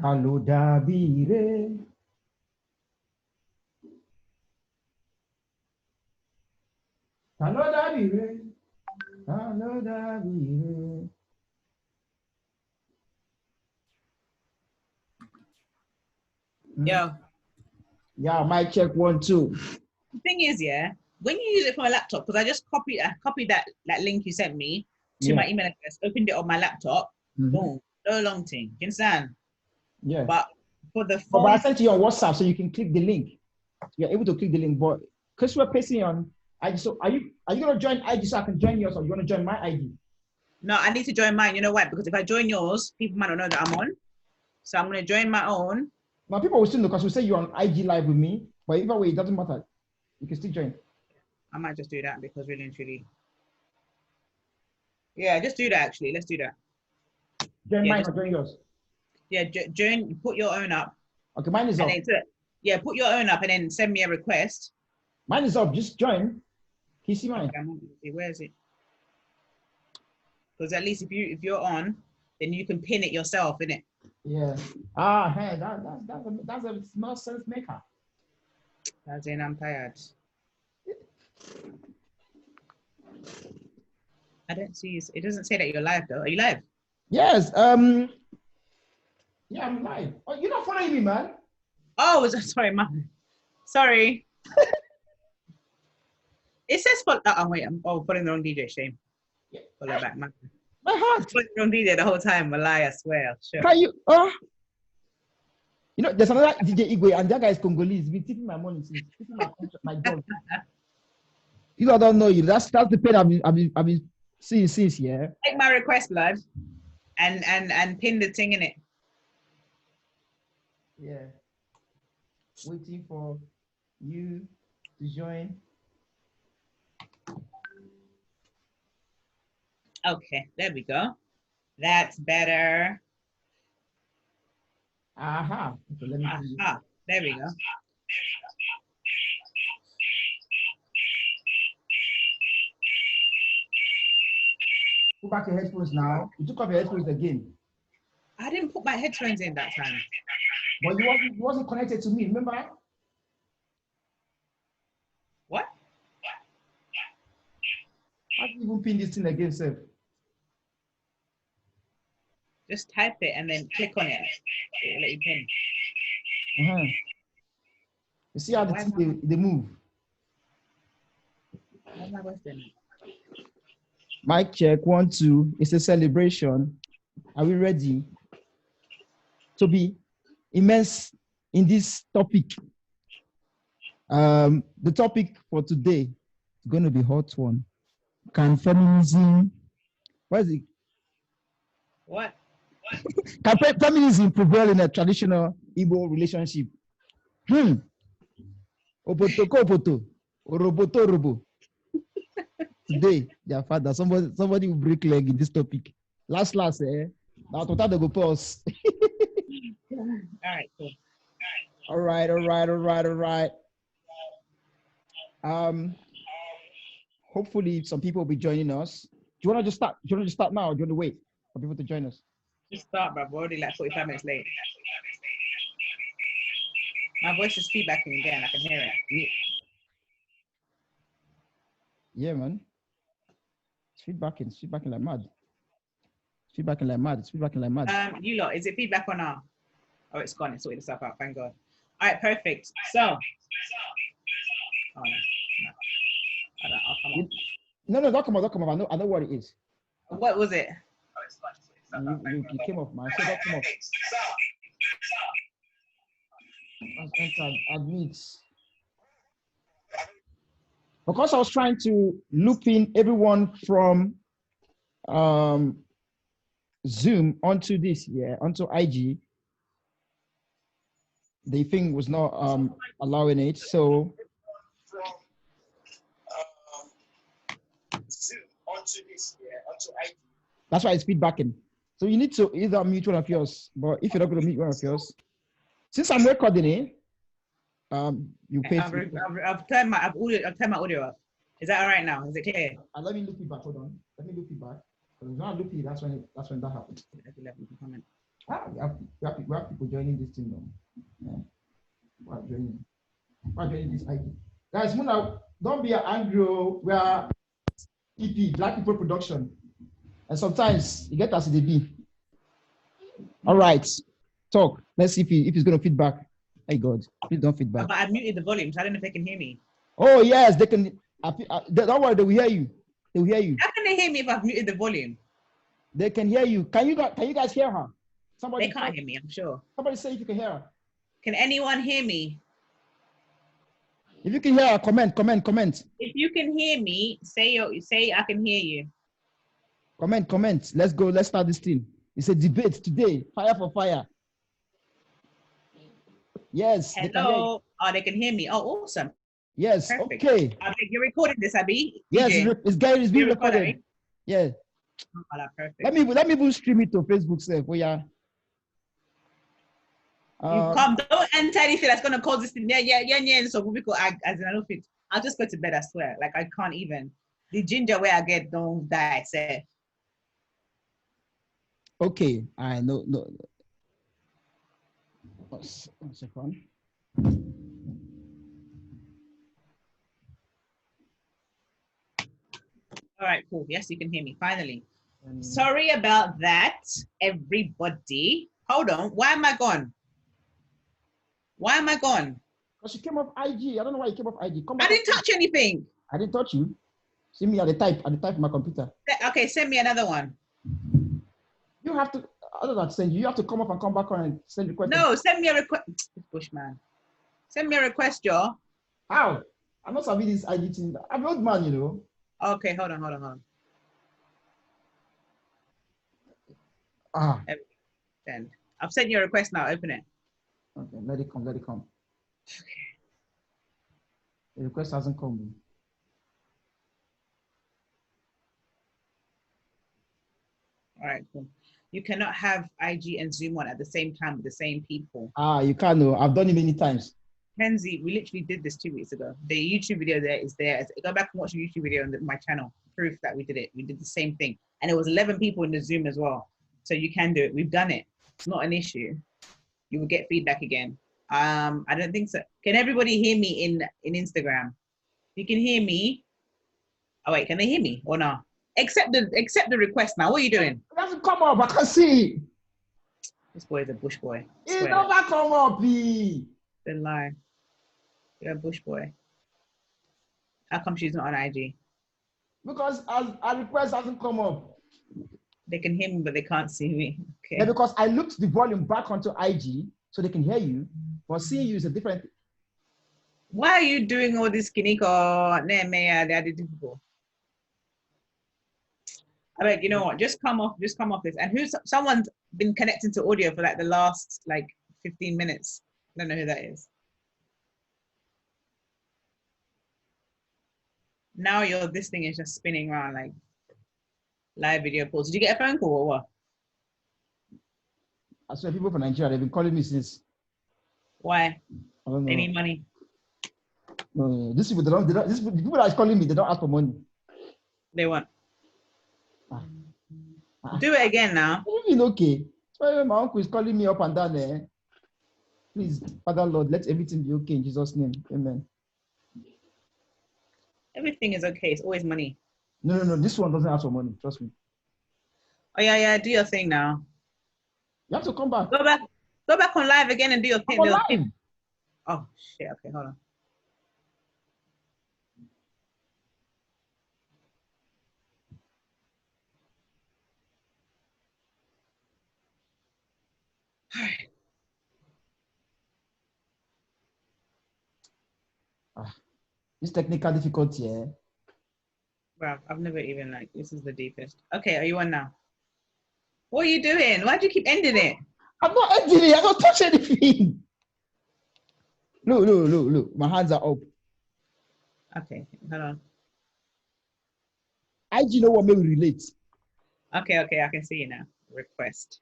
Taludabire. Taludabire. Taludabire. Yeah. Yeah, mic check 1, 2. The thing is, yeah, when you use it from a laptop, because I just copied that link you sent me to my email address, opened it on my laptop, boom, no long thing. You understand? Yeah. But for the phone, but I sent you on WhatsApp so you can click the link. You're able to click the link, but because we're pasting on IG, so are you gonna join IG so I can join yours, or you want to join my IG? No, I need to join mine. You know why? Because if I join yours, people might not know that I'm on. So I'm gonna join my own. Now people will still know because we say you're on IG live with me, but either way, it doesn't matter. You can still join. I might just do that because really and truly. Yeah, just do that actually. Let's do that. Join mine or join yours? Yeah, join, put your own up. Okay, mine is up. Yeah, put your own up and then send me a request. Mine is up, just join. Can you see mine? Okay, where is it? Because at least if you're on, then you can pin it yourself, innit? Yeah. Hey, that's a small sense maker. As in, I'm tired. I don't see you. It doesn't say that you're live though. Are you live? Yes. Yeah, I'm live. Oh, you're not following me, man. Oh, sorry, man. Sorry. It says follow. Oh wait, I'm following the wrong DJ. Shame. Yeah. Follow back, man. My heart. Don't be there the whole time. A lie, I swear. Sure. Can you? You know, there's another DJ Igbo, and that guy is Congolese. He's been taking my money, since taking my job. You know, I don't know you. That's the pain I've been seeing since, yeah. Take my request, blood, and pin the thing in it. Yeah. Waiting for you to join. Okay, there we go. That's better. Aha. Okay, let me see. There we go. Put back your headphones now. You took off your headphones again. I didn't put my headphones in that time. But you wasn't connected to me, remember? What? How do you even pin this thing again, sir? Just type it and then click on it. It'll let you pin. You see how the thing they move. Mic check 1 2. It's a celebration. Are we ready to be immense in this topic? The topic for today is going to be hot one. Can feminism? What is it? What? Can feminism prevail in a traditional Igbo relationship? Opotoko opoto, oroboto robo. Today, their father, somebody will break leg in this topic. Last, eh? Now total they go pause. All right, cool. All right. Hopefully some people will be joining us. Do you want to just start? Do you want to just start now, or do you want to wait for people to join us? Just start, bro. We're already like 45 minutes late. My voice is feedbacking again. I can hear it. Yeah, man. It's feedbacking like mad. It's feedbacking like mad. You lot, is it feedback or not? Oh, it's gone. It's sorted itself out. Thank God. All right, perfect. So, oh no. I'll come on. No, don't come on. I know what it is. What was it? Oh, it's fine. You came off, man. So don't come off. Let's enter admit. Because I was trying to loop in everyone from Zoom onto this, onto IG. The thing was not allowing it, so Zoom onto this, onto IG. That's why it's feedbacking. So you need to either mute one of yours, but if you're not going to mute one of yours, since I'm recording it, you pay. I've turned my audio up. Is that all right now? Is it clear? Let me loop it back. Hold on. Let me loop it back. Because when I loop it, that's when that happens. We have people joining this thing now. Yeah. We're joining this ID. Guys, Muna, don't be angry. We are EP, Black People Production. And sometimes you get us in the B. All right. Talk. Let's see if it's going to feedback. Hey God, please don't feedback. But I muted the volume, so I don't know if they can hear me. Oh yes, they can. Don't worry, they will hear you. They will hear you. How can they hear me if I've muted the volume? They can hear you. Can you guys hear her? Somebody. They can't hear me. I'm sure. Somebody say if you can hear her. Can anyone hear me? If you can hear her, comment. If you can hear me, say I can hear you. Comment. Let's go. Let's start this thing. It's a debate today. Fire for fire. Yes. Hello. They can hear me. Oh, awesome. Yes. Perfect. Okay. You're recording this, Abby? Yes, it's being recorded. Yeah. Oh, perfect. Let me even stream it to Facebook, sir. Oh yeah. You come. Don't enter anything that's gonna cause this thing. Yeah. So people, as in I don't think I'll just go to bed. I swear. Like I can't even. The ginger where I get don't die. Say. Okay. I know. No. 1 second. All right, cool. Yes, you can hear me finally. Sorry about that, everybody. Hold on. Why am I gone? Because you came off IG. I don't know why you came off IG. I didn't touch anything. I didn't touch you. See me at the type on my computer. Okay, send me another one. You have to, other than send you have to come up and come back on and send request. No, send me a request. Bushman. Send me a request, Joe. How? I'm not savvy this ID thing. I'm an old man, you know. Okay, hold on. Ah. Send. I've sent you a request now. Open it. Okay, let it come. Okay. The request hasn't come. All right, cool. You cannot have IG and Zoom on at the same time with the same people. Ah, you can't know. I've done it many times. Kenzie, we literally did this 2 weeks ago. The YouTube video there is there. Go back and watch the YouTube video on my channel. Proof that we did it. We did the same thing. And it was 11 people in the Zoom as well. So you can do it. We've done it. It's not an issue. You will get feedback again. I don't think so. Can everybody hear me in Instagram? You can hear me. Oh wait, can they hear me or no? Accept the request now. What are you doing? It doesn't come up. I can see. This boy is a bush boy. It never come up. Don't lie. You're a bush boy. How come she's not on IG? Because a request hasn't come up. They can hear me, but they can't see me. Okay. Yeah, because I looked the volume back onto IG so they can hear you, but seeing you is a different. Why are you doing all this kiniko? They are difficult. I mean, you know what? Just come off this. And someone's been connecting to audio for like the last 15 minutes. I don't know who that is. Now this thing is just spinning around like live video calls. Did you get a phone call or what? I swear, people from Nigeria, they've been calling me since. Why? I don't know. They need money. No. These people, the people that are calling me, they don't ask for money. They want. Do it again now. It's okay. So my uncle is calling me up and down there. Please, Father Lord, let everything be okay in Jesus' name. Amen. Everything is okay. It's always money. No. This one doesn't ask for money. Trust me. Oh yeah. Do your thing now. You have to come back. Go back on live again and do your thing. Oh shit. Okay, hold on. All right. This technical difficulty, eh? Bro, I've never even this is the deepest. Okay, are you on now? What are you doing? Why do you keep ending it? I'm not ending it. I don't touch anything. Look. My hands are up. Okay, hold on. IG know what made me relate. Okay, I can see you now. Request.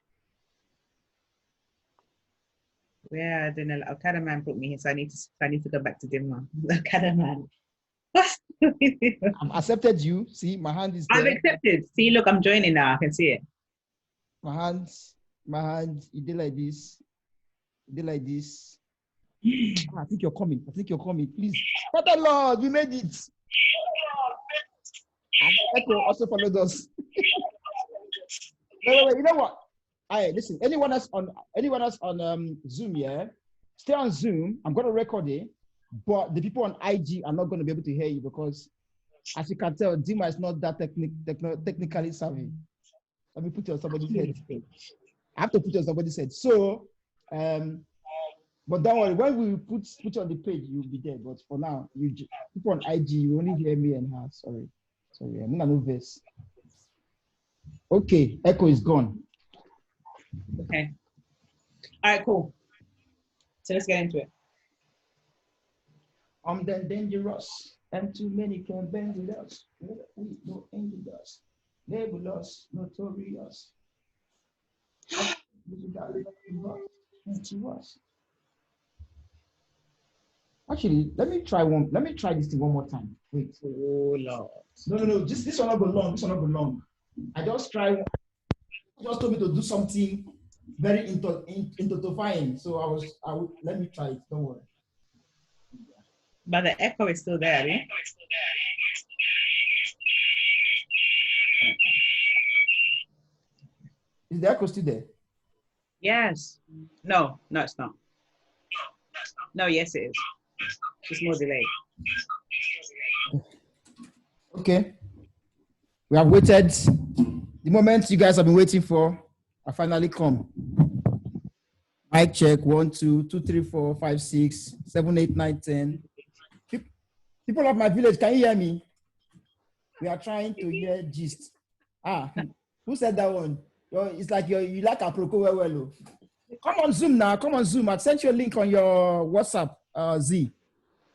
Yeah, then Okada man put me here, so I need to go back to Denmark. Okada man. I've accepted you. See, my hand is there. I've accepted. See, look, I'm joining now. I can see it. My hands. You did like this. I think you're coming. Please. Father Lord, we made it. And Echo also followed us. Wait. You know what? Listen. Anyone else on Zoom? Yeah, stay on Zoom. I'm gonna record it, but the people on IG are not gonna be able to hear you because, as you can tell, Dima is not that technically savvy. Let me put you on somebody's head. I have to put you on somebody's head. So, but don't worry. When we put you on the page, you'll be there. But for now, people on IG, you only hear me and her. Sorry. I'm not nervous. Okay, Echo is gone. Okay. All right, cool. So let's get into it. I'm then dangerous, and too many can bend with us. We no angel us, nebulous, notorious. Actually, let me try this thing one more time. Wait. Oh Lord. No. This one not go long. I just told me to do something very intensifying. So let me try it. Don't worry. But the echo is still there, eh? Is the echo still there? Yes. No, it's not. No, yes, it is. It's more delayed. Okay. We have waited The moment you guys have been waiting for, I finally come. Mic check 1, 2, 2, 3, 4, 5, 6, 7, 8, 9, 10. People of my village, can you hear me? We are trying to hear gist. Who said that one? It's like you like Aproko well. Come on Zoom now. Come on Zoom. I sent you a link on your WhatsApp, Z,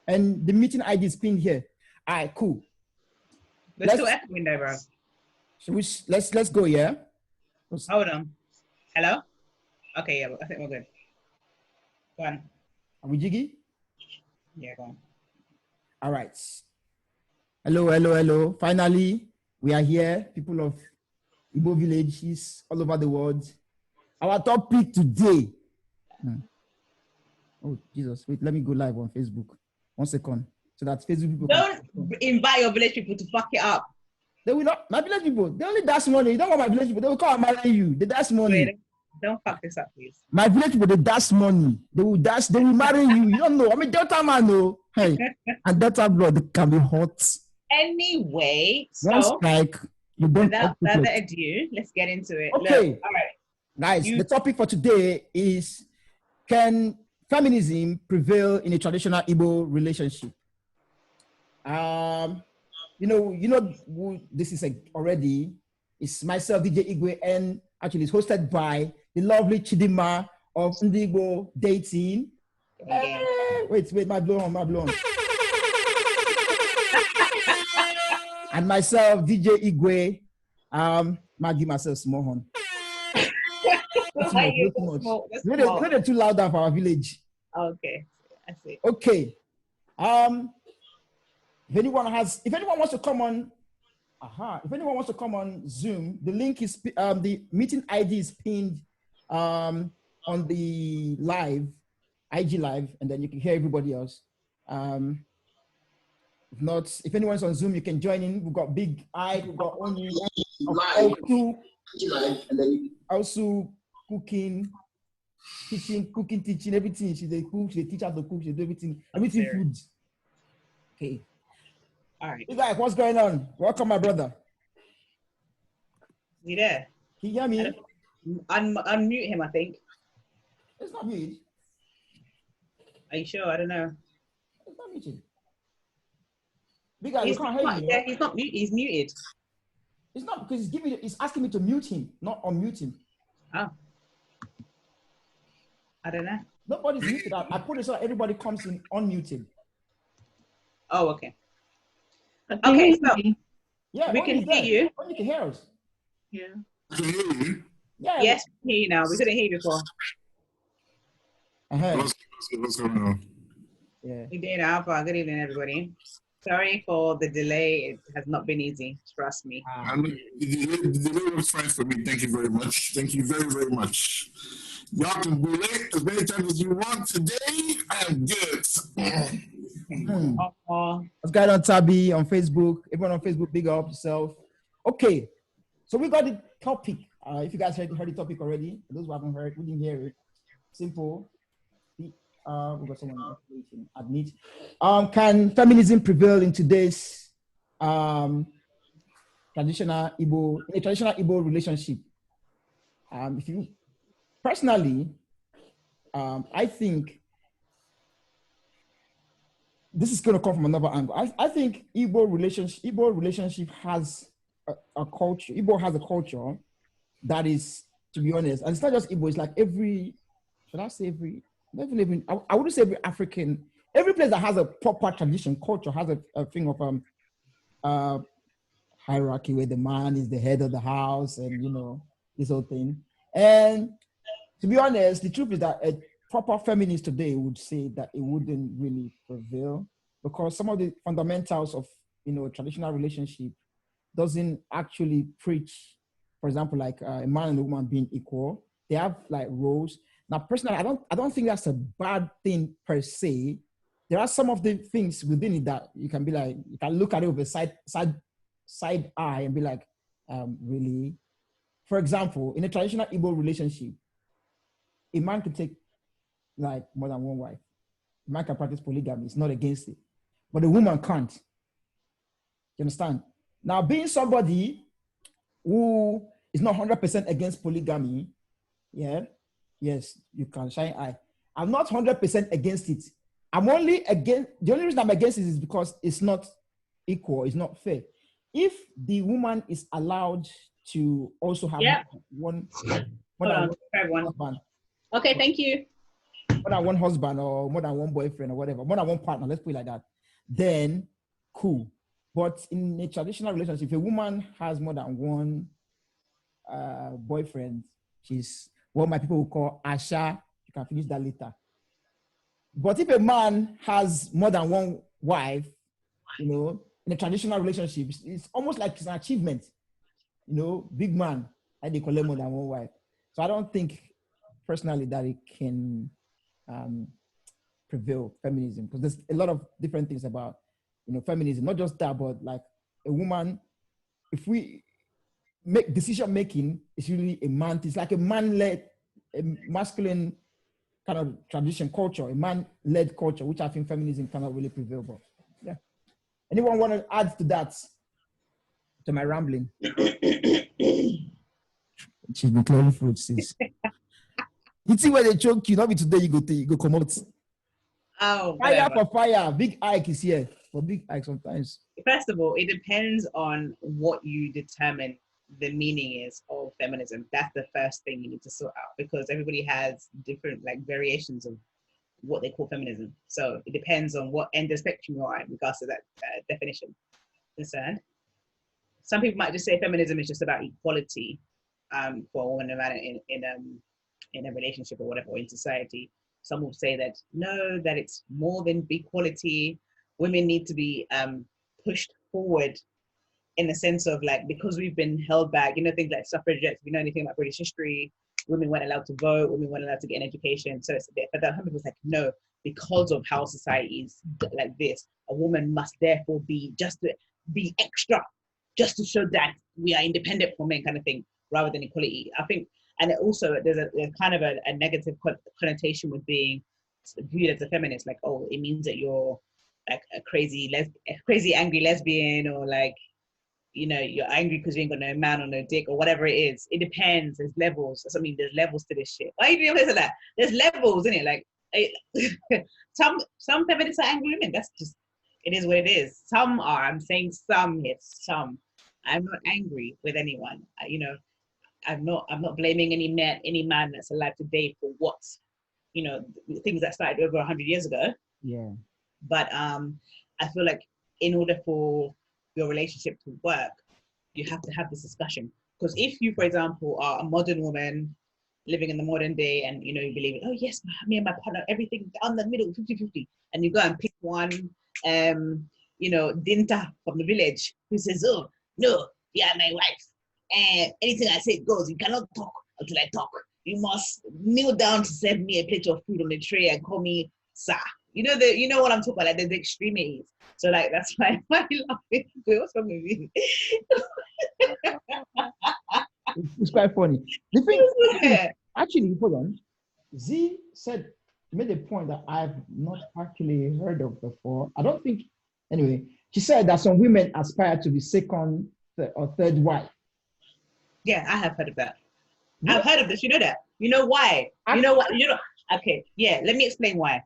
and the meeting ID is pinned here. All right, cool. We're still echoing there, bro. Let's go, yeah? Hold on. Hello? Okay, yeah, I think we're good. Go on. Are we jiggy? Yeah, go on. All right. Hello. Finally, we are here, people of Igbo villages all over the world. Our topic today. Oh, Jesus. Wait, let me go live on Facebook. 1 second. So that Facebook people don't invite your village people to fuck it up. They will not. My village people, they only dash money. You don't want my village people. They will come and marry you. They dash money. Wait, don't fuck this up, please. My village people, they dash money. They will marry you. You don't know. I mean, Delta man, no. Hey, and Delta blood can be hot. Anyway, Once like you don't. Without further ado, let's get into it. Okay. Look, all right. Guys, the topic for today is: can feminism prevail in a traditional Igbo relationship? You know who this is already. It's myself, DJ Igwe, and actually it's hosted by the lovely Chidima of Igbo Dating. Wait, my blow on. And myself, DJ Igwe. Might give myself small horn. They're too loud for our village. Okay, I see. Okay. If anyone wants to come on Zoom, the link is the meeting ID is pinned on the live, IG live, and then you can hear everybody else. If anyone's on Zoom, you can join in. We've got Big I, we've got Oni, also cooking, teaching, everything. She's a cook, she teach how to cook, she do everything food. Okay. All right. Hey guys, what's going on? Welcome, my brother. You there? Can you hear me? Unmute him, I think. It's not muted. Are you sure? I don't know. It's not muted. Big guy, you can't hear me. Yeah, he's not muted. He's muted. It's not because it's asking me to mute him, not unmute him. Oh. I don't know. Nobody's muted. I put it so that everybody comes in unmuted. Oh, okay. Okay, so yeah, we can hear you. You can hear us. Yeah. Yeah. Yes, we can hear you now. We couldn't hear you before. What's going on? Yeah. Good day, Alpha. Good evening, everybody. Sorry for the delay. It has not been easy. Trust me. The delay was fine for me. Thank you very much. Thank you very, very much. Y'all can be late as many times as you want. Today, I am good. What's going on, Tabby, on Facebook? Everyone on Facebook, big up yourself. Okay, so we got the topic. If you guys heard the topic already, for those who haven't heard, we didn't hear it. Simple. We got someone admit. Can feminism prevail in today's traditional Igbo relationship? Personally, I think this is going to come from another angle. I think Igbo relationship has a culture. Igbo has a culture that is, to be honest, and it's not just Igbo. It's like I wouldn't say every African, every place that has a proper tradition, culture has a thing of hierarchy where the man is the head of the house and this whole thing. And to be honest, the truth is that a proper feminist today would say that it wouldn't really prevail because some of the fundamentals of traditional relationship doesn't actually preach, for example, like a man and a woman being equal. They have like roles. Now, personally, I don't think that's a bad thing per se. There are some of the things within it that you can be like, you can look at it with a side eye and be like, really? For example, in a traditional Igbo relationship, a man can take like more than one wife. A man can practice polygamy. It's not against it. But a woman can't. You understand? Now, being somebody who it's not 100% against polygamy. Yeah. Yes, you can shine eye. I'm not 100% against it. I'm only against, the only reason I'm against it is because it's not equal, it's not fair. If the woman is allowed to also have more than one husband. Okay, thank you. More than one husband or more than one boyfriend or whatever, more than one partner, let's put it like that, then cool. But in a traditional relationship, if a woman has more than one boyfriend, she's what my people will call Asha. You can finish that later. But if a man has more than one wife, you know, in a traditional relationship, it's almost like it's an achievement. You know, big man, and they collect more than one wife. So I don't think personally that it can prevail feminism, because there's a lot of different things about, you know, feminism, not just that, but like a woman, if we make decision making, it's really a man, it's like a man-led, a masculine kind of tradition culture, a man-led culture, which I think feminism cannot really prevail. But yeah. Anyone want to add to that? To my rambling? She's been clearing fruits since. You see where they choke you, not be today you go come out. Oh, fire for fire. Big Ike is here. For Big Ike sometimes. First of all, it depends on what you determine the meaning is of feminism. That's the first thing you need to sort out, because everybody has different like variations of what they call feminism. So it depends on what end of spectrum you are in regards to that definition. Concerned. Some people might just say feminism is just about equality for a woman and a man in a relationship or whatever, or in society. Some will say that no, that it's more than equality. Women need to be pushed forward in the sense of like, because we've been held back, you know, things like suffragettes, if you know anything about British history, women weren't allowed to vote, women weren't allowed to get an education. So it's, but that people was like, no, because of how society is like this, a woman must therefore be just to be extra, just to show that we are independent from men, kind of thing, rather than equality. I think, and it also there's kind of a negative connotation with being viewed as a feminist, like, oh, it means that you're like a crazy angry lesbian, or like, you know, you're angry because you ain't got no man or no dick or whatever it is. It depends. There's levels. I mean, there's levels to this shit. Why are you doing this and that? There's levels, isn't it? Like, some feminists are angry women. That's just, it is what it is. Some are. I'm saying some. Yes, some. I'm not angry with anyone. You know, I'm not blaming any man that's alive today for what, you know, things that started over 100 years ago. Yeah. But I feel like in order for your relationship to work, you have to have this discussion. Because if you, for example, are a modern woman living in the modern day, and you know, you believe, oh yes, me and my partner, everything down the middle, 50-50, and you go and pick one, you know, Dinta from the village who says, oh no, yeah, my wife, and anything I say goes. You cannot talk until I talk. You must kneel down to serve me a plate of food on the tray and call me sir. You know what I'm talking about, like the extremities. So like that's why I love it. What's wrong with me? It's quite funny. The thing, actually, hold on. Z made a point that I've not actually heard of before. I don't think, anyway, she said that some women aspire to be second or third wife. Yeah, I have heard of that. Yeah. I've heard of this. You know that. You know why? You know what? You know. Okay. Yeah. Let me explain why.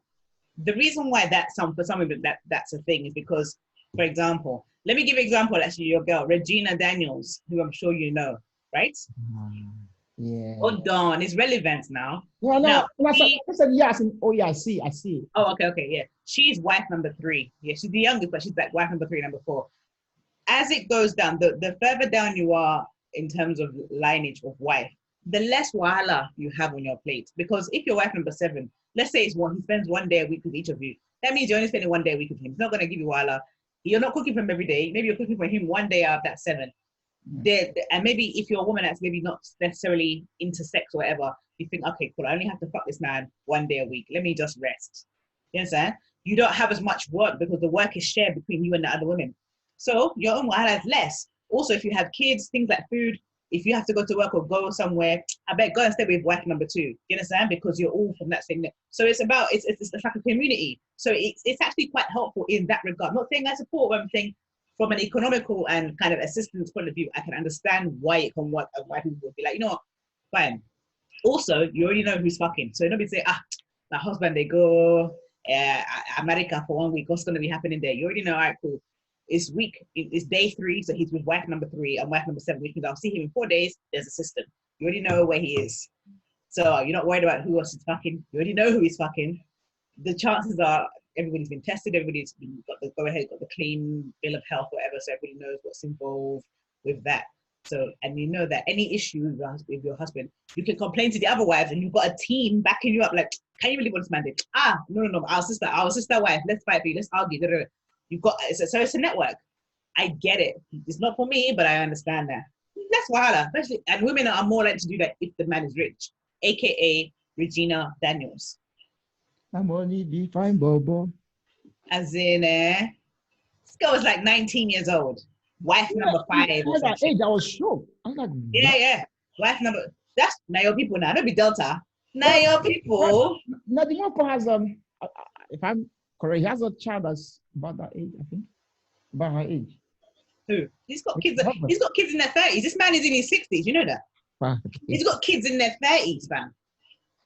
The reason why for some women that's a thing is because, for example, let me give you an example. Actually, your girl Regina Daniels, who I'm sure you know, right? Yeah. Oh, darn, it's relevant now. Well, no, I said yes. Oh, yeah, I see. Oh, okay, yeah. She's wife number 3. Yeah, she's the youngest, but she's like wife number 3, number 4. As it goes down, the further down you are in terms of lineage of wife, the less wahala you have on your plate. Because if you're wife number 7, let's say he spends 1 day a week with each of you. That means you're only spending 1 day a week with him. He's not going to give you wahala. You're not cooking for him every day. Maybe you're cooking for him 1 day out of that 7. And maybe if you're a woman that's maybe not necessarily into sex or whatever, you think, okay, cool, I only have to fuck this man 1 day a week. Let me just rest. You understand? You don't have as much work because the work is shared between you and the other women. So your own wahala is less. Also, if you have kids, things like food, if you have to go to work or go somewhere, I bet go and stay with wife number 2. You understand? Because you're all from that same. So it's about it's like a community. So it's actually quite helpful in that regard. I'm not saying I support, but I'm saying from an economical and kind of assistance point of view, I can understand why it can work and why people would be like, you know what, fine. Also, you already know who's fucking. So nobody say, my husband, they go America for 1 week. What's going to be happening there? You already know, all right, cool. It's week, it's day 3, so he's with wife number 3 and wife number 7, which means I'll see him in 4 days. There's a system. You already know where he is. So you're not worried about who else is fucking. You already know who he's fucking. The chances are everybody's been tested, everybody's got the go-ahead, got the clean bill of health, whatever, so everybody knows what's involved with that. So, and you know that any issue with your husband, you can complain to the other wives and you've got a team backing you up, like, can you believe what this man did? No, our sister wife, let's fight for you, let's argue. You've got, so it's a network. I get it. It's not for me, but I understand that. That's wahala, especially, and women are more likely to do that if the man is rich, AKA Regina Daniels. I'm only be fine, Bobo. As in, this girl was like 19 years old. Wife number 5. At that age, I was shocked. I was like, yeah. Wife number, that's now your people now. Don't be Delta. Now your people. Now the uncle has, if I'm correct, he has a child that's about that age, I think. About her age. Who? He's got kids in their 30s. This man is in his 60s, you know that? Okay. He's got kids in their 30s, man.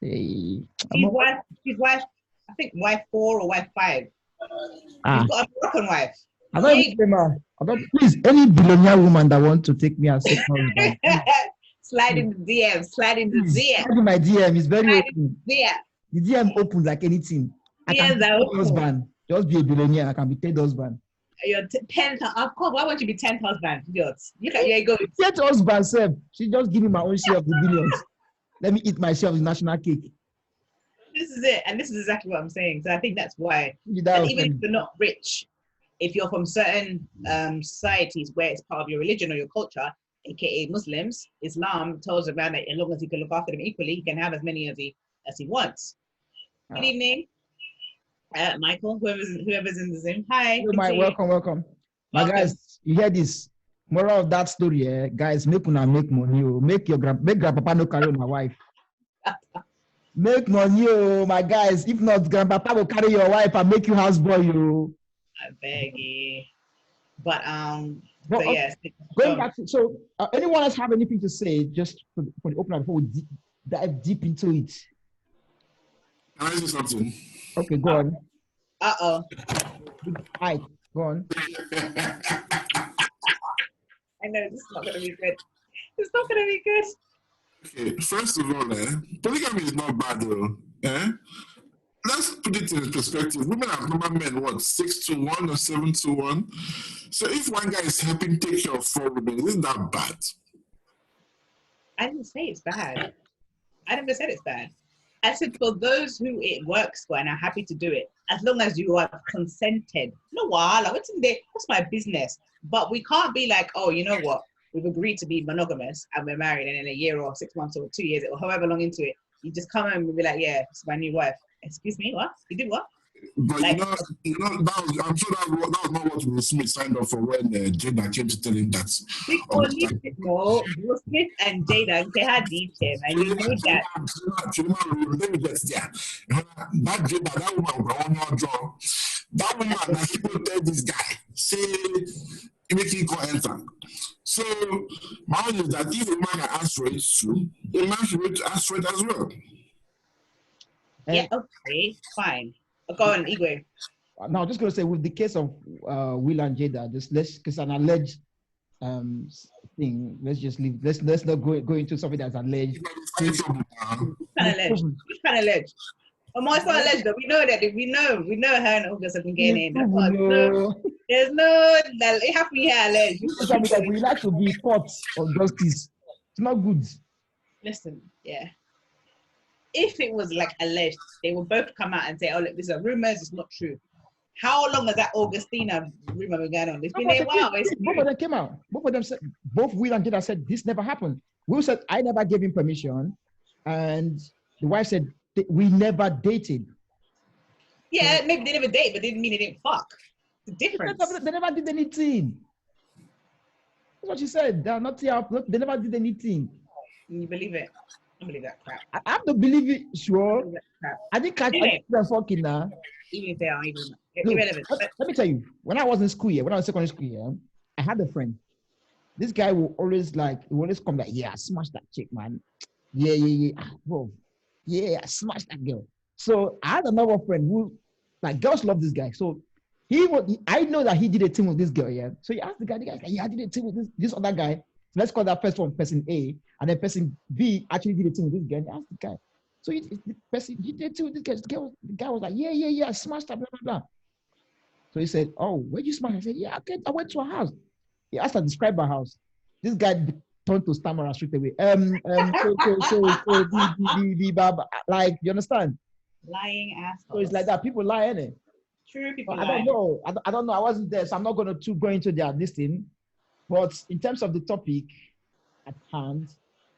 Hey. His wife, I think wife 4 or wife 5. He's got a Moroccan wife. Please, any billionaire woman that wants to take me as second husband. Slide in the DM. Slide in the DM. Slide in my DM is very open. Yeah. The DM open like anything. I can be third husband. Just be a billionaire. I can be third husband. You're 10th. Of course, why won't you be 10th husband? Look at your ego. 10th husband, sir. She just give me my own share of the billions. Let me eat my share of the national cake. This is it. And this is exactly what I'm saying. So I think that's why. Even if you're not rich, if you're from certain societies where it's part of your religion or your culture, aka Muslims, Islam tells a man that as long as he can look after them equally, he can have as many as he wants. Good evening, Michael. Whoever's in the Zoom. Hi. Welcome. My guys, you hear this? Moral of that story, guys. Make money. Make grandpapa no carry my wife. Make money, my guys. If not, grandpapa will carry your wife and make you houseboy. I beg you. But yes. Going back to anyone else have anything to say just for the opener before we dive deep into it? Can I say something? Okay, go on. Uh-oh. Hi, go on. I know this is not gonna be good. It's not gonna be good. Okay, first of all, polygamy is not bad though. Let's put it in perspective. Women have number men, 6 to 1 or 7 to 1? So if one guy is helping take care of 4 women, isn't that bad? I didn't say it's bad. I never said it's bad. I said for those who it works for and are happy to do it, as long as you are consented. No, what's my business? But we can't be like, oh, you know what? We've agreed to be monogamous and we're married, and in a year or 6 months or 2 years or however long into it, you just come home and be like, yeah, it's my new wife. Excuse me, what? You did what? But I'm sure that was not what Will Smith signed up for when Jada came to tell him that. No, Will Smith and Jada, they had beef him, and you know that. That Jada, that woman, that woman, that he will tell this guy, say, make him go enter. So, my own is that if a man can ask for it too, a man should ask for it as well. Yeah, okay, fine. Go on, Igwe. Now, just going to say, with the case of Will and Jada, because an alleged thing, let's just leave. Let's not go into something that's alleged. Which kind of alleged? It's not alleged though. We know that. We know her and August have been getting in. There's no that it happened here alleged. We like to be caught on justice. It's not good. Listen, yeah. If it was like alleged, they will both come out and say, "Oh, look, these are rumors. It's not true." How long has that Augustina rumor been going on? It's been a while. Both of them came out. Both of them said. Both Will and Jada said this never happened. Will said, "I never gave him permission," and the wife said, "We never dated." Yeah, maybe they never dated, but didn't mean they didn't fuck. The difference. They never did anything. That's what she said. They are not here. They never did anything. Can you believe it? I believe that crap. I have to believe it, I sure. believe that crap. I didn't catch Anyway. the fucking now. Even if they are even Look, irrelevant. let me tell you, when I was in school, when I was in secondary school, I had a friend. This guy will always come like, yeah, smash that chick, man. Yeah. Bro, yeah, smash that girl. So I had another friend who, like, girls love this guy. So I know that he did a team with this girl, yeah. So he asked the guy's like, yeah, I did a team with this other guy. So let's call that first one person A, and then person B actually did a team with this guy. And he asked the guy. So he did a team with this guy. The guy was like, yeah, smashed that, blah, blah, blah. So he said, oh, where'd you smash? I said, yeah, I went to her house. He asked her to describe her house. This guy turned to stammer straight away. Like, you understand? Lying assholes. So it's like that. People lie, innit? True, people I lie. don't know. I don't know. I wasn't there, so I'm not going to go into their listing. But in terms of the topic at hand,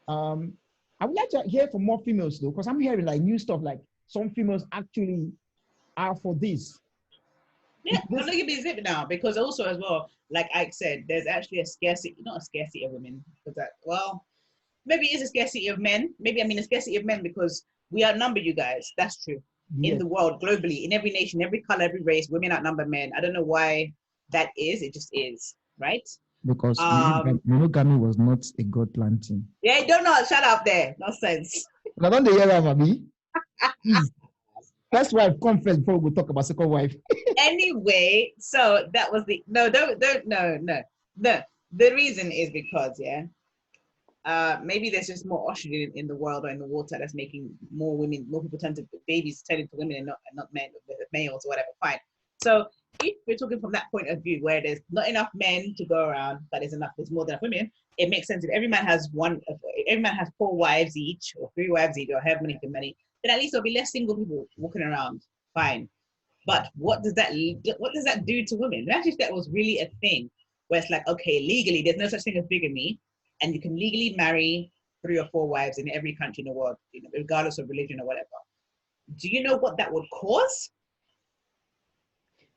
I would like to hear from more females though, because I'm hearing like new stuff, like some females actually are for this. Yeah, I'm gonna give you a zip now because also as well, like Ike said, there's actually a scarcity, not a scarcity of women, because that, well, maybe it's a scarcity of men. Maybe I mean a scarcity of men because we outnumber you guys. That's true. Yeah. In the world, globally, in every nation, every color, every race, women outnumber men. I don't know why that is. It just is, right? Because monogamy was not a God planting. Yeah, don't know. Shut up there. Nonsense. I don't hear that, Mami. First wife come first before we talk about second wife. Anyway, so that was the no. The reason is because maybe there's just more oxygen in the world or in the water that's making more people turn to babies turn into women and not men, males or whatever. Fine. So if we're talking from that point of view where there's not enough men to go around, but there's more than enough women, it makes sense if every man has 4 wives each or 3 wives each or however many then at least there'll be less single people walking around. Fine. But what does that do to women? Imagine if that was really a thing where it's like, okay, legally there's no such thing as bigamy, and you can legally marry 3 or 4 wives in every country in the world, regardless of religion or whatever. Do you know what that would cause?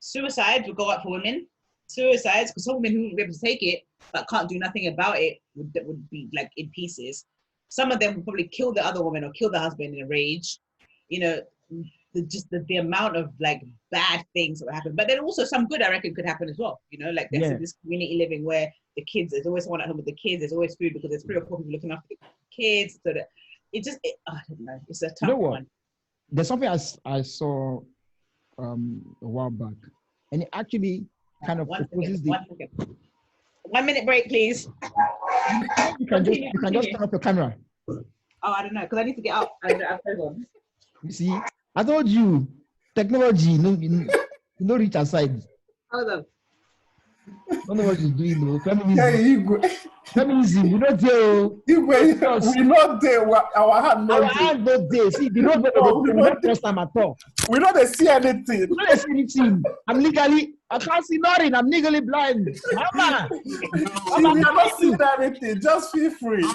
Suicides would go up for women. Suicides, because some women who would be able to take it but can't do nothing about it would be like in pieces. Some of them would probably kill the other woman or kill the husband in a rage. The amount of like bad things that would happen. But then also some good I reckon could happen as well. Like there's this community living where the kids, there's always someone at home with the kids, there's always food because there's 3 or 4 people looking after the kids. So that I don't know, it's a tough one. There's something I saw a while back, and it actually kind of proposes 1 minute break, please. You can just turn off your camera. Oh, I don't know, because I need to get out. You see, I told you, technology, no reach aside. Hold on. I don't know what you're doing, though. Feminism. Yeah, Igwe. Feminism, we not there. Igwe, we not there. Our hand not there. See, the road we not trust them at all. We don't see anything. We don't see anything. I can't see nothing. I'm legally blind. Mama. We are not seeing anything. Just feel free.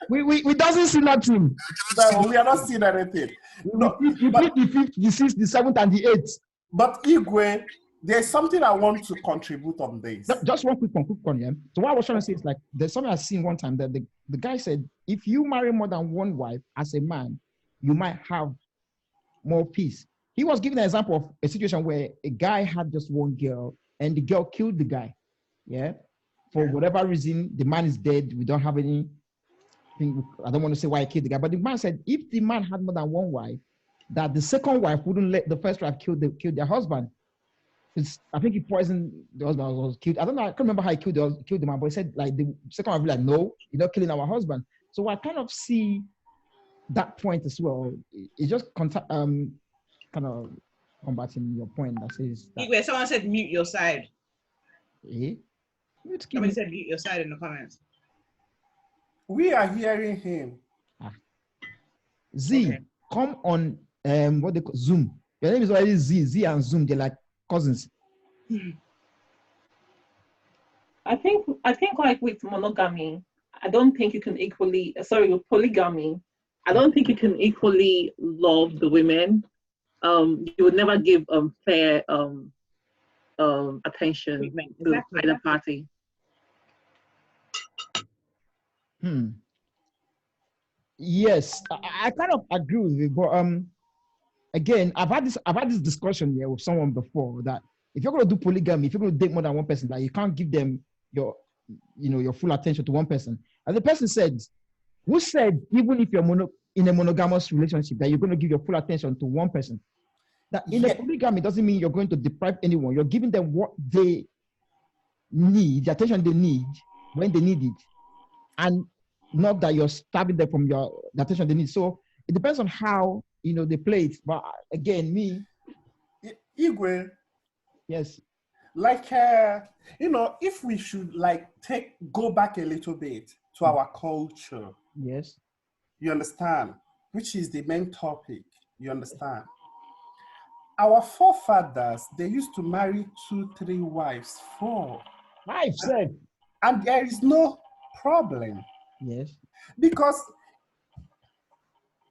We doesn't see nothing. No, we are not seeing anything. No, you pick the 5th, the 6th, the 7th, and the 8th. But Igwe, there's something I want to contribute on this. Just one quick one, yeah. So what I was trying to say is like there's something I've seen one time that the guy said if you marry more than 1 wife as a man, you might have more peace. He was giving an example of a situation where a guy had just 1 girl and the girl killed the guy. Yeah. For whatever reason, the man is dead. We don't have any. I don't want to say why he killed the guy, but the man said if the man had more than 1 wife, that the second wife wouldn't let the first wife kill their husband. I think he poisoned the husband, was killed. I don't know. I can't remember how he killed the man, but he said like the second wife was like, no, you're not killing our husband. So I kind of see that point as well. It's just kind of combating your point that says that. Igwe, someone said mute your side. Eh? Somebody said mute your side in the comments. We are hearing him. Z, okay. Come on what they call Zoom. Your name is already Z and Zoom, they're like cousins. I think like with monogamy, I don't think you can with polygamy, I don't think you can equally love the women. You would never give fair attention to either party. Yes, I kind of agree with you, but again, I've had this discussion here with someone before that if you're going to do polygamy, if you're going to date more than one person, that you can't give them your, your full attention to one person. And the person said, who said even if you're in a monogamous relationship that you're going to give your full attention to one person? That in a polygamy doesn't mean you're going to deprive anyone. You're giving them what they need, the attention they need when they need it, and not that you're starving them from the attention they need. So it depends on how they play it. But again, me, Igwe, yes, like if we should like go back a little bit to our culture, yes, you understand, which is the main topic, you understand. Our forefathers, they used to marry 2, 3 wives, 4. I've said, and there is no problem. Yes. Because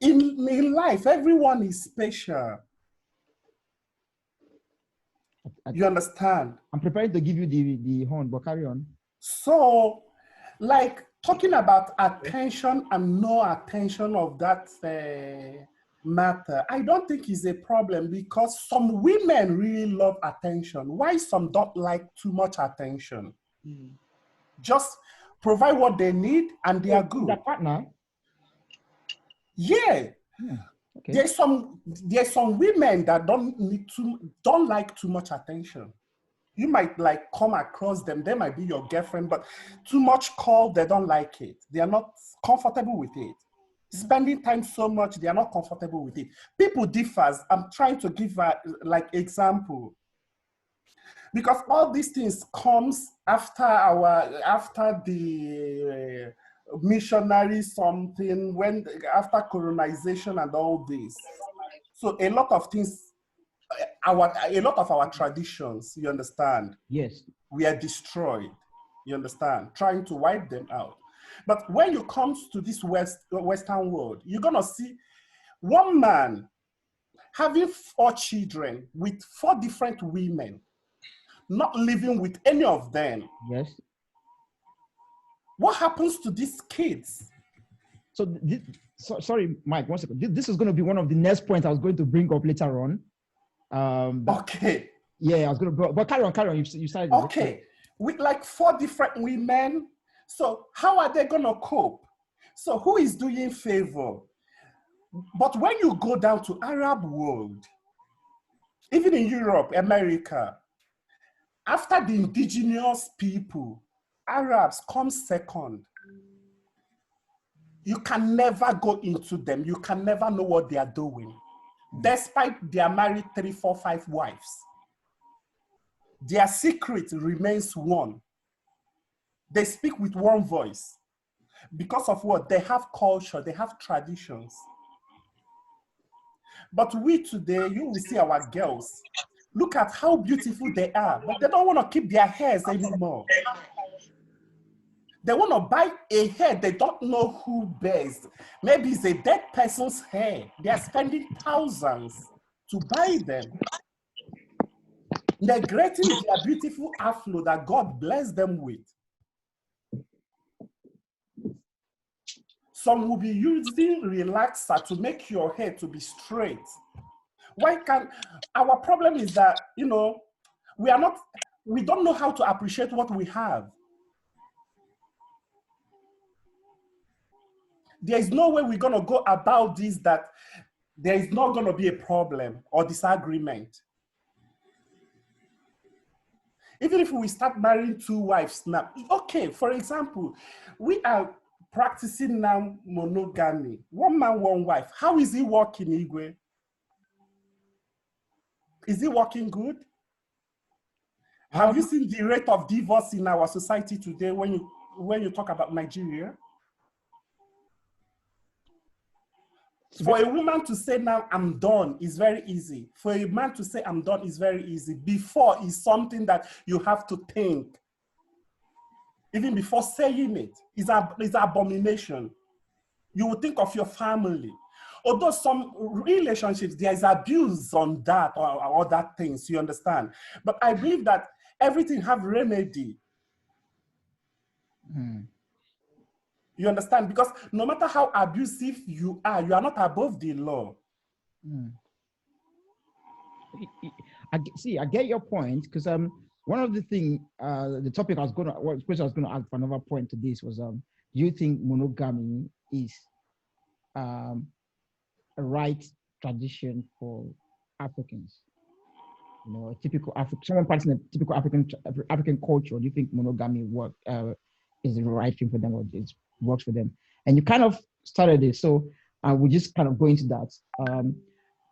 in life, everyone is special. You understand? I'm preparing to give you the horn, but carry on. So, like talking about attention and no attention of that matter, I don't think is a problem because some women really love attention. Why some don't like too much attention? Just provide what they need and they are good. Their partner? Yeah. Okay. There's some women that don't like too much attention. You might like come across them, they might be your girlfriend, but too much call, they don't like it. They are not comfortable with it. Spending time so much, they are not comfortable with it. People differs. I'm trying to give a like example. Because all these things comes after the missionary something, after colonization and all this. So a lot of things, a lot of our traditions, you understand? Yes. We are destroyed, you understand? Trying to wipe them out. But when you come to this Western world, you're gonna see one man having 4 children with 4 different women, not living with any of them. Yes. What happens to these kids? So, sorry, Mike, 1 second. This is going to be one of the next points I was going to bring up later on. Okay. Yeah, I was going to, but carry on. You started. Okay. With like 4 different women. So how are they going to cope? So who is doing favor? But when you go down to Arab world, even in Europe, America, after the indigenous people, Arabs come second. You can never go into them. You can never know what they are doing. Despite they are married 3, 4, 5 wives. Their secret remains one. They speak with one voice. Because of what? They have culture, they have traditions. But we today, you will see our girls. Look at how beautiful they are, but they don't want to keep their hairs anymore. They want to buy a hair they don't know who bears. Maybe it's a dead person's hair. They are spending thousands to buy them. Neglecting their beautiful afro that God blessed them with. Some will be using relaxer to make your hair to be straight. Our problem is that, we don't know how to appreciate what we have. There is no way we're going to go about this that there is not going to be a problem or disagreement. Even if we start marrying 2 wives now, okay, for example, we are practicing now monogamy. 1 man, 1 wife. How is it working, Igwe? Is it working good? Have you seen the rate of divorce in our society today when you talk about Nigeria? For a woman to say now, I'm done, is very easy. For a man to say, I'm done, is very easy. Before is something that you have to think. Even before saying it, it's an abomination. You will think of your family. Although some relationships, there is abuse on that or other things, you understand? But I believe that everything have remedy. You understand? Because no matter how abusive you are not above the law. Mm. I get your point, because one of the thing, the topic I was going to, what question I was going to ask for another point to this was, do you think monogamy is a right tradition for Africans? You know, a typical someone practicing a typical African culture. Do you think monogamy is the right thing for them, or it works for them? And you kind of started it, so we just kind of go into that.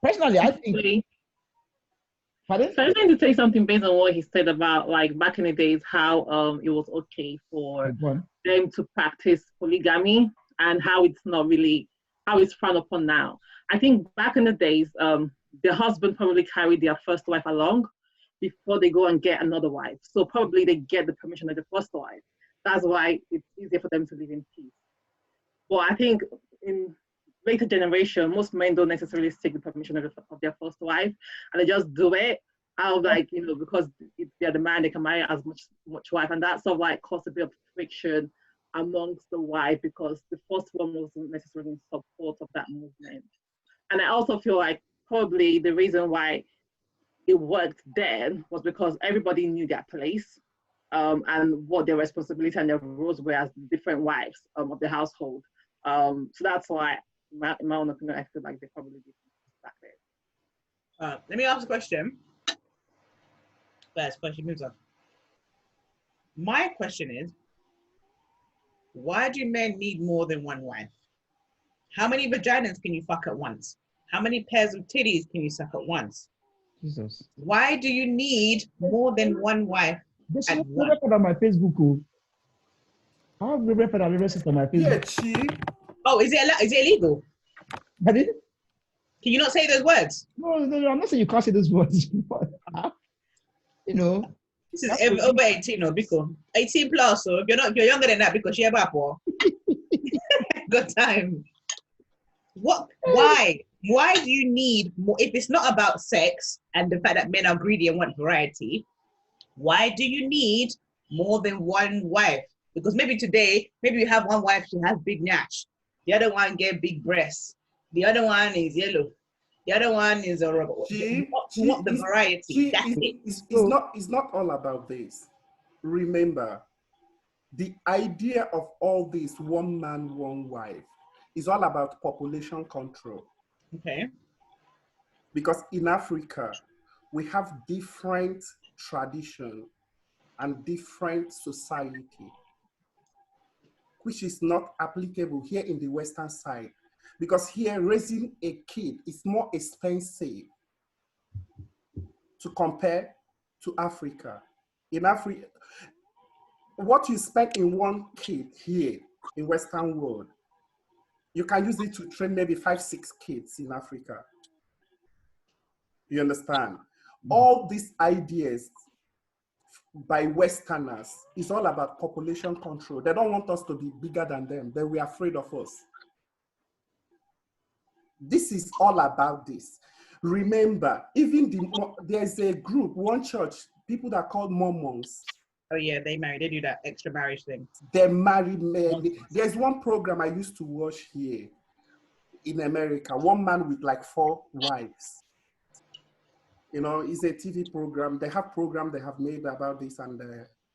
Personally, I think. Pardon? So I'm going to say something based on what he said about like back in the days how it was okay for them to practice polygamy and how it's not really how it's frowned upon now. I think back in the days, the husband probably carried their first wife along before they go and get another wife. So probably they get the permission of the first wife. That's why it's easier for them to live in peace. But I think in later generation, most men don't necessarily seek the permission of their first wife, and they just do it out of like, you know, because they're the man, they can marry as much wife, and that sort of like caused a bit of friction amongst the wife because the first one wasn't necessarily in support of that movement. And I also feel like probably the reason why it worked then was because everybody knew their place and what their responsibility and their roles were as different wives of the household. So that's why, in my own opinion, I feel like they probably did back then. Let me ask a question. First question moves on. My question is, why do men need more than one wife? How many vaginas can you fuck at once? How many pairs of titties can you suck at once? Jesus. Why do you need more than one wife? This is on my Facebook. I have the record on my Facebook. Yeah, cheap. Oh, is it illegal? Pardon? Can you not say those words? No, I'm not saying you can't say those words. You know. This is over 18 or because 18 plus. So if you're younger than that, because you're about good time. What? Why? Why do you need more? If it's not about sex and the fact that men are greedy and want variety, why do you need more than one wife? Because maybe today, maybe you have one wife, she has big natch. The other one get big breasts. The other one is yellow. The other one is a robot. You want the variety. That's it. It's not all about this. Remember, the idea of all this one man, one wife is all about population control. Okay. Because in Africa, we have different tradition and different society, which is not applicable here in the Western side. Because here raising a kid is more expensive to compare to Africa. In Africa, what you spend in one kid here in Western world, you can use it to train maybe 5-6 kids in Africa. You understand? All these ideas by Westerners is all about population control. They don't want us to be bigger than them. They were afraid of us. This is all about this. Remember, even there's a group, one church, people that are called Mormons. Oh yeah, they do that extra marriage thing. They marry men. There's one program I used to watch here in America, one man with like 4 wives. You know, it's a TV program. They have programs they have made about this and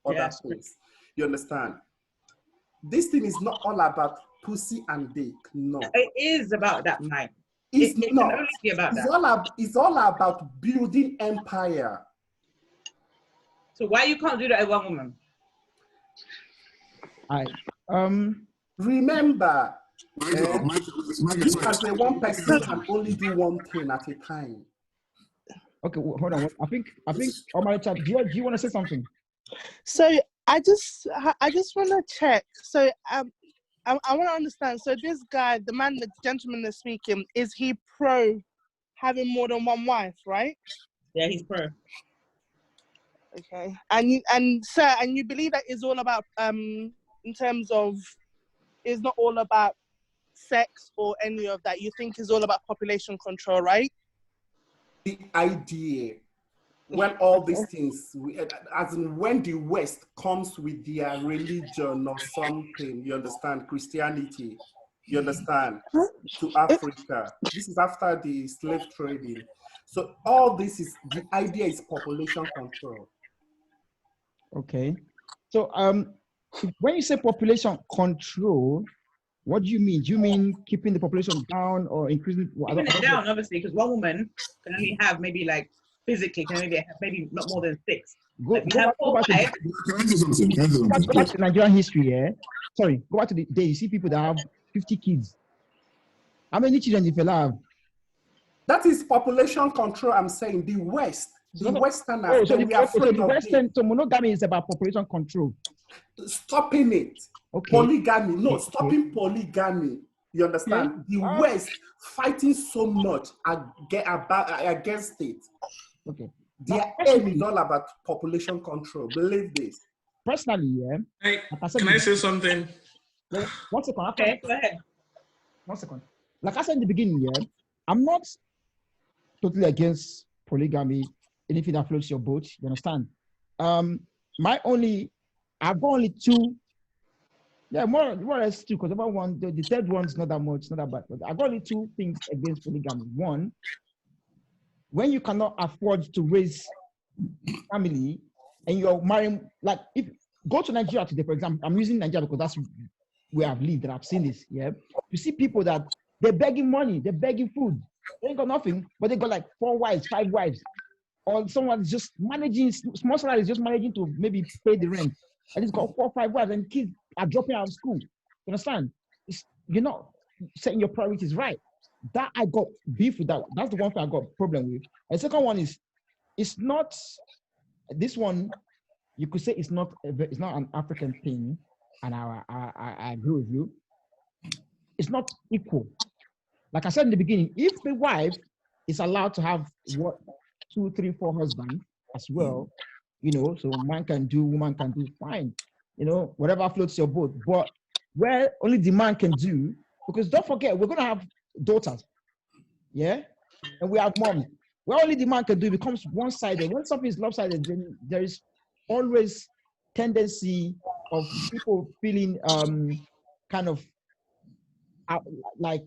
other things. You understand? This thing is not all about pussy and dick. No. It is about that, Mike. It's not. Can only be about that. It's all about building empire. So why you can't do that with one woman? Remember, Michael, you as a one person can only do one thing at a time. Okay, well, hold on. I think. Omar, do you want to say something? So I just want to check. So I want to understand. So this guy, the gentleman that's speaking, is he pro having more than one wife, right? Yeah, he's pro. Okay, and you believe that is all about in terms of, it's not all about sex or any of that. You think it's all about population control, right? The idea when all these things, as in when the West comes with their religion or something, you understand, Christianity, you understand, to Africa. This is after the slave trading. So all this is, the idea is population control. Okay. So when you say population control, what do you mean? Do you mean keeping the population down or increasing? Keeping it down, obviously, because one woman can only have maybe like physically can only have maybe not more than 6. Go back to Nigerian history, yeah? Sorry, go back to the day. You see people that have 50 kids. How many children if you have? That is population control, I'm saying. The West, the Westerners, so monogamy is about population control. Stopping it. Okay. Polygamy. No, stopping polygamy. You understand? The West fighting so much against it. Okay. Their aim is all about population control. Believe this. Personally, yeah. Hey, can I say something? 1 second. Okay, go ahead. 1 second. Like I said in the beginning, yeah, I'm not totally against polygamy, anything that floats your boat. You understand? I've got only 2. Yeah, more or less 2, because the third one's not that much, not that bad. But I've got only 2 things against polygamy. One, when you cannot afford to raise family and you're marrying, like if go to Nigeria today, for example, I'm using Nigeria because that's where I've lived and I've seen this. Yeah, you see people that they're begging money, they're begging food, they ain't got nothing, but they got like 4 wives, 5 wives, or someone's just managing small salary is just managing to maybe pay the rent, and he's got 4 or 5 wives, and kids are dropping out of school. You understand? You're not setting your priorities right. That I got beef with that. That's the one thing I got problem with. And the second one is, it's not this one. You could say it's not an African thing, and I agree with you. It's not equal. Like I said in the beginning, if the wife is allowed to have 2, 3, 4 husbands as well, so man can do, woman can do, fine. Whatever floats your boat. But where only the man can do, because don't forget, we're gonna have daughters, yeah, and we have moms. Where only the man can do, it becomes one-sided. When something is lopsided, then there is always tendency of people feeling kind of like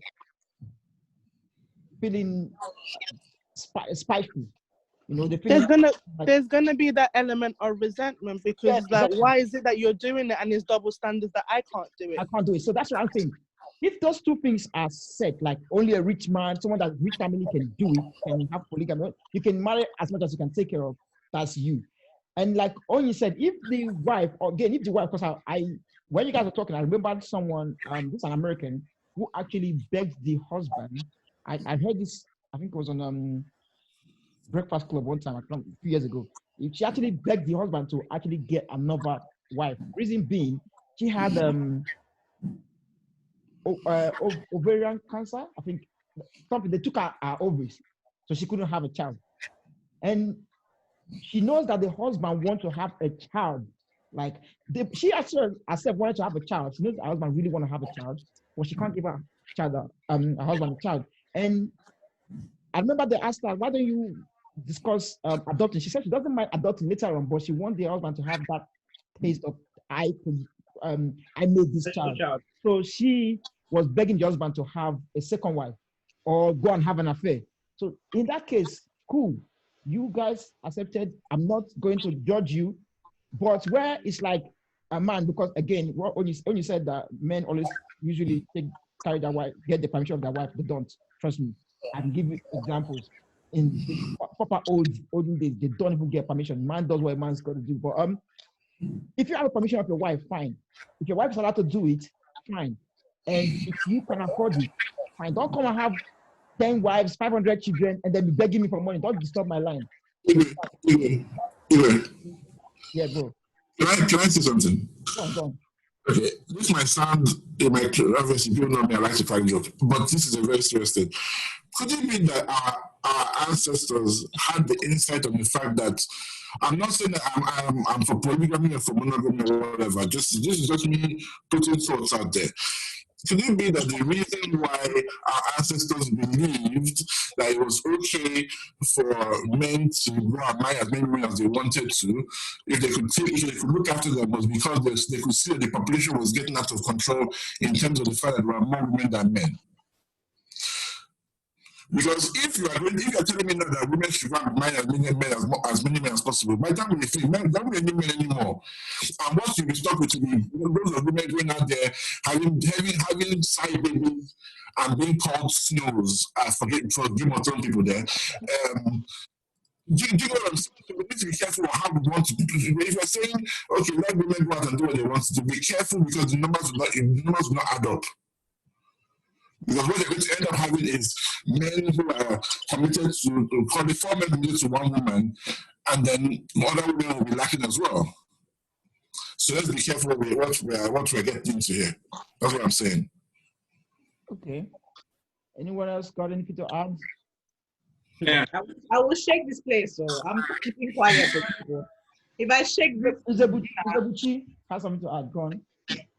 feeling spiteful. There's gonna be that element of resentment because why is it that you're doing it and it's double standards that I can't do it? I can't do it. So that's what I'm saying. If those 2 things are set, like only a rich man, someone that rich family can do it, can have polygamy, you can marry as much as you can take care of, that's you. And like Onyi said, if the wife, because when you guys are talking, I remember someone, this is an American, who actually begged the husband. I heard this, I think it was on Breakfast Club one time, a few years ago. She actually begged the husband to actually get another wife. Reason being, she had ovarian cancer, I think, something. They took her ovaries, so she couldn't have a child. And she knows that the husband wants to have a child. Like she herself wanted to have a child. She knows her husband really want to have a child, but she can't give her child, her husband a child. And I remember they asked her, why don't you discuss adopting? She said she doesn't mind adopting later on, but she wants the husband to have that taste of I made this child. So she was begging the husband to have a second wife or go and have an affair. So in that case, cool. You guys accepted. I'm not going to judge you. But where it's like a man, because again, when you said that men always usually carry their wife, get the permission of their wife, they don't. Trust me. I can give you examples. In the proper olden days, they don't even get permission. Man does what a man's got to do. But if you have a permission of your wife, fine. If your wife is allowed to do it, fine. And if you can afford it, fine. Don't come and have 10 wives, 500 children, and then be begging me for money. Don't disturb my line. Yeah, bro. Can I say something? Go on. Okay, this might sound, obviously people know me, I like to crack joke, but this is a very serious thing. Could it be that our ancestors had the insight on the fact that, I'm not saying that I'm for polygamy or for monogamy or whatever, this is just me putting thoughts out there. Could it be that the reason why our ancestors believed that it was okay for men to go and marry as many women as they wanted to, if they could look after them, was because they could see that the population was getting out of control in terms of the fact that there were more women than men? Because if you are telling me now that women should not marry as many men as possible, by the time we see men, there won't be any men anymore. And what you'll be stuck with will be those of women going out there having side babies and being called snows. I forget for Game of Thrones people there. Do you know what I'm saying? So we need to be careful how we want to do it. If you're saying, okay, let women go out and do what they want to do, be careful because the numbers will not add up. Because what you're going to end up having is men who are committed to, probably 4 men committed to one woman, and then other women will be lacking as well. So let's be careful with what we're getting into here. That's what I'm saying. Okay. Anyone else got anything to add? Yeah. I will shake this place, so I'm keeping quiet. If I shake the Nzebuchi has something to add. Go on.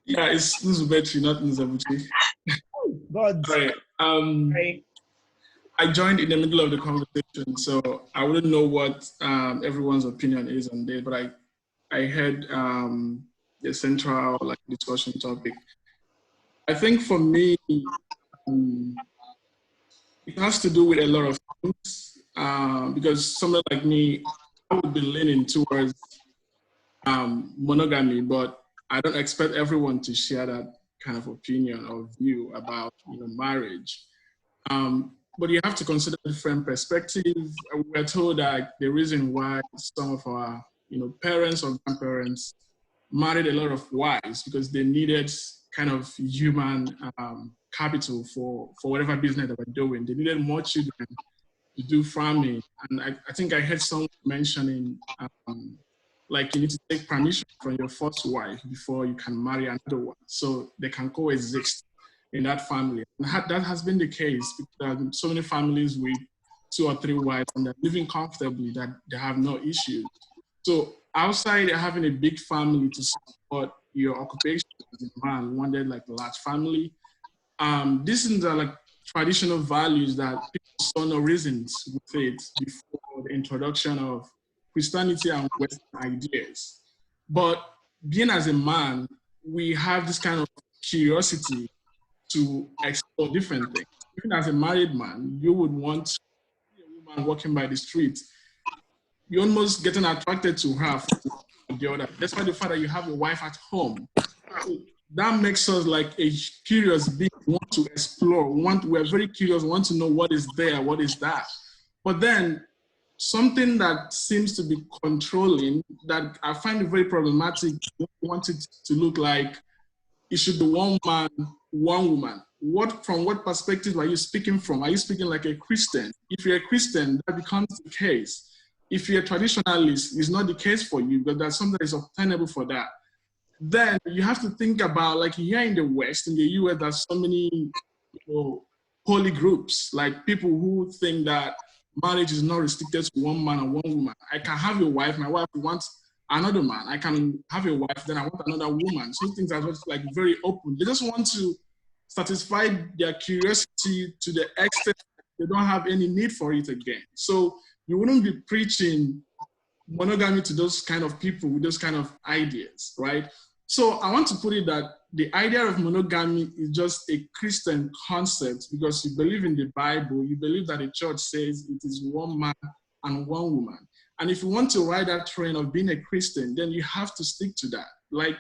Yeah, it's Nzubechi, not Nzebuchi. God. Right. I joined in the middle of the conversation, so I wouldn't know what everyone's opinion is on this, but I heard the central discussion topic. I think for me, it has to do with a lot of things, because someone like me, I would be leaning towards monogamy, but I don't expect everyone to share that kind of opinion or view about marriage. But you have to consider different perspectives. We're told that the reason why some of our parents or grandparents married a lot of wives because they needed kind of human capital for whatever business they were doing. They needed more children to do farming. And I think I heard someone mentioning you need to take permission from your first wife before you can marry another one, so they can coexist in that family. And that has been the case because there are so many families with 2 or 3 wives and they're living comfortably that they have no issues. So outside having a big family to support your occupation as a man, wanted a large family. These are traditional values that people saw no reasons with it before the introduction of Christianity and Western ideas. But being as a man, we have this kind of curiosity to explore different things. Even as a married man, you would want to see a woman walking by the street. You're almost getting attracted to her from the other. That's why the fact that you have a wife at home. So that makes us a curious being, want to explore, we're very curious, want to know what is there, what is that. But then something that seems to be controlling, that I find it very problematic, want it to look like it should be one man, one woman. From what perspective are you speaking from? Are you speaking like a Christian? If you're a Christian, that becomes the case. If you're a traditionalist, it's not the case for you, but there's something that is obtainable for that. Then you have to think about, here in the West, in the US, there's so many holy groups, people who think that marriage is not restricted to one man and one woman. I can have a wife, my wife wants another man. I can have a wife, then I want another woman. Some things are just very open. They just want to satisfy their curiosity to the extent that they don't have any need for it again. So you wouldn't be preaching monogamy to those kind of people with those kind of ideas, right? So I want to put it that the idea of monogamy is just a Christian concept because you believe in the Bible, you believe that the church says it is one man and one woman. And if you want to ride that train of being a Christian, then you have to stick to that.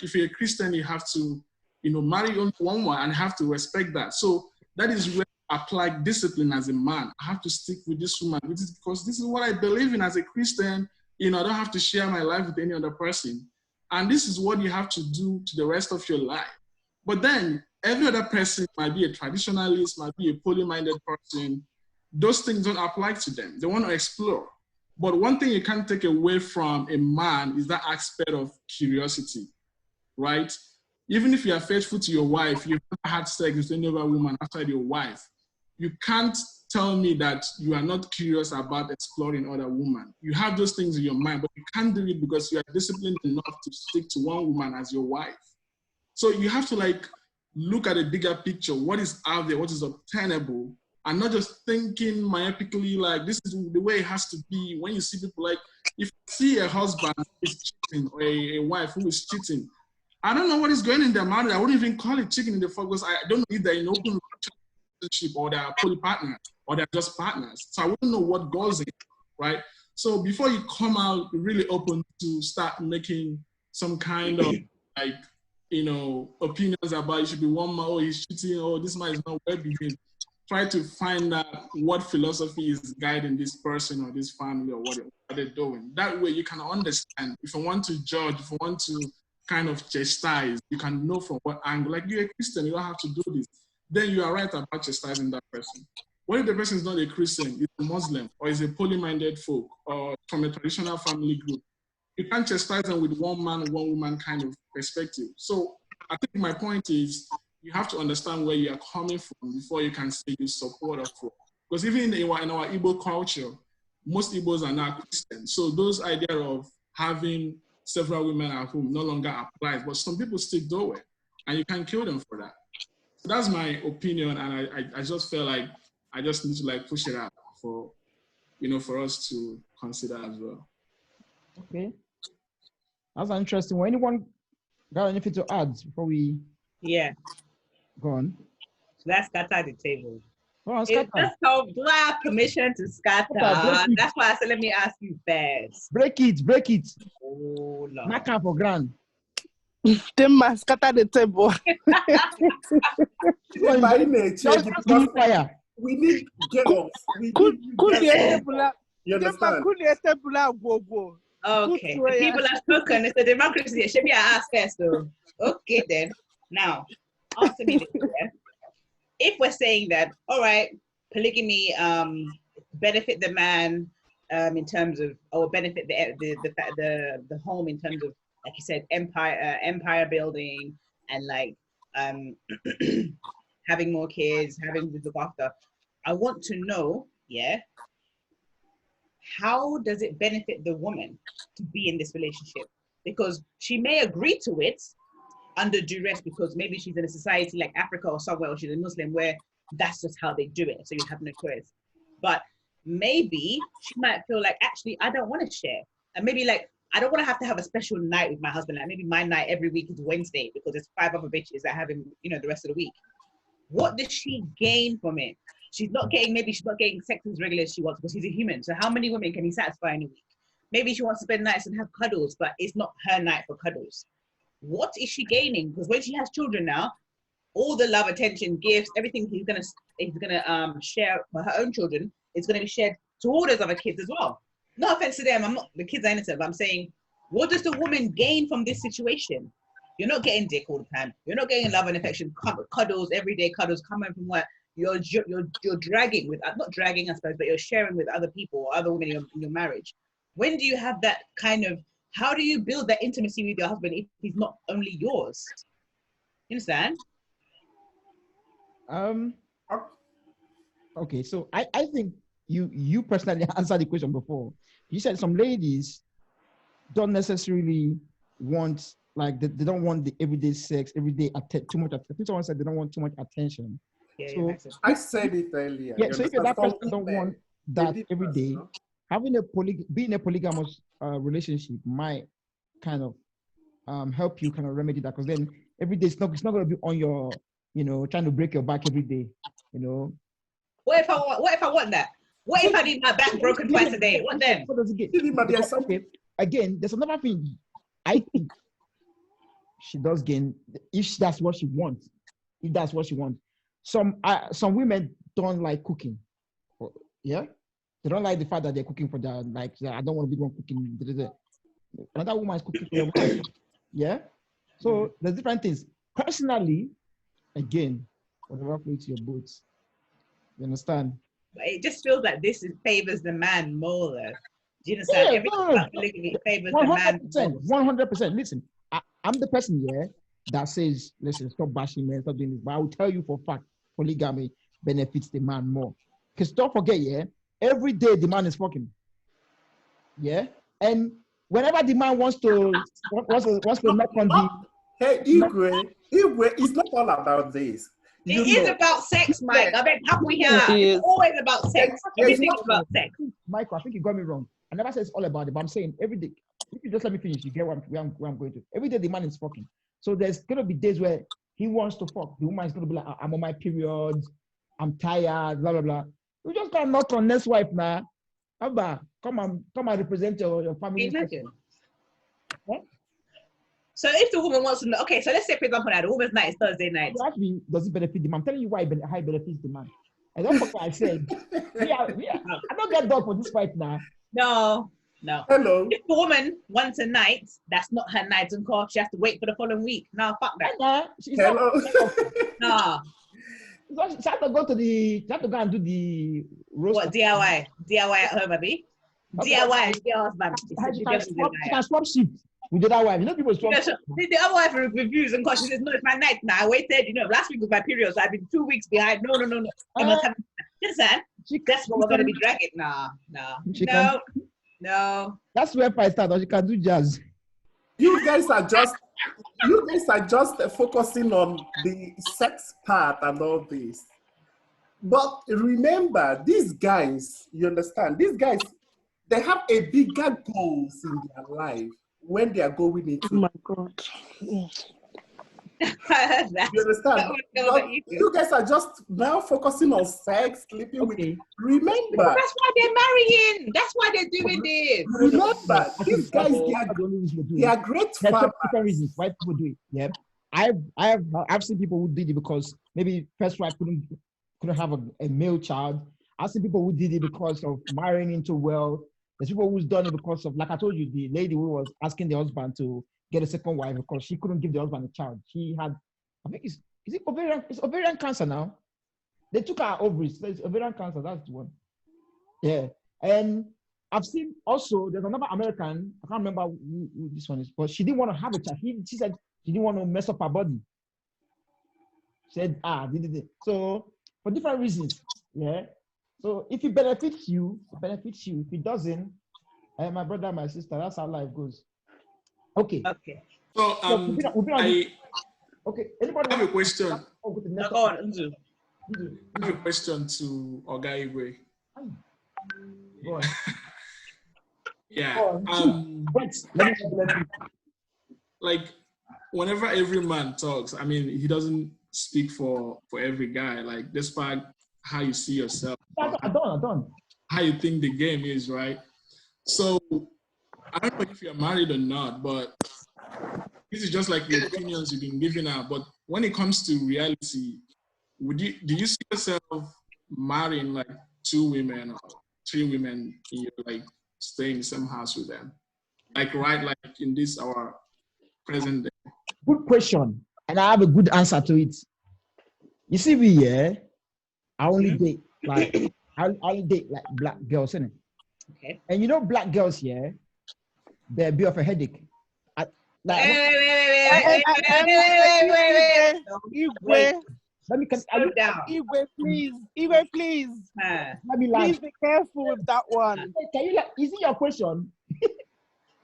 If you're a Christian, you have to, marry only one woman and have to respect that. So that is where I apply discipline as a man. I have to stick with this woman because this is what I believe in as a Christian. I don't have to share my life with any other person. And this is what you have to do to the rest of your life. But then every other person might be a traditionalist, might be a poly-minded person. Those things don't apply to them. They want to explore. But one thing you can't take away from a man is that aspect of curiosity, right? Even if you are faithful to your wife, you've never had sex with any other woman outside your wife, you can't tell me that you are not curious about exploring other women. You have those things in your mind, but you can't do it because you are disciplined enough to stick to one woman as your wife. So you have to look at the bigger picture, what is out there, what is obtainable, and not just thinking myopically like this is the way it has to be. When you see people like, if you see a husband who is cheating or a wife who is cheating, I don't know what is going in their mind. I wouldn't even call it cheating in the first because I don't know if they're in open relationship or they're poly partners or they're just partners. So I wouldn't know what goes in, right? So before you come out really open to start making some kind of like, you know, opinions about it should be one man, oh, he's cheating, oh, this man is not well behaved. Try to find out what philosophy is guiding this person or this family or what they're doing. That way you can understand. If you want to judge, if you want to kind of chastise, you can know from what angle. Like, you're a Christian, you don't have to do this. Then you are right about chastising that person. What if the person is not a Christian, is a Muslim, or is a poly-minded folk, or from a traditional family group? You can't chastise them with one man, one woman kind of perspective. So I think my point is, you have to understand where you are coming from before you can say you support or for. Because even in our Igbo culture, most Igbos are not Christians. So those idea of having several women at home no longer applies, but some people still do it, and you can kill them for that. So that's my opinion, and I just feel like I just need to like push it out for, you know, for us to consider as well. Okay, that's interesting. Well, anyone got anything to add before we go on? So that's scatter the table. Go on, It's scatter. just so, do I have permission to scatter? That's why I said, let me ask you first. Break it, break it. Oh, Lord. Knock out for grand. Them man scatter the table. Fire. We need girls. Could you understand? Okay, the people have spoken. It's a democracy. It should be asked first, though. Okay, then. Now, answer me this. Yeah? If we're saying that, all right, polygamy benefit the man in terms of, or benefit the home in terms of, like you said, empire building and like having more kids, having to look after. I want to know, how does it benefit the woman to be in this relationship? Because she may agree to it under duress because maybe she's in a society like Africa or somewhere, or she's a Muslim where that's just how they do it. So you have no choice. But maybe she might feel like, actually, I don't want to share. And maybe like, I don't want to have a special night with my husband. Like maybe my night every week is Wednesday because there's 5 other bitches that have him, you know, the rest of the week. What does she gain from it? Maybe she's not getting sex as regular as she wants because she's a human. So how many women can he satisfy in a week? Maybe she wants to spend nights and have cuddles, but it's not her night for cuddles. What is she gaining? Because when she has children now, all the love, attention, gifts, everything he's gonna share for her own children is gonna be shared to all those other kids as well. No offense to them, the kids are innocent, but I'm saying, what does the woman gain from this situation? You're not getting dick all the time. You're not getting love and affection, cuddles, everyday cuddles, coming from work. You're dragging with, not dragging, I suppose, but you're sharing with other people or other women in your marriage. When do you have that kind of, how do you build that intimacy with your husband if he's not only yours? You understand? Okay, so I think you personally answered the question before. You said some ladies don't necessarily want, like, they don't want the everyday sex, everyday too much attention. I think someone said they don't want too much attention. Yeah, so I said it earlier. Yeah, so if that person don't want that every day, having being a polygamous relationship might kind of help you kind of remedy that, because then every day it's not going to be on your, you know, trying to break your back every day, you know. What if I want that? What if I need my back broken twice a day? What then? What does it get? Okay, again, there's another thing. I think she does gain if that's what she wants. If that's what she wants. Some women don't like cooking. Yeah, they don't like the fact that they're cooking for their, like, I don't want to be the one cooking. Another woman is cooking for your wife. Yeah, so there's different things. Personally, again, whatever floats your boat. You understand? It just feels like this favors the man more. Do you understand? Yeah, Everything about polygamy favors 100%, the man. 100%. Listen, I'm the person here that says, listen, stop bashing men, stop doing this. But I will tell you for a fact, polygamy benefits the man more. Because don't forget, every day the man is fucking. Yeah? And whenever the man wants to knock on Hey, Igwe, it's not all about this. It is about sex, Mike. I bet how we hear it's always about sex. Everything's about sex. Michael, I think you got me wrong. I never said it's all about it, but I'm saying every day. If you just let me finish, you get where I'm going to. Every day the man is fucking. So there's gonna be days where he wants to fuck. The woman is gonna be like, I'm on my period, I'm tired, blah blah blah. You just gotta knock on next wife now. Abba, come and represent your family. Imagine. So if the woman wants to know, okay, so let's say for example now the woman's night is Thursday night. You ask me, does it benefit the man? I'm telling you why it benefits the man. I don't fuck what I said. I don't get done for this fight now. No. Hello. If the woman wants a night, that's not her night and call. She has to wait for the following week. No, fuck that. Hello. Nah. She has to go and do the roast. What DIY? DIY at home, baby. DIY and your husband. She can swap shifts with the other wife. You know people swap. The other wife reviews and she says, no, it's my night now. I waited, last week was my period, so I've been 2 weeks behind. No. I must have. Listen, that's what we're going to be dragging. No. That's where I start. Or she can do jazz. You guys are just focusing on the sex part and all this. But remember, these guys, you understand, these guys, they have a bigger goals in their life when they are going into. Oh my God. You understand? You guys are just now focusing on sex, sleeping with. Remember, that's why they're marrying. That's why they're doing this. Remember, these guys, they are great farmers. Different reasons why people do it. Yeah, I've seen people who did it because maybe first wife couldn't have a male child. I've seen people who did it because of marrying into wealth. There's people who's done it because of, like I told you, the lady who was asking the husband to get a second wife because she couldn't give the husband a child. She had, I think it's ovarian cancer now. They took her ovaries. So it's ovarian cancer. That's the one. Yeah. And I've seen also, there's another American, I can't remember who this one is, but she didn't want to have a child. She said she didn't want to mess up her body. She said, So for different reasons, yeah. So if it benefits you, it benefits you. If it doesn't, my brother, my sister, that's how life goes. Okay. So okay. Anybody I have a question. Go on. I have a question to Oga Igwe. Go on. Yeah. Go on. Wait, let me like whenever every man talks, I mean, he doesn't speak for every guy. Like despite how you see yourself, I don't. How you think the game is, right? So I don't know if you're married or not, but this is just like the opinions you've been giving out. But when it comes to reality, do you see yourself marrying like 2 women or 3 women in your, like stay in the same house with them? Like in this our present day? Good question. And I have a good answer to it. You see me, yeah? I only date like black girls, innit? Okay. And black girls, yeah, they're a bit of a headache. Wait. Let me slow down. Igwe, please. Let me land. Please be careful with that one. Can you? Is it your question?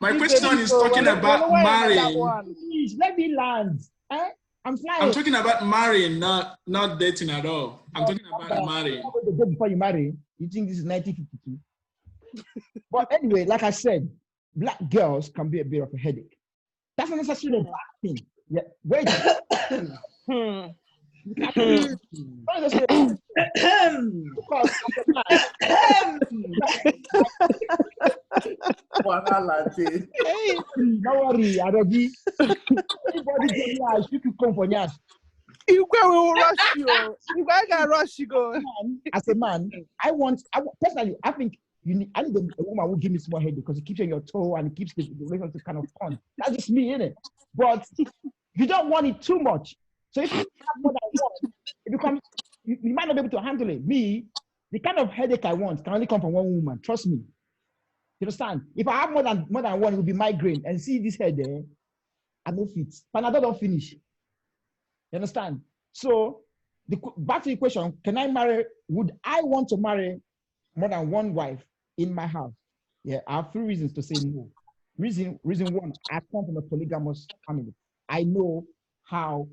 My question is talking about marrying. Please let me land. I'm flying. I'm talking about marrying, not dating at all. I'm talking about marrying. The day before you marry, you think this is 1952? But anyway, like I said, black girls can be a bit of a headache. That's not necessarily a bad thing. Yeah. Wait. Don't worry, Adobe. Anybody you come for Nyash. You will rush you. You can rush you go. As a man, I personally, I think I need a woman who give me small headache because it keeps you on your toe and it keeps the relationship kind of fun. That's just me, innit? But you don't want it too much. So if you have more than one, it becomes you might not be able to handle it. Me, the kind of headache I want can only come from one woman. Trust me. You understand? If I have more than one, it will be migraine. And see this head there, I don't fit. Panadol don't finish. You understand? So back to the question: can I marry? Would I want to marry more than one wife in my house? Yeah, I have 3 reasons to say no. Reason one: I come from a polygamous family. I know how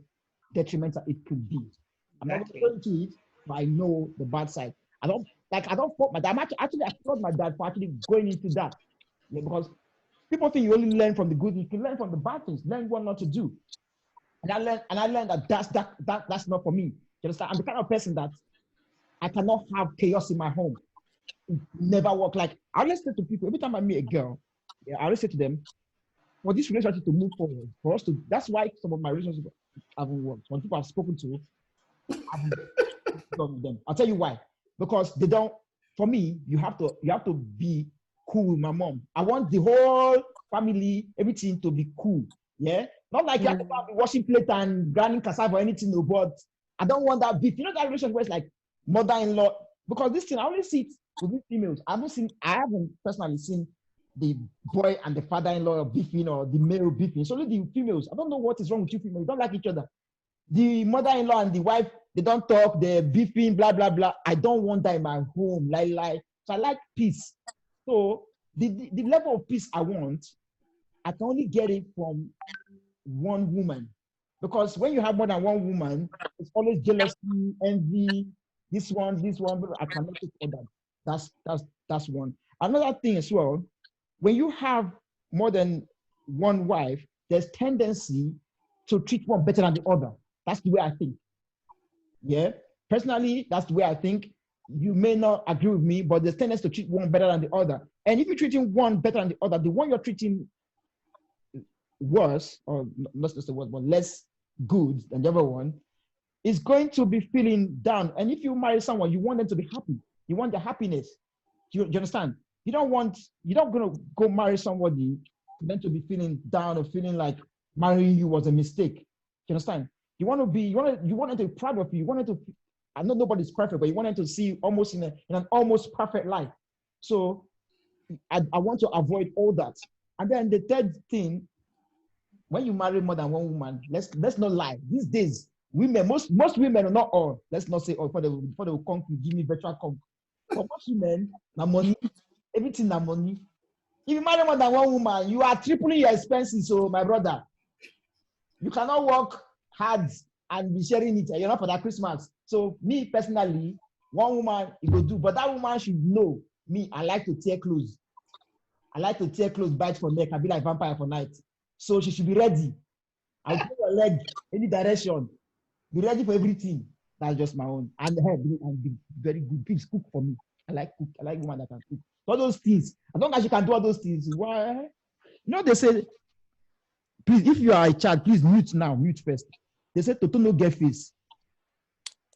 detrimental it could be. I'm not going to it, but I know the bad side. I don't fault my dad. I fault my dad for actually going into that. Yeah, because people think you only learn from the good. You can learn from the bad things. Learn what not to do. And I learned that that's not for me. You understand? I'm the kind of person that I cannot have chaos in my home. It never work. Like I always say to people, every time I meet a girl, yeah, I always say to them, for this relationship to move forward, for us to, that's why some of my relationships haven't worked. When people I've spoken to, I haven't done with them. I'll tell you why. Because they don't, for me, you have to be cool with my mom. I want the whole family, everything to be cool. Yeah. Not like you have to be washing plate and grinding cassava or anything, no, but I don't want that beef. You know that relationship where it's like mother-in-law, because this thing, I only see it with females. I haven't personally seen the boy and the father-in-law beefing or the male beefing. It's only the females. I don't know what is wrong with you females. You don't like each other. The mother-in-law and the wife, they don't talk, they're beefing, blah, blah, blah. I don't want that in my home. So I like peace. So the level of peace I want, I can only get it from one woman. Because when you have more than one woman, it's always jealousy, envy, this one, but I cannot take all that. That's one. Another thing as well, when you have more than one wife, there's tendency to treat one better than the other. That's the way I think. Yeah. Personally, that's the way I think. You may not agree with me, but there's tendency to treat one better than the other. And if you're treating one better than the other, the one you're treating worse, or not just the worse, but less good than the other one, is going to be feeling down. And if you marry someone, you want them to be happy. You want their happiness. Do you understand? You're not gonna go marry somebody for them to be feeling down or feeling like marrying you was a mistake. Do you understand? You want them to be proud of you. You want them to, I know nobody's perfect, but you want them to see you almost in an almost perfect life. So I want to avoid all that. And then the third thing, when you marry more than one woman, let's not lie. These days, women, most women, are not all, let's not say all, before they will come to give me virtual come. For most women, na money, everything na money. If you marry more than one woman, you are tripling your expenses. So my brother, you cannot work hard and be sharing it. You're not for that Christmas. So me personally, one woman it will do, but that woman should know me. I like to tear clothes. I like to tear clothes, bite for neck, and be like vampire for night. So she should be ready. I'll put your leg any direction. Be ready for everything. That's just my own. And be very good. Please cook for me. I like cook. I like woman that can cook. All those things. As long as you can do all those things, why? You know, they say, please, if you are a child, please mute now. Mute first. They say Toto no get face.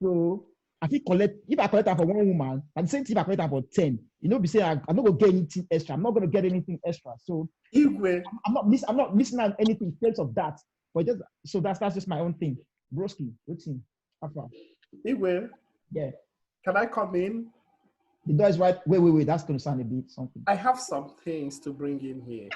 So I think if I collect that for one woman, and the same thing if I collect that for 10, you know, be saying I'm not gonna get anything extra. I'm not gonna get anything extra. So Igwe, I'm not missing out anything in terms of that. But just so that's just my own thing. Broski, what's in? Igwe, Yeah. can I come in? The door is right. Wait. That's gonna sound a bit something. I have some things to bring in here.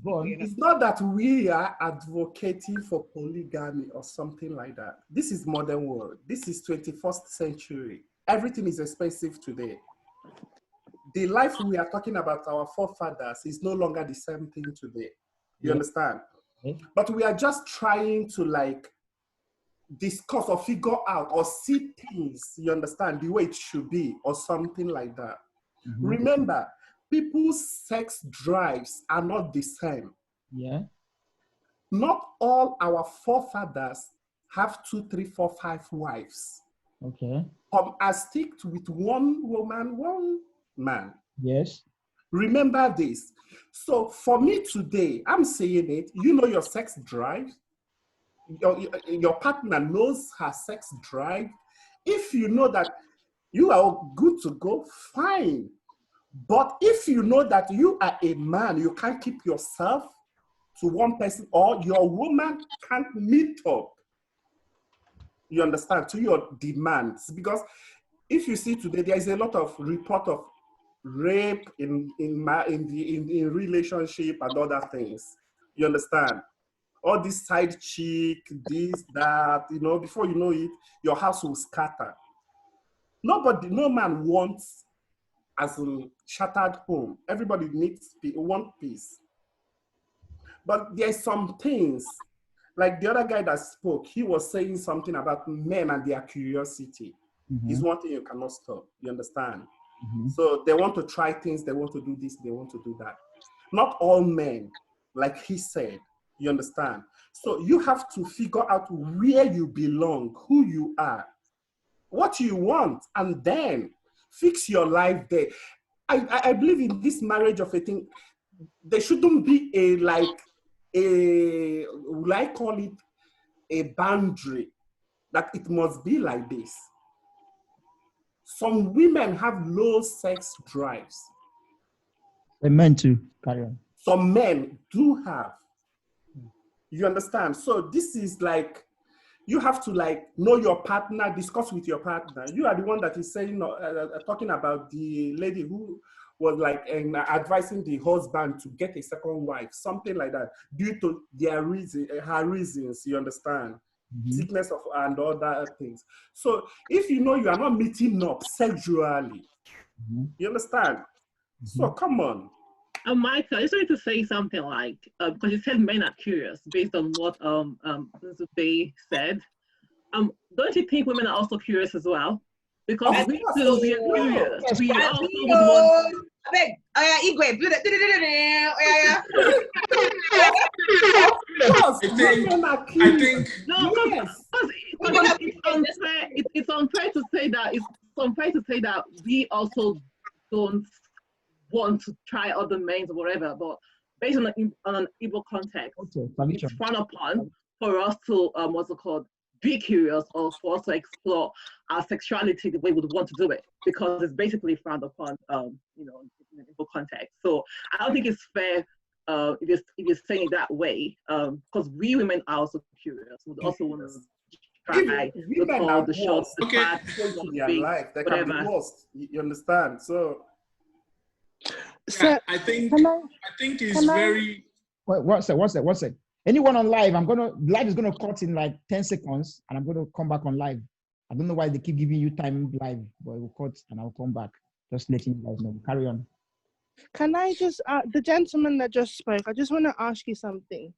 Go on. It's not that we are advocating for polygamy or something like that. This is modern world. This is 21st century. Everything is expensive today. The life we are talking about, our forefathers, is no longer the same thing today. You understand? Yeah. But we are just trying to like discuss or figure out or see things, you understand, the way it should be or something like that. Mm-hmm. Remember, people's sex drives are not the same. Yeah. Not all our forefathers have 2, 3, 4, 5 wives. Okay. I stick with one woman, one man. Yes. Remember this. So for me today, I'm saying it, you know your sex drive. Your partner knows her sex drive. If you know that you are good to go, fine. But if you know that you are a man, you can't keep yourself to one person, or your woman can't meet up, you understand, to your demands. Because if you see today, there is a lot of report of rape in relationship and other things. You understand? All this side chick, this, that, you know, before you know it, your house will scatter. No man wants as a shattered home. Everybody wants peace. But there's some things like the other guy that spoke, he was saying something about men and their curiosity. Is one thing you cannot stop. You understand? So they want to try things, they want to do this, they want to do that. Not all men, like he said, you understand? So you have to figure out where you belong, who you are, what you want, and then fix your life there. I believe in this marriage of a thing. There shouldn't be a, like, a, will I call it a boundary that it must be like this. Some women have low sex drives. They're meant to carry on. Some men do have. You understand? So this is like, you have to like know your partner, discuss with your partner. You are the one that is saying, talking about the lady who was like advising the husband to get a second wife, something like that, due to their reason, her reasons. You understand? Sickness of and other things. So if you know you are not meeting up sexually, you understand? So come on. Michael, I just wanted to say something like, because you said men are curious based on what Zube said. Don't you think women are also curious as well? Because we are curious. Yes, We also would want. I beg. Oh yeah, Igwe. Do that. I think No, Yes. because it's unfair to say that. It's unfair to say that we also don't want to try other men or whatever, but based on an Igbo context, it's frowned upon for us to what's it called, be curious, or for us to explore our sexuality the way we would want to do it, because it's basically frowned upon, you know, in an Igbo context. So I don't think it's fair if you're saying it that way, because we women are also curious. We also want to try the tall, the short, the fat, the big, life. They whatever. can be lost. You understand? So. yeah, I think it's very. Wait, one sec. Anyone on live, live is gonna cut in like 10 seconds and I'm gonna come back on live. I don't know why they keep giving you time live, but it will cut and I'll come back. Just letting you guys know. Carry on. Can I just, the gentleman that just spoke, I just want to ask you something.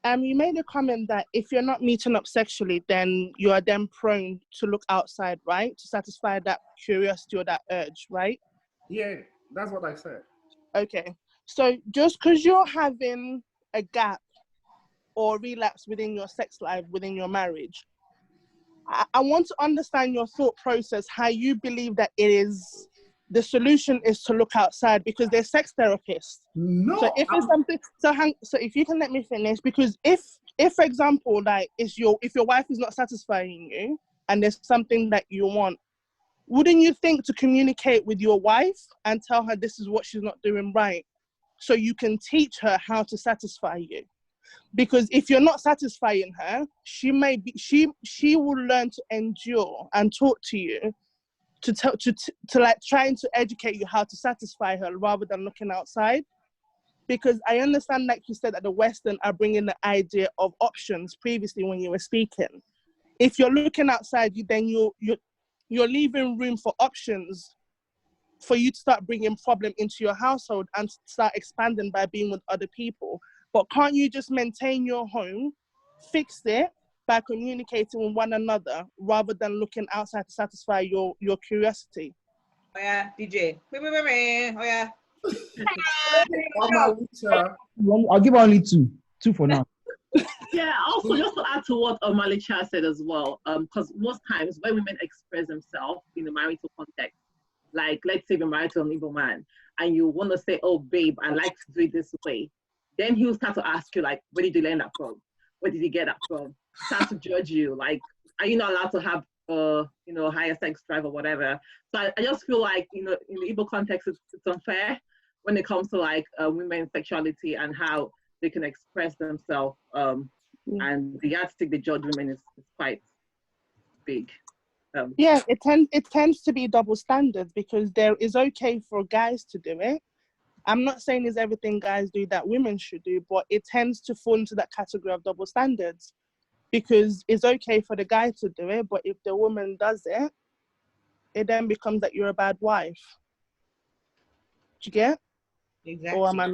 You made a comment that if you're not meeting up sexually, then you are then prone to look outside, right? To satisfy that curiosity or that urge, right? Yeah, that's what I said. Okay. So just because you're having a gap or relapse within your sex life, within your marriage, I want to understand your thought process, how you believe that the solution is to look outside, because they're sex therapists. No. So if it's something, so if you can let me finish, because if for example, like if your wife is not satisfying you and there's something that you want, wouldn't you think to communicate with your wife and tell her this is what she's not doing right, so you can teach her how to satisfy you? Because if you're not satisfying her, she will learn to endure and talk to you to like trying to educate you how to satisfy her rather than looking outside. Because I understand, like you said, that the Western are bringing the idea of options previously when you were speaking. If you're looking outside, then you're leaving room for options for you to start bringing problem into your household and start expanding by being with other people. But can't you just maintain your home, fix it by communicating with one another rather than looking outside to satisfy your curiosity? Oh yeah, DJ. Oh yeah. I'll give only two for now. Yeah, also just to add to what Malicha said as well, because most times when women express themselves in a marital context, like let's say you're married to an Igbo man and you want to say, oh babe, I like to do it this way, then he'll start to ask you like, where did you learn that from? Where did you get that from? Start to judge you, like, are you not allowed to have higher sex drive or whatever? So I just feel like, in the Igbo context, it's unfair when it comes to like women's sexuality and how they can express themselves, and the yardstick they judge women is quite big. Yeah, it tends to be double standards, because there is okay for guys to do it. I'm not saying is everything guys do that women should do, but it tends to fall into that category of double standards, because it's okay for the guy to do it, but if the woman does it, it then becomes that you're a bad wife. Do you get? Exactly. Or am I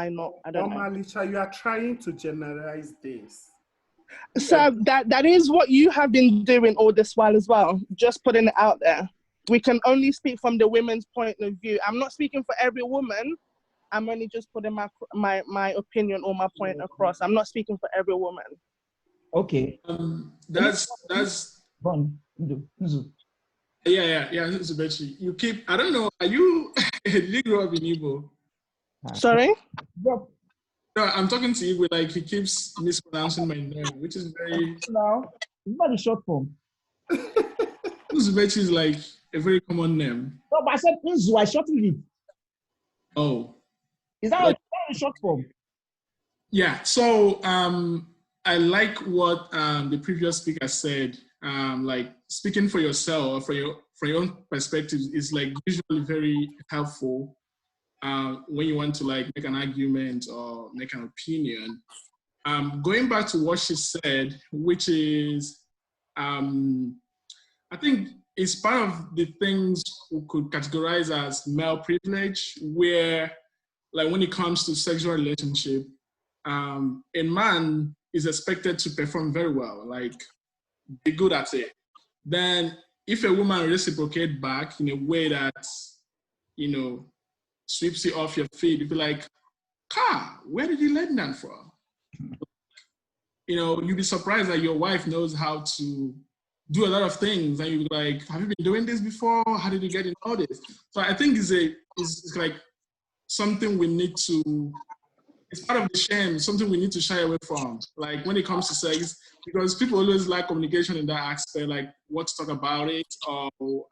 not? I don't know. Malicha, you are trying to generalize this. So that is what you have been doing all this while as well. Just putting it out there. We can only speak from the women's point of view. I'm not speaking for every woman. I'm only just putting my opinion or my point across. I'm not speaking for every woman. Okay. That's Bon. yeah. Zubechi. You keep. I don't know. Are you? Did you grow up in Igbo? Sorry. Yep. No, I'm talking to Igbo. Like he keeps mispronouncing my name, which is very. Now, it's not the short form. Zubechi is like a very common name. No, but I said Nzu. I shortened it. Oh. Is that a short form? Yeah. So I like what the previous speaker said. Like speaking for yourself, for your own perspective, is like usually very helpful when you want to like make an argument or make an opinion. Going back to what she said, which is, I think it's part of the things we could categorize as male privilege, where like when it comes to sexual relationship, a man is expected to perform very well, like be good at it. Then if a woman reciprocate back in a way that, sweeps you off your feet, you'd be like, where did you learn that from? You'd be surprised that your wife knows how to do a lot of things, and you'd be like, have you been doing this before? How did you get in all this? So I think it's like something we need to, it's part of the shame, something we need to shy away from. Like when it comes to sex, because people always lack communication in that aspect, like what to talk about it, or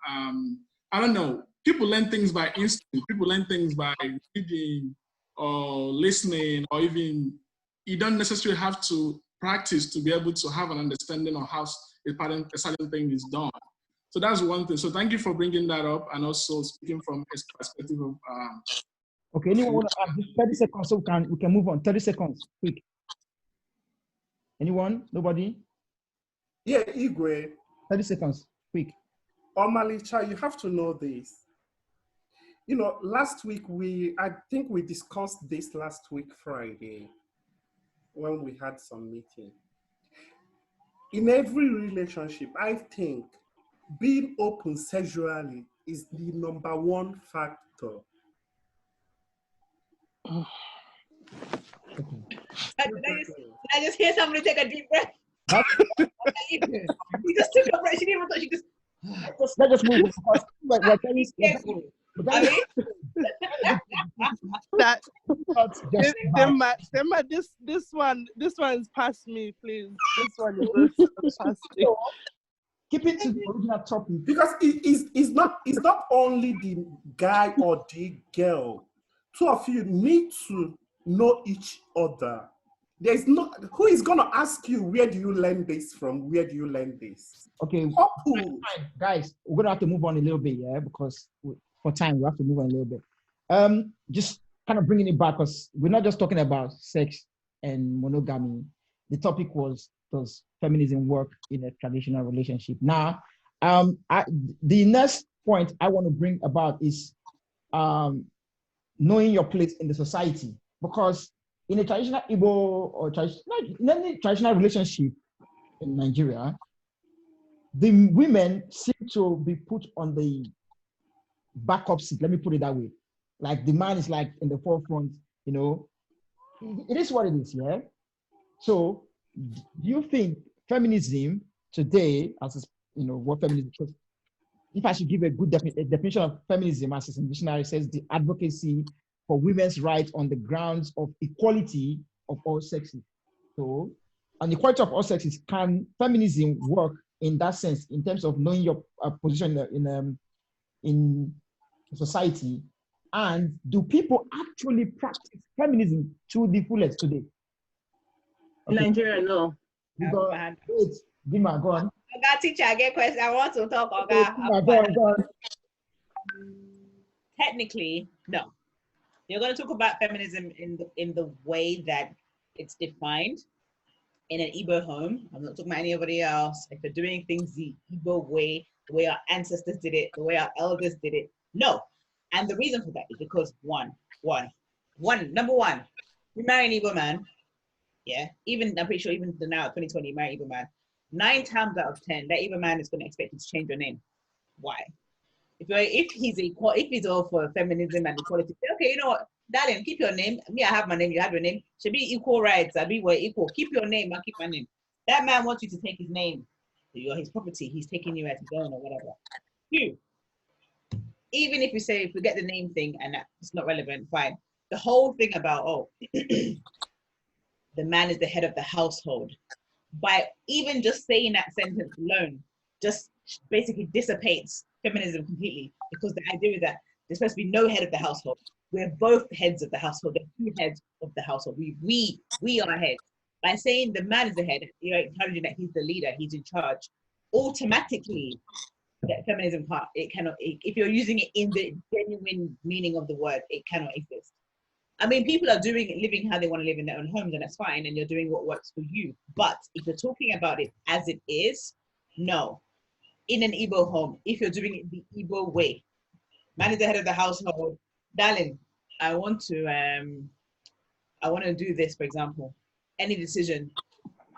I don't know. People learn things by instinct. People learn things by reading or listening, or even you don't necessarily have to practice to be able to have an understanding of how a certain thing is done. So that's one thing. So thank you for bringing that up, and also speaking from a perspective of. Okay, anyone want to add just 30 seconds so we can move on? 30 seconds, quick. Anyone? Nobody? Yeah, Igwe. 30 seconds, quick. Omalicha, you have to know this. Last week I think we discussed this last week Friday when we had some meeting. In every relationship, I think being open sexually is the number one factor. I just hear somebody take a deep breath? You just took a breath. She didn't even thought she just. Let's just move on. This one is past me, please. This one is past me. Keep it to the original topic. Because it's not only the guy or the girl. Two of you need to know each other. Who is gonna ask you, where do you learn this from? Where do you learn this? Okay, guys, we're gonna have to move on a little bit, yeah, because for time we have to move on a little bit. Just kind of bringing it back, because we're not just talking about sex and monogamy. The topic was, does feminism work in a traditional relationship? Now, the next point I want to bring about is knowing your place in the society, because in a traditional Igbo or in any traditional relationship in Nigeria, the women seem to be put on the backup seat. Let me put it that way. Like the man is like in the forefront, It is what it is, yeah? So do you think feminism today, what feminism is? If I should give a good definition of feminism, as a dictionary says, the advocacy for women's rights on the grounds of equality of all sexes. So, on equality of all sexes, can feminism work in that sense, in terms of knowing your position in society? And do people actually practice feminism to the fullest today? Okay. Nigeria, no. Dima, go on. Oga, teacher, I get question. I want to talk, Oga. Go on. Technically, no. You're going to talk about feminism in the way that it's defined in an Igbo home. I'm not talking about anybody else. If you're doing things the Igbo way, the way our ancestors did it, the way our elders did it, no. And the reason for that is because number one, you marry an Igbo man, yeah, even I'm pretty sure even now 2020, married Igbo man, 9 times out of 10, that Igbo man is going to expect you to change your name. Why? If he's all for feminism and equality, say, okay, you know what, darling, keep your name. Me, I have my name. You have your name. Should be equal rights. We're equal. Keep your name. I'll keep my name. That man wants you to take his name. You're his property. He's taking you as his own or whatever. You, even if you say forget the name thing and it's not relevant, fine. The whole thing about the man is the head of the household. By even just saying that sentence alone, just basically dissipates feminism completely, because the idea is that there's supposed to be no head of the household. We're both heads of the household. There are two heads of the household. We are heads. By saying the man is the head, you're acknowledging that he's the leader, he's in charge. Automatically, that feminism part, it cannot. If you're using it in the genuine meaning of the word, it cannot exist. I mean, people are living how they want to live in their own homes, and that's fine, and you're doing what works for you. But if you're talking about it as it is, no. In an Igbo home, if you're doing it the Igbo way, man is the head of the household, darling, I want to do this, for example. Any decision,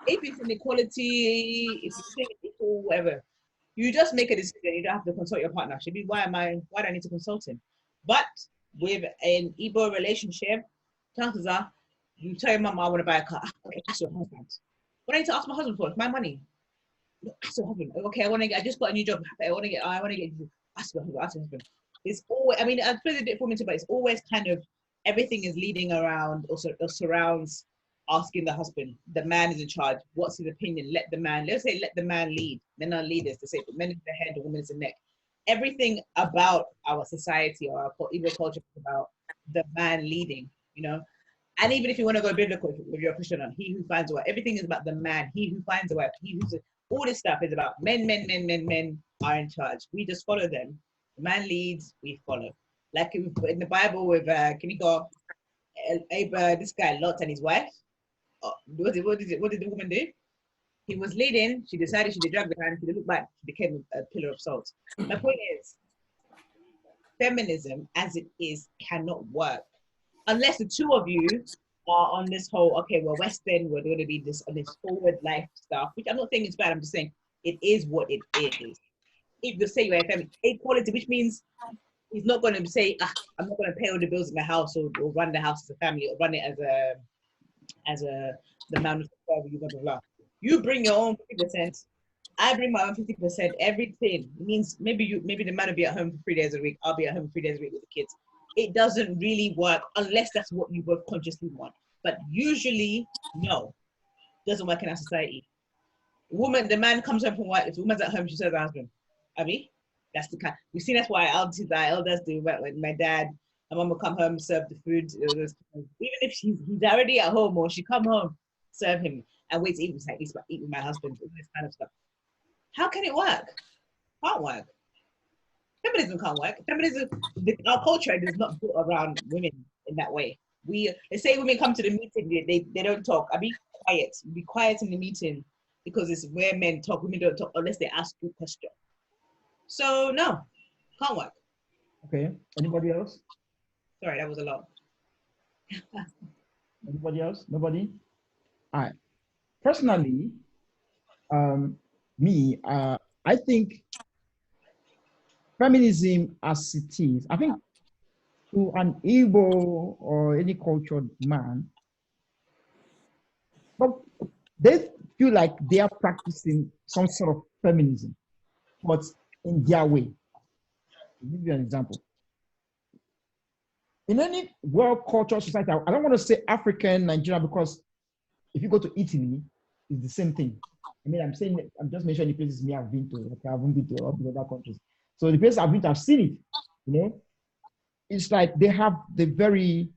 if it's inequality, if it's equal, whatever, you just make a decision. You don't have to consult your partner. Should be why do I need to consult him? But with an Igbo relationship, chances are you tell your mom, I want to buy a car. Okay, ask your husband. What do I need to ask my husband for? It's my money. Ask your husband. Okay, I just got a new job. I want to get ask your husband. It's always, I mean, I suppose it's different too, but it's always kind of everything is leading around or surrounds asking the husband. The man is in charge. What's his opinion? Let the man lead. Men are leaders. They say the men is the head, the woman is the neck. Everything about our society or our Igbo culture is about the man leading, you know. And even if you want to go biblical, if you're a Christian, he who finds a wife, everything is about the man. He who finds a wife, all this stuff is about men are in charge. We just follow them. The man leads, we follow. Like in the Bible with this guy Lot and his wife. What did the woman do? He was leading. She decided she did drag the hand. She looked back. She became a pillar of salt. My point is, feminism as it is cannot work unless the two of you are on this whole, okay, we're Western, we're going to be this forward life stuff, which I'm not saying it's bad. I'm just saying it is what it is. If you say you're a feminist, equality, which means he's not going to say, I'm not going to pay all the bills in the house or run the house as a family or run it as the man with the blah, blah, blah. You bring your own 50%. I bring my own 50%. Everything. It means maybe the man will be at home for 3 days a week. I'll be at home 3 days a week with the kids. It doesn't really work unless that's what you both consciously want. But usually, no. It doesn't work in our society. The man comes home from work. If the woman's at home, she serves her husband. Abby? That's the kind. We've seen that's why elders do. Like my dad, my mom will come home, serve the food. Even if he's already at home or she come home, serve him and wait to eat. Like, eat with my husband. All this kind of stuff. How can it work? Can't work. Feminism can't work. Our culture is not built around women in that way. They say women come to the meeting, they don't talk. Be quiet. Be quiet in the meeting because it's where men talk. Women don't talk unless they ask you a question. So no, can't work. Okay. Anybody else? Sorry, that was a lot. Anybody else? Nobody? All right. Personally, I think feminism as it is, I think to an Igbo or any cultured man, but they feel like they are practicing some sort of feminism, but in their way. I'll give you an example. In any world cultural society, I don't want to say African, Nigeria, because if you go to Italy, it's the same thing. I mean, I'm just mentioning the places me I've been to. Like I haven't been to all the other countries. So the places I've been to, I've seen it. You know, it's like they have the very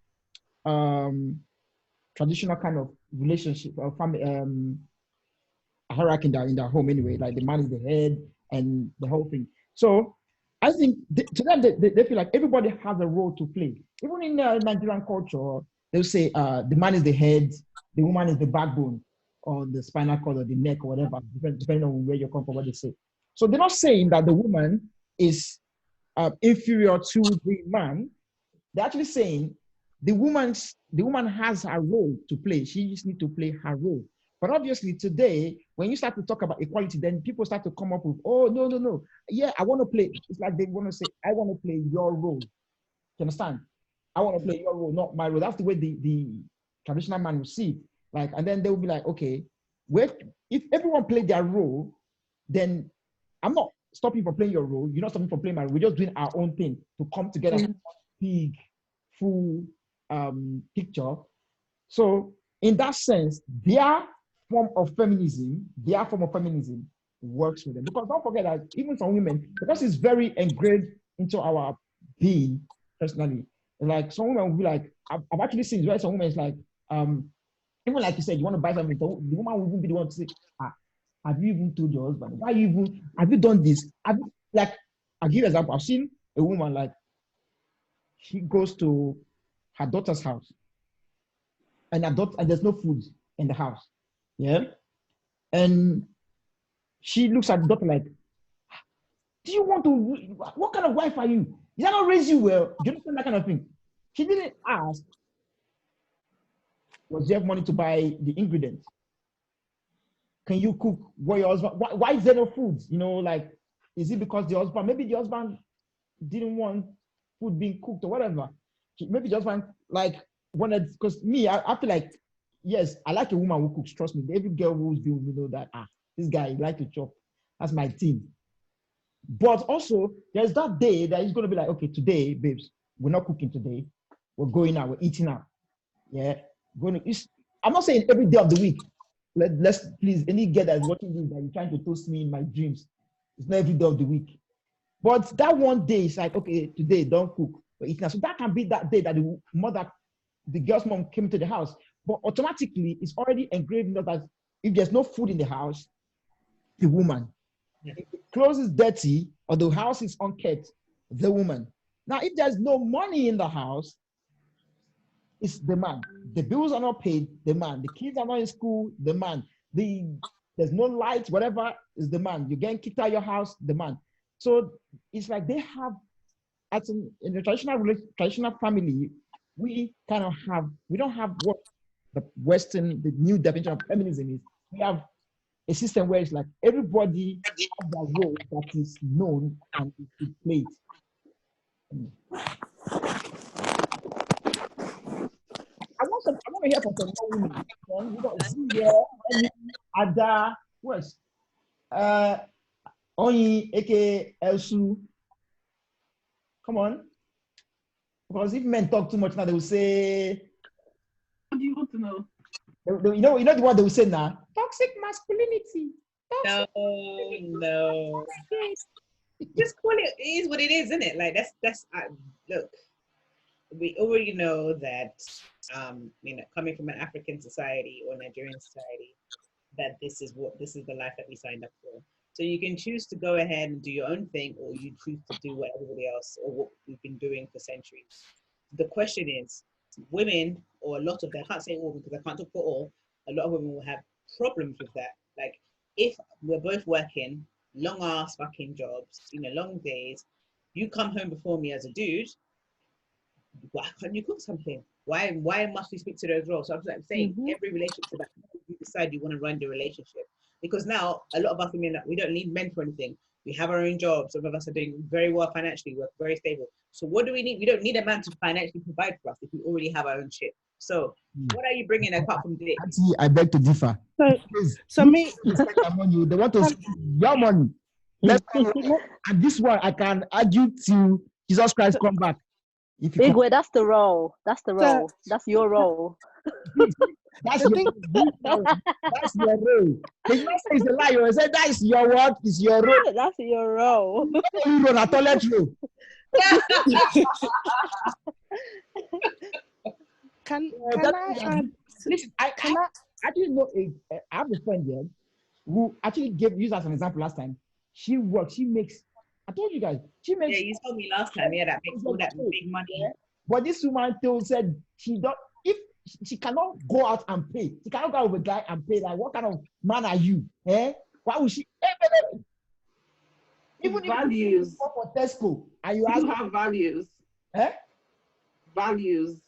traditional kind of relationship or family hierarchy in their home anyway. Like the man is the head and the whole thing. So I think to them they feel like everybody has a role to play. Even in Nigerian culture, they'll say the man is the head, the woman is the backbone, or the spinal cord, or the neck, or whatever, depending on where you come from, what they say. So they're not saying that the woman is inferior to the man. They're actually saying the woman has her role to play. She just need to play her role. But obviously today, when you start to talk about equality, then people start to come up with, oh, no, no, no. Yeah, I want to play. It's like they want to say, I want to play your role. You understand? I want to play your role, not my role. That's the way the traditional man will see it. Like, and then they will be like, okay, if everyone played their role, then I'm not stopping you from playing your role. You're not stopping from playing my role. We're just doing our own thing to come together in one big, full picture. So in that sense, their form of feminism works for them. Because don't forget that even some women, because it's very engraved into our being personally. Like some women will be like, I've actually seen where some women is like, even like you said, you want to buy something, the woman will even be the one to say, have you even told your husband? Have you done this? I'll give you an example. I've seen a woman like, she goes to her daughter's house and there's no food in the house. Yeah. And she looks at the daughter like, do you want to, what kind of wife are you? Did I not raise you well? Do you understand that kind of thing? She didn't ask, was there money to buy the ingredients? Can you cook what your husband, why is there no food? You know, like, is it because maybe the husband didn't want food being cooked or whatever. Maybe the husband wanted, because me, I feel like, yes, I like a woman who cooks, trust me. Every girl who's been with me know that, this guy, like to chop. That's my team. But also, there's that day that he's going to be like, okay, today, babes, we're not cooking today. We're going out, we're eating out. Yeah. I'm not saying every day of the week. Let's please, any girl that's watching this, that you're trying to toast me in my dreams. It's not every day of the week. But that one day, it's like, okay, today, don't cook. We're eating out. So that can be that day that the girl's mom came to the house. But automatically, it's already engraved in that if there's no food in the house, the woman. If the clothes is dirty or the house is unkept, the woman. Now, if there's no money in the house, it's the man. The bills are not paid, the man. The kids are not in school, the man. There's no light, whatever, is the man. You're getting kicked out of your house, the man. So it's like they have, in the traditional family, we don't have what the new definition of feminism is. We have a system where it's like everybody has their role that is known and is played. I want to hear from some more women. We got Zia, Ada, West, Onyi, aka Elsu. Come on. Because if men talk too much now, they will say. What do you want to know? You know what they will say now? Toxic masculinity. No. Just call it. It is what it is, isn't it? Like that's look. We already know that, coming from an African society or Nigerian society, that this is the life that we signed up for. So you can choose to go ahead and do your own thing, or you choose to do what everybody else or what we've been doing for centuries. The question is, women, or a lot of them, I can't say all because I can't talk for all, a lot of women will have problems with that. Like, if we're both working long ass fucking jobs, long days, you come home before me as a dude, why can't you cook something? Why must we speak to those roles? So I'm saying every relationship that you decide you want to run the relationship, because now a lot of us women, we don't need men for anything. We have our own jobs. Some of us are doing very well financially. We're very stable. So what do we need? We don't need a man to financially provide for us if we already have our own shit. So what are you bringing apart from dick? I beg to differ. So me, they want to steal your money. And this one I can argue till Jesus Christ come back. Igwe, that's the role. That's the role. That's your role. That's your role. It's not say it's a lie. You say that is your work, it's your role. That's your role. You run a toilet roll. Can I add? Listen, I actually know I have a friend here who actually used as an example last time. She makes. I told you guys, she makes. Yeah, you told me last time. Yeah, that makes all that big money. Yeah. But this woman said she cannot go out and pay. She cannot go out with a guy and pay. Like, what kind of man are you? Eh? Why would she? Even values. If you for Tesco and you have values. Eh? Values.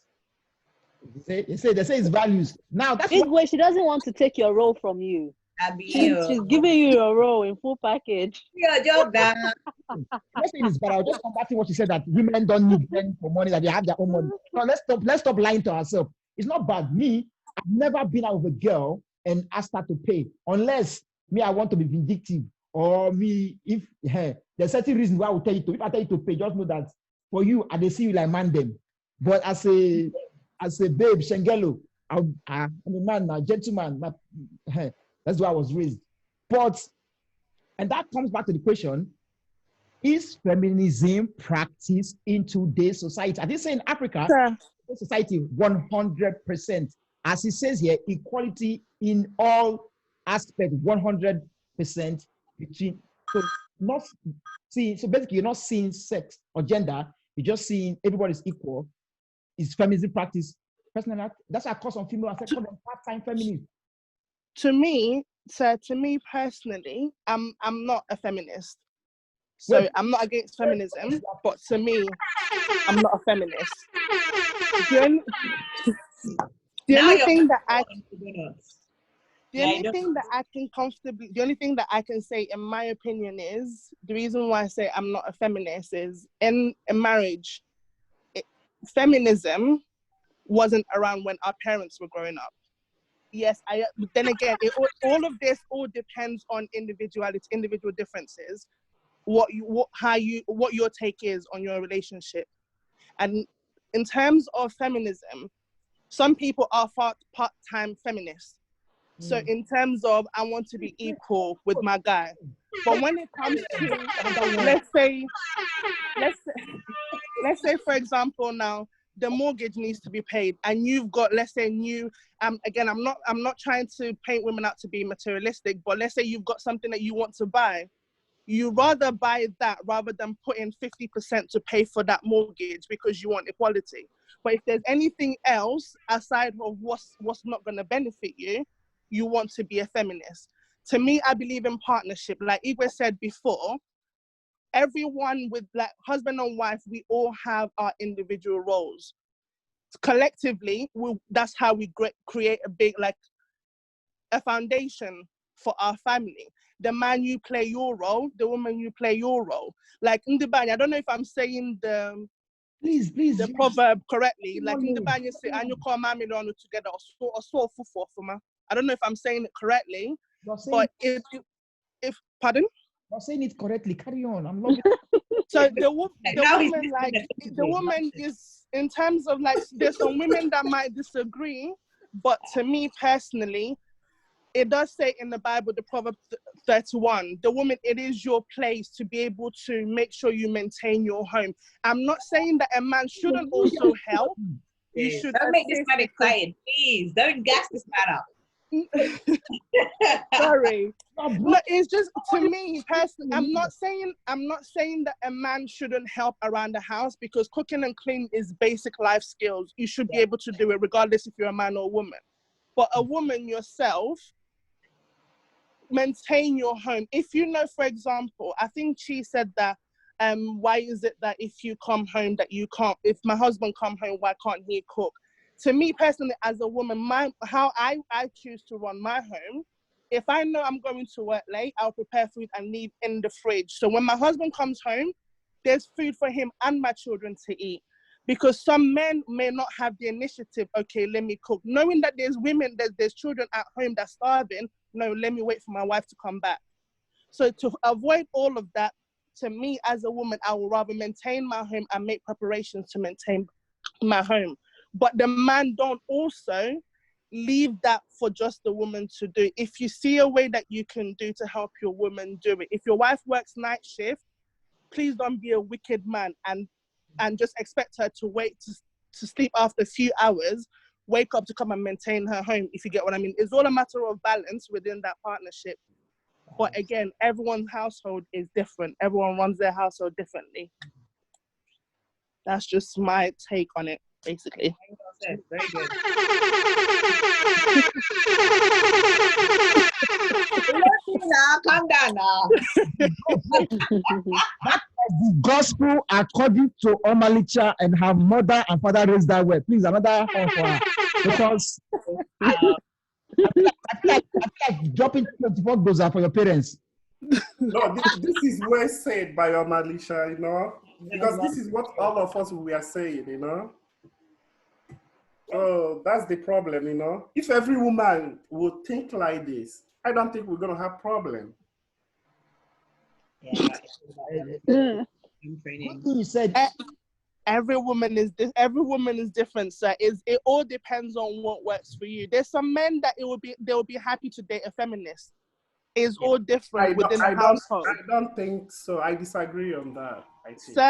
They say it's values. Now that's Big way, she doesn't want to take your role from you. She's giving you your role in full package. Your job done. I'm not saying it's bad. I was just combating what you said, that women don't need men for money, that they have their own money. No, let's stop lying to ourselves. It's not bad. Me, I've never been out with a girl and asked her to pay, unless me, I want to be vindictive, or me, if there's certain reason why I will tell you to. If I tell you to pay, just know that for you, I they see you like man them. But as a babe, Shengelo, I'm a man, a gentleman. That's why I was raised. And that comes back to the question: is feminism practiced in today's society? I didn't say in Africa, society 100%. As it says here, equality in all aspects, 100% between. So basically, you're not seeing sex or gender. You're just seeing everybody's equal. Is feminism practice? Personally, that's why I call some female and call them part-time feminists. To me personally, I'm not a feminist. So I'm not against feminism, but to me, I'm not a feminist. The only thing that I can say, in my opinion, is the reason why I say I'm not a feminist is in marriage, feminism wasn't around when our parents were growing up. Yes, then again, all of this all depends on individuality, individual differences. What your take is on your relationship. And in terms of feminism, some people are part-time feminists. So in terms of, I want to be equal with my guy. But when it comes to, let's say for example, now the mortgage needs to be paid, and you've got, let's say again, I'm not trying to paint women out to be materialistic, but let's say you've got something that you want to buy. You rather buy that rather than put in 50% to pay for that mortgage because you want equality. But if there's anything else aside of what's not going to benefit you, you want to be a feminist. To me, I believe in partnership. Like Igwe said before, everyone with like husband and wife, we all have our individual roles. Collectively, that's how we create a big, like a foundation for our family. The man, you play your role. The woman, you play your role. Like Ndibanya, I don't know if I'm saying the proverb correctly. Like Ndibanya say, "And you call mommy on together or so for ma." I don't know if I'm saying it correctly, but if pardon? You're saying it correctly. Carry on. I'm loving. So the woman is, in terms of like, there's some women that might disagree, but to me personally, it does say in the Bible, the Proverbs 31, the woman, it is your place to be able to make sure you maintain your home. I'm not saying that a man shouldn't also help. You should don't make this man excited, please. Don't gas this man up. Sorry. No, it's just, to me personally, I'm not saying that a man shouldn't help around the house, because cooking and cleaning is basic life skills. You should be able to do it regardless if you're a man or a woman. But a woman yourself, maintain your home. If you know, for example, I think she said that why is it that if you come home that you can't, if my husband come home, why can't he cook? To me personally, as a woman, how I choose to run my home, if I know I'm going to work late, I'll prepare food and leave in the fridge. So when my husband comes home, there's food for him and my children to eat. Because some men may not have the initiative, okay, let me cook. Knowing that there's women, there's children at home that's starving, no, let me wait for my wife to come back. So to avoid all of that, to me as a woman, I will rather maintain my home and make preparations to maintain my home. But the man don't also leave that for just the woman to do. If you see a way that you can do to help your woman, do it. If your wife works night shift, please don't be a wicked man and just expect her to wait to sleep after a few hours, wake up to come and maintain her home, if you get what I mean. It's all a matter of balance within that partnership. But again, everyone's household is different. Everyone runs their household differently. That's just my take on it, basically. Very good. Calm down now. the gospel according to Omalicha and her mother and father raised that way. Please, another one for her. Because I feel like dropping 24 dollars for your parents. No, this is well said by Omalicha, you know, because this is what all of us we are saying, you know. Oh, that's the problem, you know. If every woman would think like this, I don't think we're gonna have problem. Yeah. You said every woman is different, so it all depends on what works for you. There's some men that they'll be happy to date a feminist. It's all different within the household. I don't think so. I disagree on that. I think. So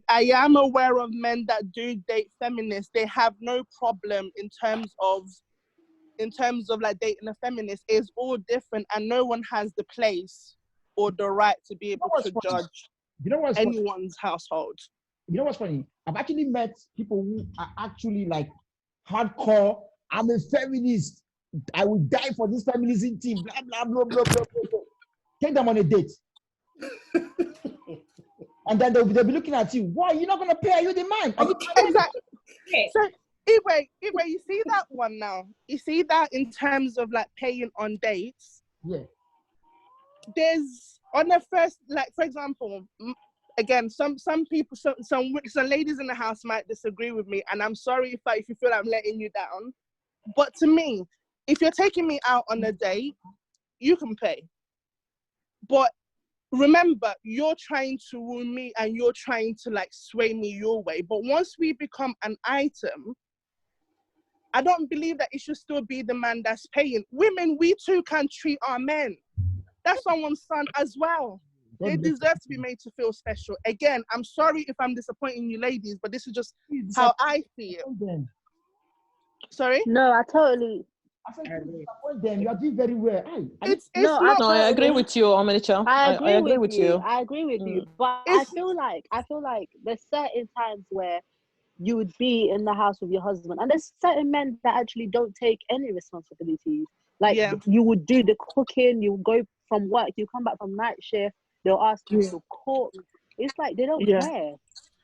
I am aware of men that do date feminists. They have no problem in terms of like dating a feminist. It's all different, and no one has the place or the right to be able to judge anyone's household. You know what's funny? I've actually met people who are actually like hardcore. I'm a feminist. I will die for this feminism team. Blah blah blah blah blah blah. Take them on a date, and then they'll be looking at you. Why? You're not gonna pay? Are you the man? Exactly. So Igwe, you see that one now? You see that in terms of like paying on dates? Yeah. There's on the first, like for example, again, some people, some ladies in the house might disagree with me, and I'm sorry if you feel I'm letting you down. But to me, if you're taking me out on a date, you can pay. But remember, you're trying to woo me and you're trying to like sway me your way. But once we become an item, I don't believe that it should still be the man that's paying. Women, we too can treat our men. That's someone's son as well. They deserve to be made to feel special. Again, I'm sorry if I'm disappointing you ladies, but this is just how I see it. Sorry? No, I totally... I said, disappoint them. You are doing very well. I agree with you, Omelicha. I agree with you. I agree with you. But I feel like there's certain times where you would be in the house with your husband, and there's certain men that actually don't take any responsibilities. Like you would do the cooking, you go from work, you come back from night shift, they'll ask you to cook. It's like they don't care.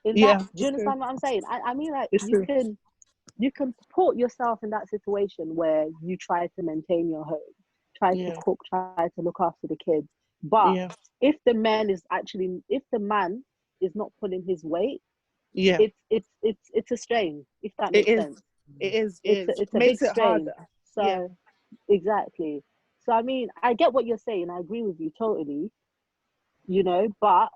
Do you understand what I'm saying? I mean, like you can put yourself in that situation where you try to maintain your home, try to cook, try to look after the kids. But if the man is not pulling his weight, it's a strain, if that makes sense. It is. It's a big strain. So exactly. So I mean, I get what you're saying. I agree with you totally. You know, but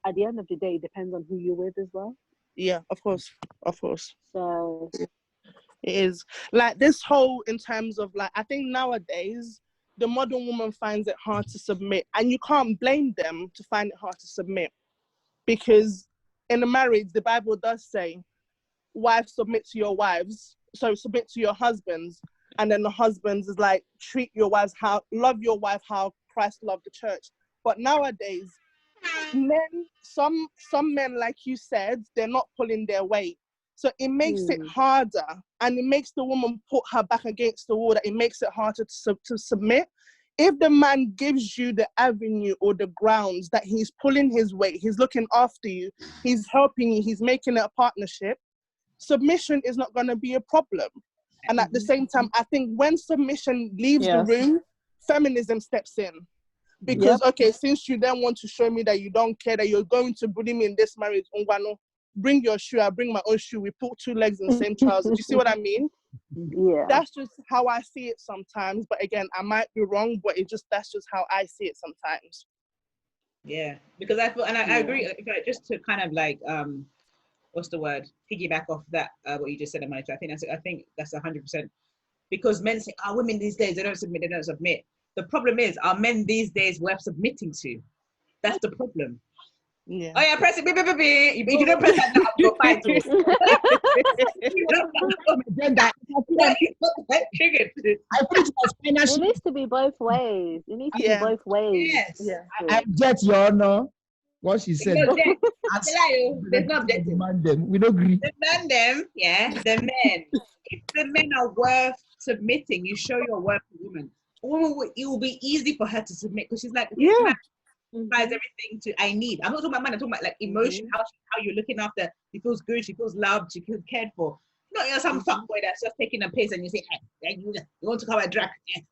at the end of the day, it depends on who you're with as well. Yeah, of course. So it is like this whole in terms of like, I think nowadays the modern woman finds it hard to submit, and you can't blame them to find it hard to submit, because in a marriage, the Bible does say, wives submit to your husbands, and then the husbands is like, love your wife how Christ loved the church. But nowadays, some men, like you said, they're not pulling their weight. So it makes it harder, and it makes the woman put her back against the wall, that it makes it harder to submit. If the man gives you the avenue or the grounds that he's pulling his weight, he's looking after you, he's helping you, he's making it a partnership, submission is not going to be a problem. And at the same time, I think when submission leaves the room, feminism steps in. Because, since you then want to show me that you don't care, that you're going to bully me in this marriage, bring your shoe, I bring my own shoe, we put two legs in the same trousers. Do you see what I mean? Yeah. That's just how I see it sometimes. But again, I might be wrong, but that's just how I see it sometimes. Yeah, because I feel, and I agree, just to kind of like, what's the word? Piggyback off that, what you just said, Amalia. I think that's 100%. Because men say, women these days, they don't submit. The problem is, our men these days we're submitting to. That's the problem. Yeah. Oh yeah, press it. If you don't press that now, you'll fight it. It needs to be both ways. Yes. Yeah. I get your honor. What she said. There's no objective. We don't agree. Demand them, the men. If the men are worth submitting, you show your worth to women. It will be easy for her to submit, because she's like, applies everything to I need. I'm not talking about money, I'm talking about like emotion, how you're looking after. She feels good, she feels loved, she feels cared for. Not some fuckboy that's just taking a piss and you say, hey, you want to come and drag?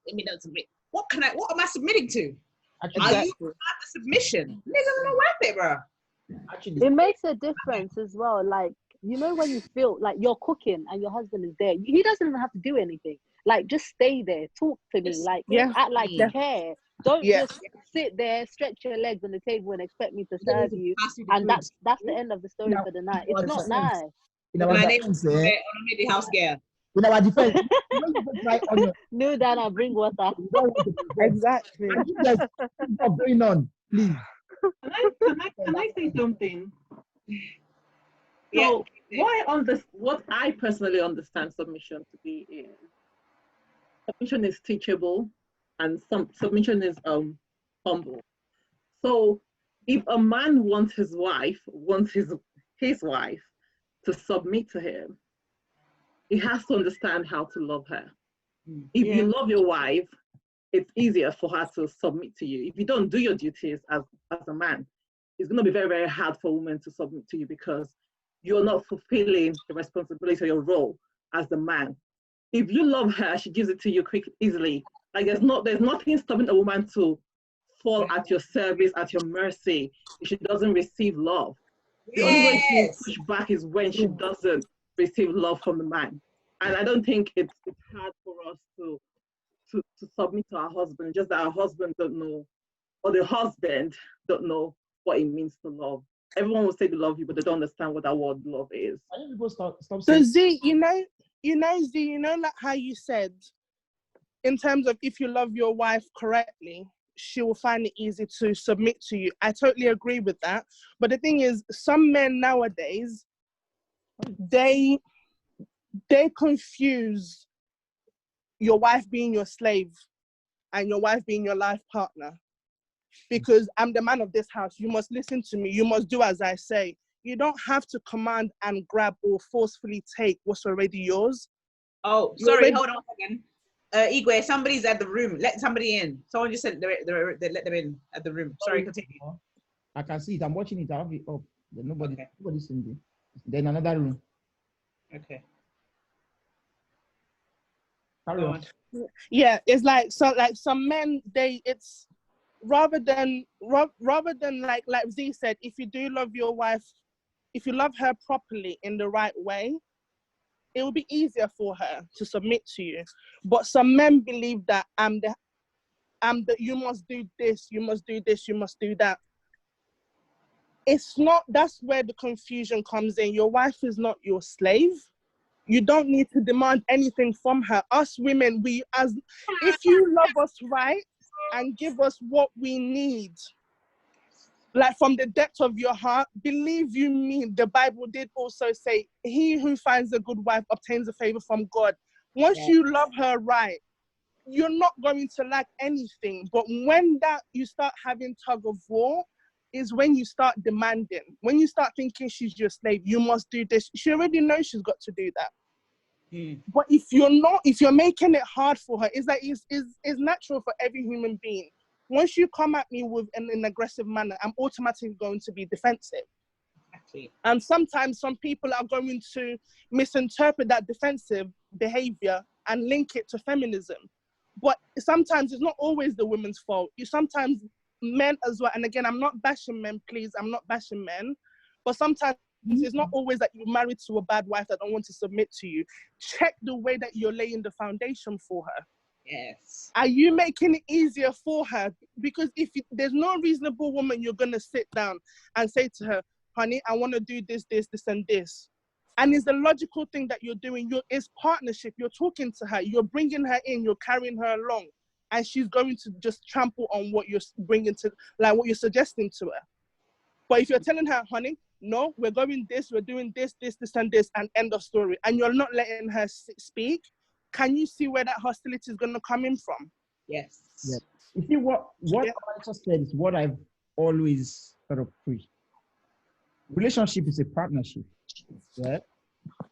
Let me know submit. What am I submitting to? Are you part of submission? Niggas don't worth it, bro. It makes a difference as well. Like, you know, when you feel like you're cooking and your husband is there, he doesn't even have to do anything. Like, just stay there, talk to me, like, act like you care. Don't just sit there, stretch your legs on the table and expect me to serve you. And that's the end of the story for the night. It's not nice. My name is the house girl. In our defense, no, that I bring water. Exactly. What's going on, please? Can I say something? So what I personally understand submission to be is submission is teachable, and some submission is humble. So if a man wants his wife to submit to him, he has to understand how to love her. If you love your wife, it's easier for her to submit to you. If you don't do your duties as a man, it's going to be very, very hard for a woman to submit to you because you're not fulfilling the responsibility of your role as the man. If you love her, she gives it to you easily. Like there's nothing stopping a woman to fall at your service, at your mercy, if she doesn't receive love. The only way she will push back is when she doesn't receive love from the man. And I don't think it's hard for us to submit to our husband, just that our husband don't know, or the husband don't know what it means to love. Everyone will say they love you, but they don't understand what that word love is. I think people stop So saying. Z, Z, like how you said, in terms of if you love your wife correctly, she will find it easy to submit to you. I totally agree with that. But the thing is, some men nowadays, they confuse your wife being your slave and your wife being your life partner. Because I'm the man of this house, you must listen to me, you must do as I say. You don't have to command and grab or forcefully take what's already yours. Oh, sorry, hold on a second. Igwe, somebody's at the room. Let somebody in. Someone just said they let them in at the room. Sorry, continue. I can see it. I'm watching it. I have it up. Nobody's in there. Then another room. Okay. Carry on. Yeah, it's like some men, it's rather than like Z said, if you do love your wife, if you love her properly in the right way, it will be easier for her to submit to you. But some men believe that you must do this, you must do this, you must do that. It's not, that's where the confusion comes in. Your wife is not your slave. You don't need to demand anything from her. Us women, if you love us right and give us what we need, like from the depth of your heart, believe you me, the Bible did also say, he who finds a good wife obtains a favor from God. Once you love her right, you're not going to lack anything. But when you start having tug of war, is when you start demanding. When you start thinking she's your slave, you must do this. She already knows she's got to do that. But if you're making it hard for her, it's natural for every human being. Once you come at me with an aggressive manner, I'm automatically going to be defensive. Exactly. And sometimes some people are going to misinterpret that defensive behavior and link it to feminism. But sometimes it's not always the woman's fault. Sometimes men as well. And again, I'm not bashing men, please. I'm not bashing men. But sometimes it's not always that you're married to a bad wife that don't want to submit to you. Check the way that you're laying the foundation for her. Yes. Are you making it easier for her? Because there's no reasonable woman you're going to sit down and say to her, honey, I want to do this, this, this, and this. And it's the logical thing that you're doing. It's partnership. You're talking to her. You're bringing her in. You're carrying her along. And she's going to just trample on what you're bringing to, like what you're suggesting to her. But if you're telling her, honey, no, we're doing this, this, and this, and end of story, and you're not letting her speak, can you see where that hostility is going to come in from? Yes. Yes. You see, what I just said is what I've always sort of preached. Relationship is a partnership. Yeah?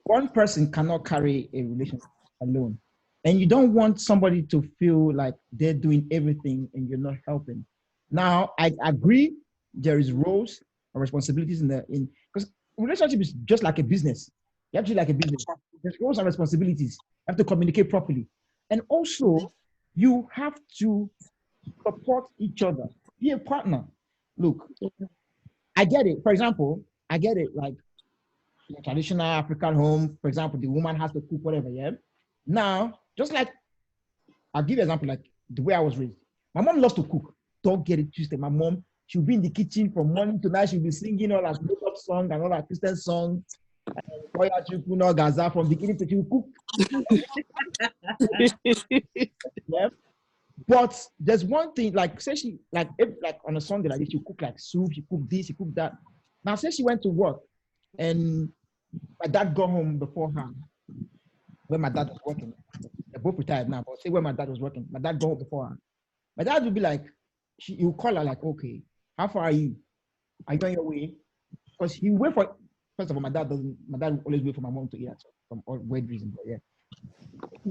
One person cannot carry a relationship alone. And you don't want somebody to feel like they're doing everything and you're not helping. Now, I agree there is roles and responsibilities because relationship is just like a business. You have to like a business. There's roles and responsibilities. You have to communicate properly. And also, you have to support each other. Be a partner. Look, I get it. For example, I get it. Like in a traditional African home, for example, the woman has to cook whatever. Yeah. Now, just like I'll give you an example, like the way I was raised. My mom loves to cook. Don't get it twisted. My mom, she'll be in the kitchen from morning to night. She'll be singing all her makeup song and all her Christian songs. Gaza from beginning to she'll cook. Yeah. But there's one thing, like say she like on a Sunday like this, she cook like soup, she cook this, she cook that. Now say she went to work and my dad got home before her. When my dad was working, they're both retired now, but say when my dad was working, my dad got home before her. My dad would be like, he'll call her like, okay, how far are you? Are you on your way? Because he wait for, first of all, my dad will always wait for my mom to eat from all weird reasons, but yeah.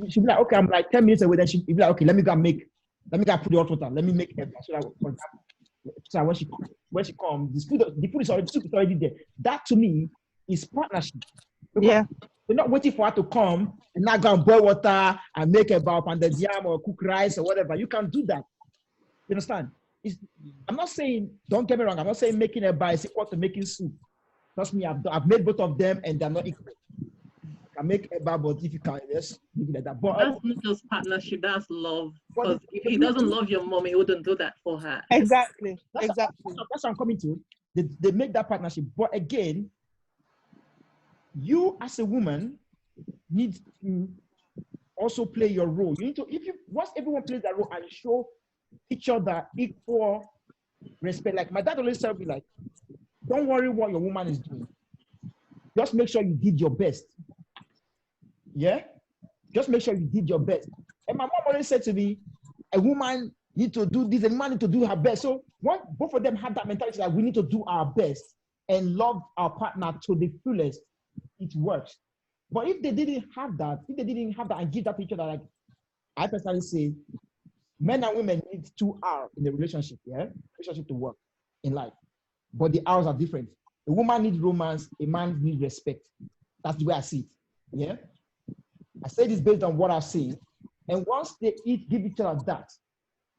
She'll be like, okay, I'm like 10 minutes away, then she'll be like, okay, let me go put the hot water, let me make it so that when she comes, the food is already there. That to me is partnership. Yeah. We're not waiting for her to come and not go and boil water and make a pounded yam or cook rice or whatever. You can do that. You understand? I'm not saying, don't get me wrong, I'm not saying making a bar is equal to making soup. Trust me, I've made both of them and they're not equal. I can make a bar, but if you can, just leave it like that. But that's not just partnership, that's love. Because if he doesn't love your mom, he wouldn't do that for her. Exactly. That's what I'm coming to. They make that partnership. But again, you as a woman need to also play your role. You need to, once everyone plays their role and show each other equal respect. Like my dad always tell me, like, don't worry what your woman is doing. Just make sure you did your best. Yeah? Just make sure you did your best. And my mom always said to me, a woman need to do this, a man need to do her best. So both of them had that mentality that we need to do our best and love our partner to the fullest. It works. But if they didn't have that and give that to each other, like I personally say, men and women need 2 hours in the relationship, yeah? Relationship to work in life. But the hours are different. A woman needs romance, a man needs respect. That's the way I see it. Yeah. I say this based on what I've seen. And once they give each other that,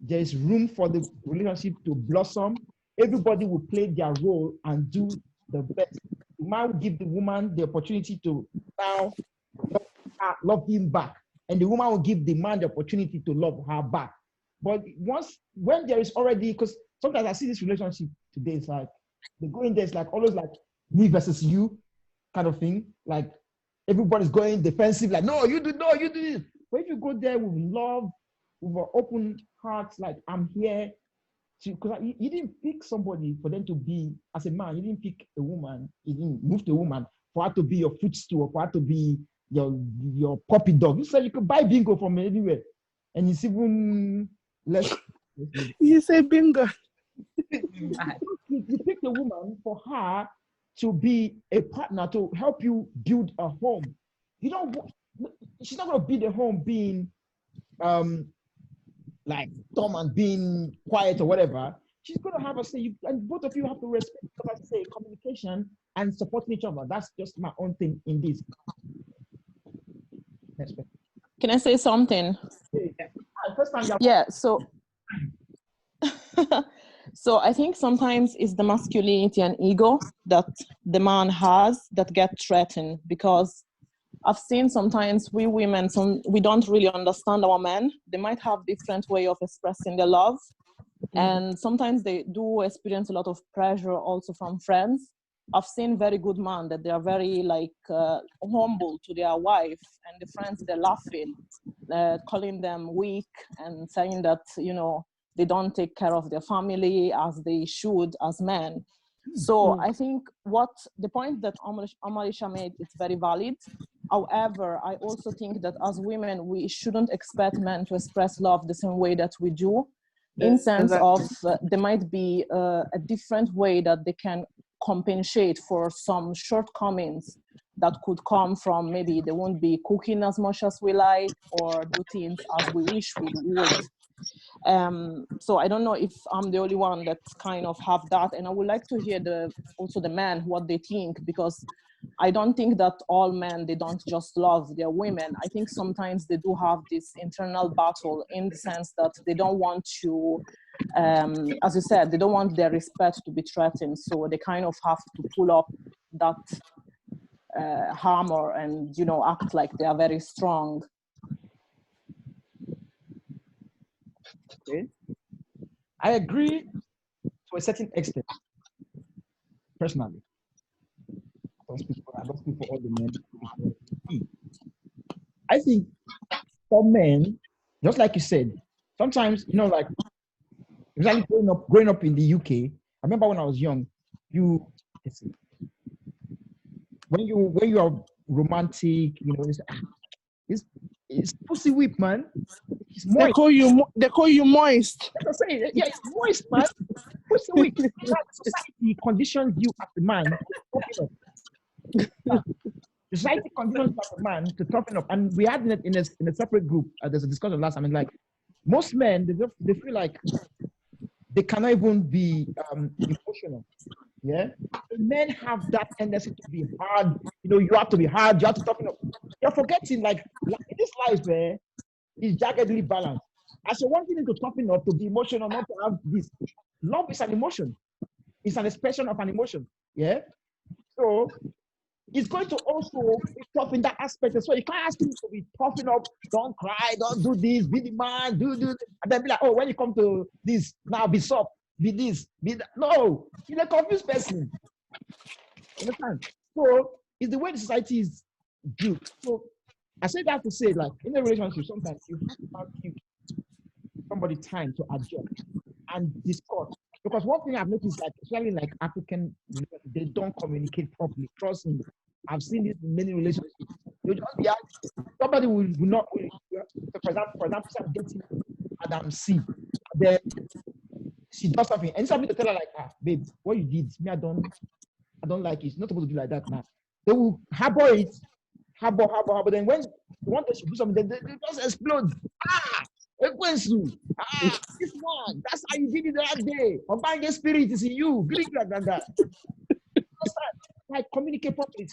there is room for the relationship to blossom. Everybody will play their role and do the best. The man will give the woman the opportunity to now love him back. And the woman will give the man the opportunity to love her back. But when there is already, because sometimes I see this relationship today, it's like, they go in there, it's like always like me versus you kind of thing. Like everybody's going defensive, like, no, you do this. But if you go there with love, with an open heart, like I'm here to, because you didn't pick somebody for them to be, as a man, you didn't pick a woman, you didn't move to a woman for her to be your footstool, or for her to be your puppy dog. You said you could buy bingo from anywhere. And it's even less. You say bingo. You pick the woman for her to be a partner to help you build a home. You don't. She's not gonna build a home being like dumb and being quiet or whatever. She's gonna have a say, and both of you have to respect, as I say, communication and supporting each other. That's just my own thing in this. Can I say something? Yeah. So. So I think sometimes it's the masculinity and ego that the man has that get threatened, because I've seen sometimes we women, we don't really understand our men. They might have different way of expressing their love. And sometimes they do experience a lot of pressure also from friends. I've seen very good men that they are very humble to their wife, and the friends, they're laughing, calling them weak and saying that, they don't take care of their family as they should as men. So I think the point that Amarisha made is very valid. However, I also think that as women, we shouldn't expect men to express love the same way that we do, in sense of there might be a different way that they can compensate for some shortcomings that could come from, maybe they won't be cooking as much as we like, or do things as we wish we would. So I don't know if I'm the only one that kind of have that, and I would like to hear also the men what they think, because I don't think that all men, they don't just love their women. I think sometimes they do have this internal battle, in the sense that they don't want to, as you said, they don't want their respect to be threatened, so they kind of have to pull up that hammer and, you know, act like they are very strong. Okay. I agree to a certain extent, personally. I don't speak for all the men. I think for men, just like you said, sometimes, you know, like, exactly growing up in the UK, I remember when I was young, when you are romantic, you know, it's pussy whip, man. It's moist. They call you moist. That's what I'm saying. Yeah, it's moist, man. Pussy whip. Society conditions you as a man to toughen up. Society conditions you as a man to toughen up. And we had it in a separate group. There's a discussion last time. I mean, like, most men, they feel like they cannot even be emotional. Yeah, men have that tendency to be hard. You know, you have to be hard. You have to toughen up. You're forgetting, like this life, where is jaggedly balanced. As you're wanting to toughen up, to be emotional, not to have this. Love is an emotion. It's an expression of an emotion. Yeah. So it's going to also be tough in that aspect as well. You can't ask him to be toughen up, don't cry, don't do this, be the man, do this, and then be like, oh, when you come to this, now be soft, be this, be that. No, you're a confused person. Understand? So it's the way the society is built. So I say that to say, like, in a relationship, sometimes you have to give somebody time to adjust and discuss. Because one thing I've noticed, like, especially like African, they don't communicate properly. Trust me, I've seen this in many relationships. They'll just be asking, somebody will not, for example, I'm dating Madam C. Then she does something, and somebody to tell her, like, babe, what you did, me, I don't like it. It's not supposed to be like that now. They will harbor it, harbor. Then when one day she do something, they just explode. This one, that's how you did it that day. Obanga spirit is in you. Like, communicate properly.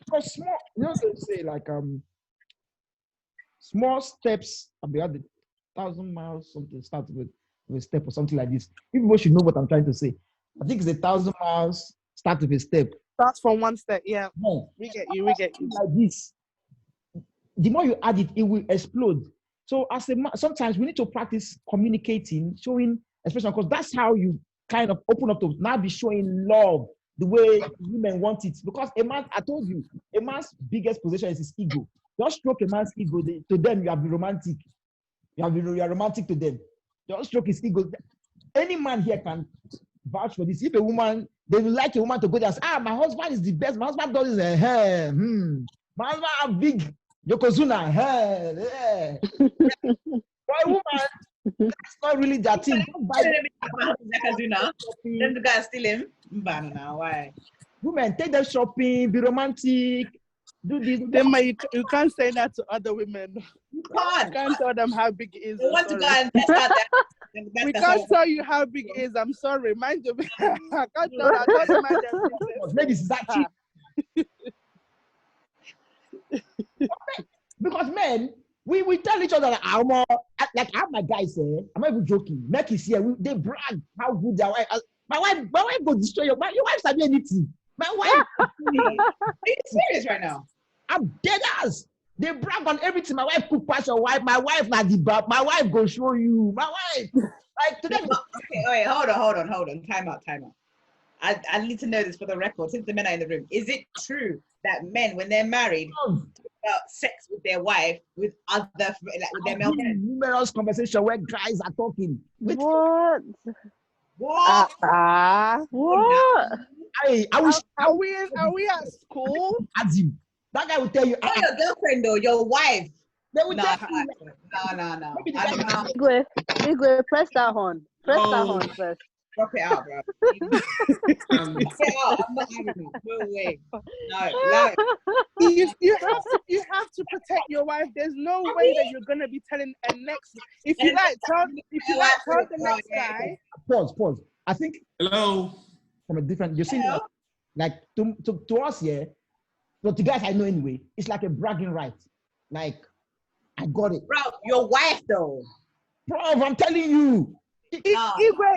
Because small, you know, they say, like, small steps are beyond the 1,000 miles. Something starts with a step or something like this. People should know what I'm trying to say. I think it's 1,000 miles. Start with a step. Starts from one step. Yeah. No, we get you. Like this. The more you add it, it will explode. So sometimes we need to practice communicating, showing expression, because that's how you kind of open up to now be showing love the way women want it. Because a man, I told you, a man's biggest possession is his ego. Just stroke a man's ego. To them, you have been romantic. You are romantic to them. Just stroke his ego. Any man here can vouch for this. If a woman, they will like a woman to go there and say, my husband is the best. My husband does this. My husband have big Yokozuna. Yeah. For a woman, that's not really that thing. Then the guy steal him. Why? Women, take them shopping, be romantic, do this. Then you can't say that to other women. You can't tell them how big it is. We want to go and test out that. We can't tell you how big it is. I'm sorry. Mind your business. I can't tell that. I can't mind their business. Ladies, is that cheap? Because men, we tell each other, like I have my guys here. I'm not even joking. Make is here. They brag how good their wife. My wife go destroy your wife. Your wife sabi anything. My wife. Are you serious right now? I'm dead ass. They brag on everything. My wife cook past your wife. My wife not the bad. My wife go show you. My wife. Like today. Okay, wait, hold on. Time out. I need to know this for the record, since the men are in the room. Is it true that men, when they're married, talk about sex with their wife with other, like with their male friends? Numerous conversation where guys are talking. What? What? What? I wish. Are we at school? Azim. That guy will tell you. Not your girlfriend though, your wife. They will tell you. No. Igwe, press that horn. Press that horn first. Drop it out, bro. Drop it out. I'm not having it. No way. No. You have to protect your wife. There's no way that you're gonna be telling a next. If you like, tell the next guy. Pause. I think hello from a different. You see, like to us, yeah. But to guys I know anyway, it's like a bragging right. Like, I got it. Bro, your wife though. Bro, I'm telling you. Igwe,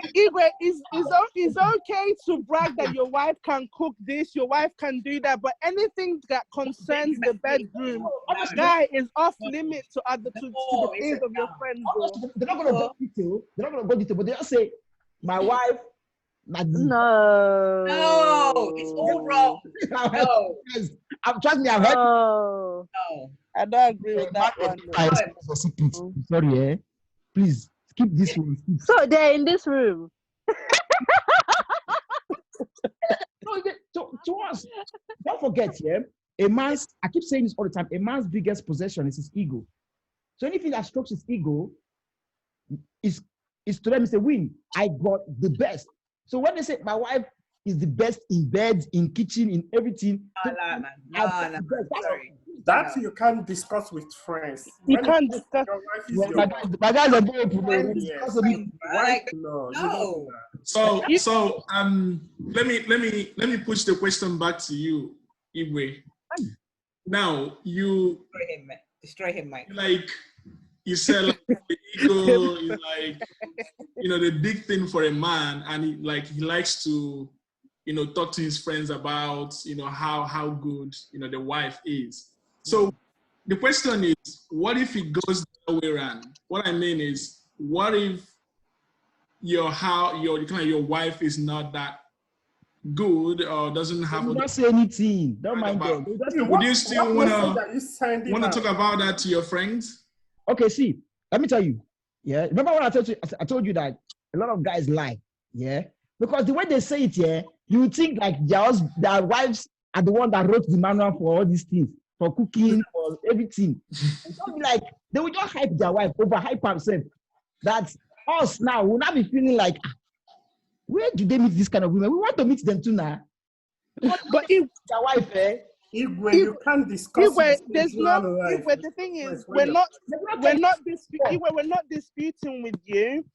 it's okay to brag that your wife can cook this, your wife can do that, but anything that concerns the bedroom, guy, is off limit to the things of your friends. They're not gonna go detail. But they just say, my wife. No, it's all wrong. No. Trust me, I've heard. No, I don't agree with that one. Sorry, please keep this one. So they're in this room. To us, don't forget, I keep saying this all the time, a man's biggest possession is his ego. So anything that strokes his ego is to them, it's a win. I got the best. So when they say my wife is the best in bed, in kitchen, in everything, that you can't discuss with friends. You can't discuss. My guys are very open. No. So let me push the question back to you, Igwe. Now you destroy him, Mike. Like you said, like, the ego is like the big thing for a man, and he likes to talk to his friends about how good the wife is. So the question is, what if it goes the other way around? What I mean is, what if your wife is not that good or doesn't have? You don't say anything. Don't mind them. Would you still want to talk about that to your friends? Okay, see, let me tell you. Yeah, remember when I told you that a lot of guys lie. Yeah, because the way they say it, you would think like their wives are the one that wrote the manual for all these things, for cooking, for everything. Like they will just hype their wife, overhype themselves. That us now will not be feeling like, where do they meet this kind of women? We want to meet them too now. But if their wife, Igwe, you can't discuss. There's no. Igwe, the thing is, we're not disputing with you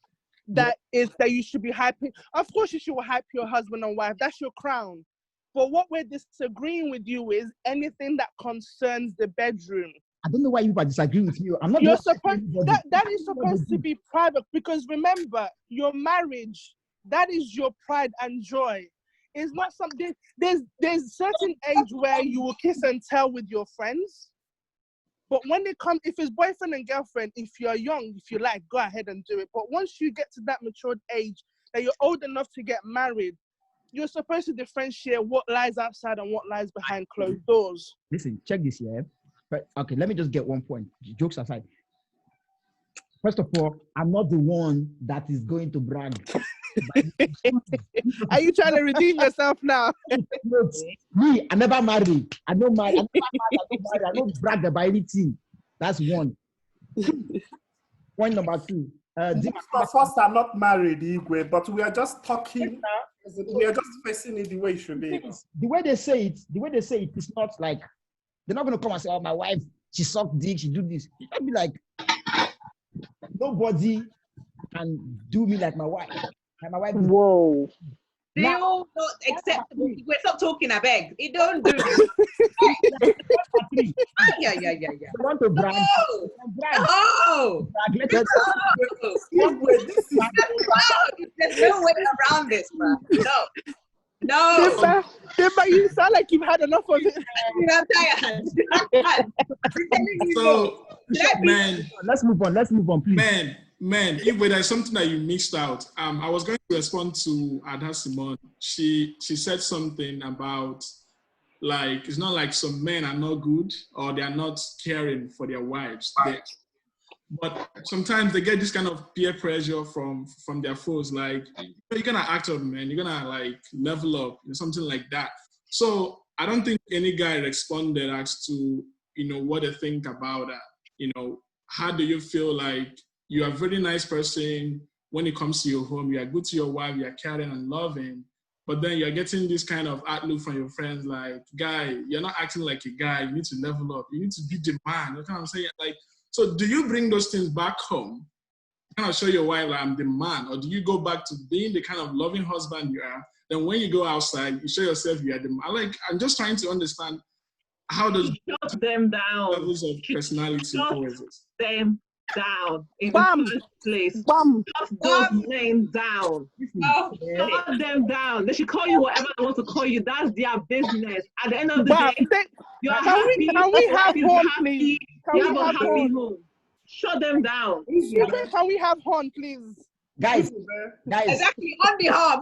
that you should be hyping. Of course, you should hype your husband and wife. That's your crown. But what we're disagreeing with you is anything that concerns the bedroom. I don't know why you are disagreeing with me. I'm not. You're supposed that is supposed to be private, because remember, your marriage, that is your pride and joy. It's not something. There's certain age where you will kiss and tell with your friends, but when they come, if it's boyfriend and girlfriend, if you're young, if you like, go ahead and do it. But once you get to that matured age, that you're old enough to get married, you're supposed to differentiate what lies outside and what lies behind closed doors. Listen, check this here. But okay, let me just get one point. Jokes aside. First of all, I'm not the one that is going to brag. Are you trying to redeem yourself now? Me, I never married. I don't marry. I don't brag about anything. That's one. Point number two. First, I'm not married, Igwe, but we are just talking. We are just facing it the way it should be. The way they say it, it's not like they're not going to come and say, "Oh, my wife, she sucked dick, she do this." It can be like, nobody can do me like my wife. Like my wife. Whoa. Still not acceptable. We're not talking, I beg. It don't do this. Yeah. You want to brag? No. There's no way around this, bro. No. Dimba, you sound like you've had enough of it. I'm tired. So, man, let's move on, please. Man, if there's something that you missed out, I was going to respond to Ada Simone. She said something about, like, it's not like some men are not good or they are not caring for their wives. But sometimes they get this kind of peer pressure from their foes, like, you're gonna act up, man, you're gonna like level up, something like that. So I don't think any guy responded as to what they think about that. How do you feel like you are a very nice person when it comes to your home, you are good to your wife, you are caring and loving, but then you're getting this kind of outlook from your friends, like, guy, you're not acting like a guy. You need to level up. You need to be the man. You know what I'm saying? Like, so do you bring those things back home? Kind of show your wife that I'm the man, or do you go back to being the kind of loving husband you are? Then when you go outside, you show yourself you are the man. Like, I'm just trying to understand how does shut them down levels of personality coexist? Them down in the first place. Shut those men down. Shut them down. They should call you whatever they want to call you. That's their business. At the end of the day, you are happy. Can we have horn, please? You have a happy home. Shut them down. Can we have horn, please? Guys. Exactly, on the horn.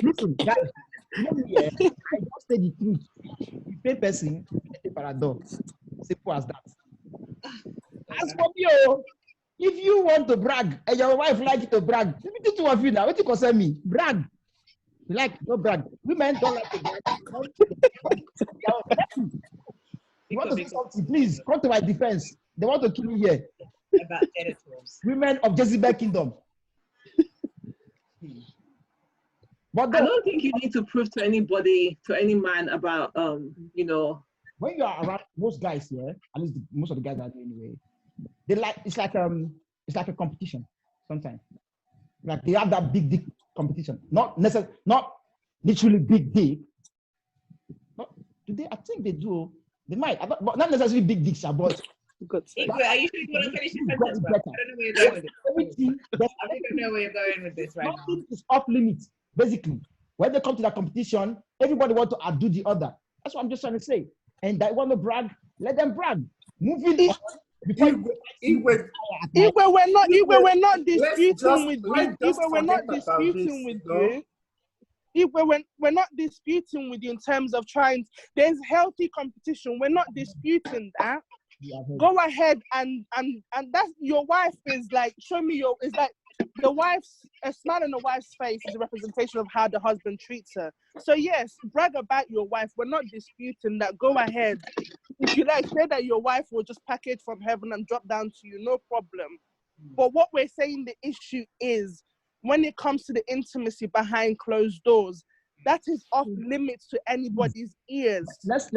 Listen, guys. I just say the truth. You pay person, you get a paradox. Simple as that. As for you, if you want to brag and your wife like you to brag, let me do two of you now. What you concern me? Brag. You like no brag. Women don't like to brag. You want to say something, please come to my defense. They want to kill me here. About editors. Women of Jezebel Kingdom. But I don't think you need to prove to anybody, to any man about, you know. When you are around most guys here, at least most of the guys are doing anyway, they like it's like a competition sometimes. Like they have that big dick competition, not necessarily, not literally big dick. Not, do they? I think they do. They might, but not necessarily big dicks, but. Igwe, are you sure you want to finish the sentence? I don't know where you're going with this. I don't know where you're going with this right now. Nothing is off limits. Basically, when they come to that competition, everybody wants to outdo the other. That's what I'm just trying to say. And they want to brag, let them brag. Moving on. Igwe, we're not disputing with you. Igwe, we're not disputing with you. Igwe, we're not disputing with you in terms of trying. There's healthy competition. We're not disputing that. Go ahead and that's your wife is like, show me your, it's like the wife's, a smile on the wife's face is a representation of how the husband treats her. So yes, brag about your wife. We're not disputing that. Go ahead. If you like, say that your wife will just package from heaven and drop down to you, no problem. But what we're saying the issue is when it comes to the intimacy behind closed doors, that is off limits to anybody's ears. Let's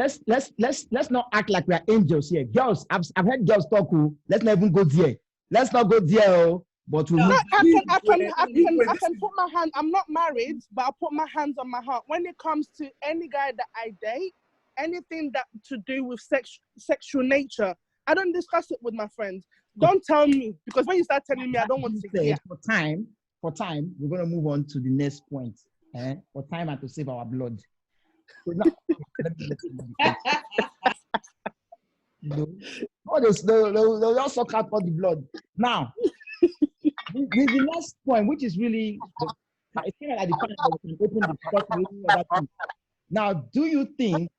not act like we're angels here. Girls, I've heard girls talk. Let's not even go there. Let's not go there. But we I can put my hand. I'm not married, but I'll put my hands on my heart. When it comes to any guy that I date, anything that to do with sexual nature, I don't discuss it with my friends. Don't tell me, because when you start telling me, I don't want to hear. For time, we're gonna move on to the next point. For time and to save our blood. So now, they'll also cut all the blood. Now, the next point, which is really, I think at the point that we can open the discussion. Now, do you think,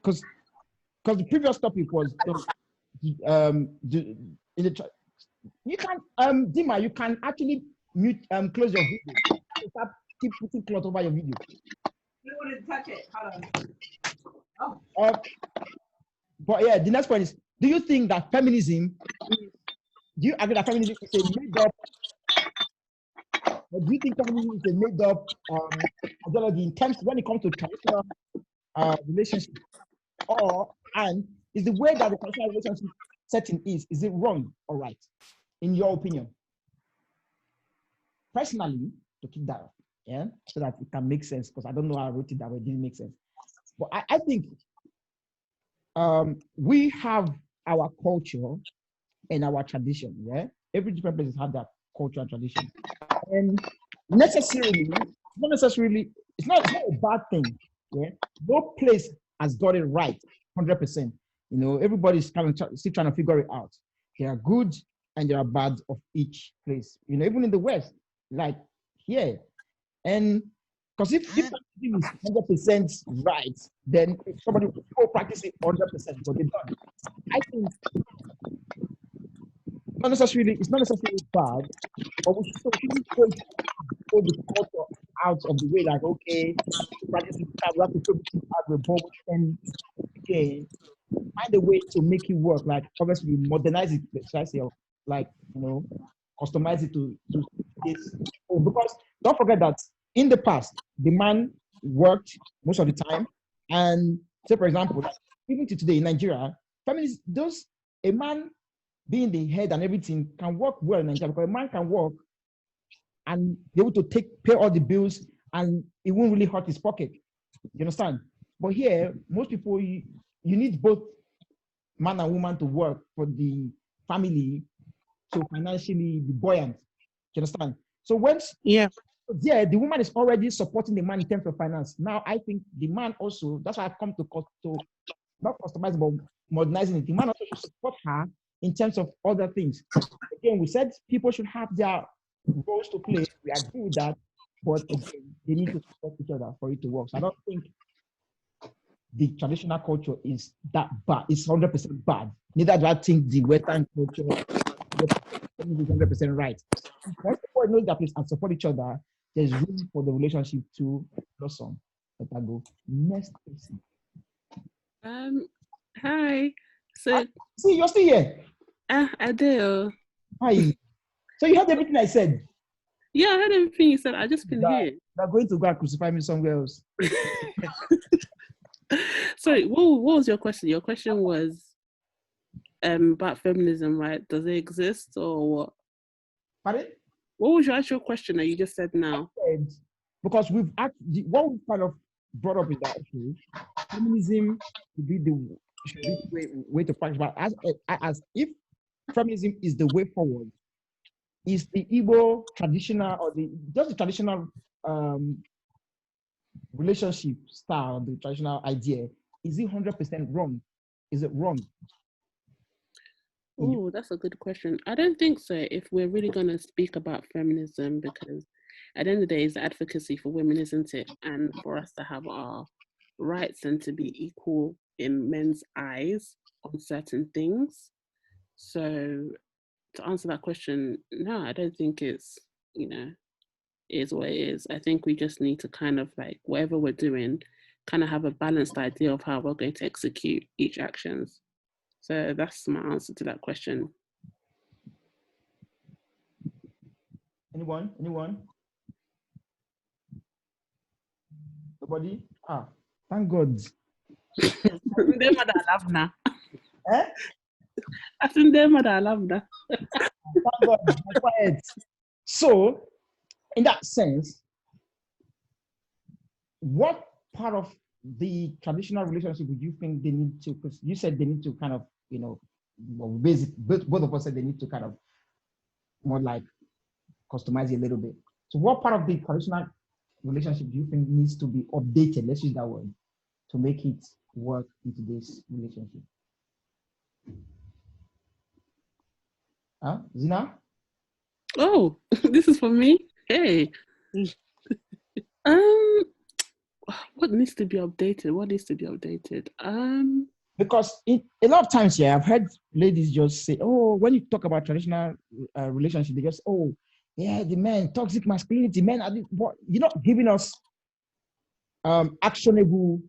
because the previous topic was, you can, Dima, you can actually mute, close your video. Start keep putting cloth over your video. You don't want to touch it. Hold on. But yeah, the next point is, do you think that feminism, do you agree that feminism is a made up, or do you think feminism is a made up ideology in terms when it comes to traditional relationship? And is the way that the traditional relationship setting is it wrong or right, in your opinion? Personally, to keep that, yeah, so that it can make sense, because I don't know how I wrote it that way, it didn't make sense. But I think we have our culture and our tradition, yeah? Every different place have that culture and tradition. And it's not a bad thing, yeah? No place has got it right, 100%. You know, everybody's kind of still trying to figure it out. There are good and there are bad of each place. You know, even in the West, like here. And because if something is 100% right, then somebody will practice it 100%, but they don't. I think it's not necessarily bad, but we should pull the culture out of the way, like, okay, practice it, we have to put it out the boat, and okay, find a way to make it work. Like, obviously, modernize it, should I say, like, customize it to this. Because don't forget that in the past, the man worked most of the time. And say, for example, even to today in Nigeria, families, a man being the head and everything can work well in Nigeria, because a man can work and be able to pay all the bills, and it won't really hurt his pocket. You understand? But here, most people, you need both man and woman to work for the family to financially be buoyant. You understand? So the woman is already supporting the man in terms of finance. Now I think the man also, that's why I've come to not customize but modernizing it. The man also should support her in terms of other things. Again, we said people should have their roles to play. We agree with that, but again, they need to support each other for it to work. So I don't think the traditional culture is that bad. It's 100% bad. Neither do I think the Western culture is 100% right. Once people know that place and support each other, there's room for the relationship to blossom. Let that go. Next person. Hi. So see, you're still here. I do. Hi. So you heard everything I said? Yeah, I heard everything you said. I just been here. They're going to go and crucify me somewhere else. Sorry, what was your question? Your question was about feminism, right? Does it exist or what? Pardon? What was your actual question that you just said now? Because what we kind of brought up in that issue, feminism should be the way to practice. But as if feminism is the way forward, is the Igbo traditional or just the traditional relationship style, the traditional idea, is it 100% wrong? Is it wrong? Oh, that's a good question. I don't think so, if we're really going to speak about feminism, because at the end of the day, it's advocacy for women, isn't it? And for us to have our rights and to be equal in men's eyes on certain things. So to answer that question, no, I don't think it's, is what it is. I think we just need to kind of like, whatever we're doing, kind of have a balanced idea of how we're going to execute each actions. So that's my answer to that question. Anyone? Nobody? Thank God. Them mother I love now. I think them mother I love now. Thank God. Quiet. So, in that sense, what part of the traditional relationship would you think they need to? Because you said they need to kind of, both of us said they need to kind of more like customize it a little bit. So, what part of the traditional relationship do you think needs to be updated? Let's use that word to make it work in today's relationship. Zina? Oh, this is for me? Hey. What needs to be updated? Because a lot of times, I've heard ladies just say, oh, when you talk about traditional relationship, they just, oh, yeah, the men, toxic masculinity, men are you're not giving us actionable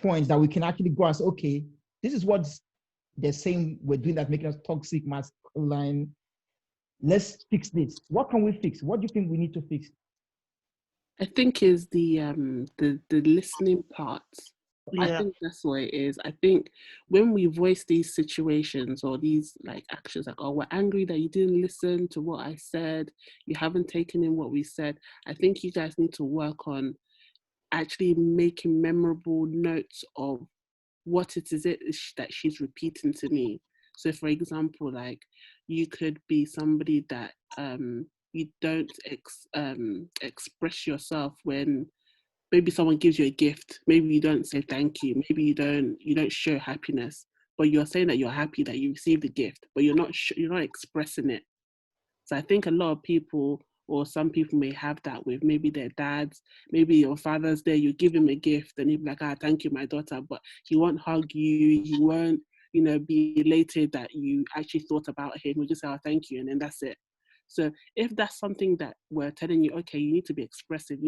points that we can actually go and say, okay, this is what they're saying we're doing that's making us toxic masculine. Let's fix this. What can we fix? What do you think we need to fix? I think is the listening part. Yeah. I think that's what it is. I think when we voice these situations or these like actions, like, oh, we're angry that you didn't listen to what I said, you haven't taken in what we said, I think you guys need to work on actually making memorable notes of what it is that she's repeating to me. So for example, like you could be somebody that you don't express yourself when maybe someone gives you a gift, maybe you don't say thank you, maybe you don't show happiness, but you're saying that you're happy that you received the gift, but you're not expressing it. So I think a lot of people, or some people may have that with maybe their dads, maybe your father's there, you give him a gift and he'll be like, thank you, my daughter, but he won't hug you, he won't, be elated that you actually thought about him, he'll just say, thank you, and then that's it. So if that's something that we're telling you, okay, you need to be expressive,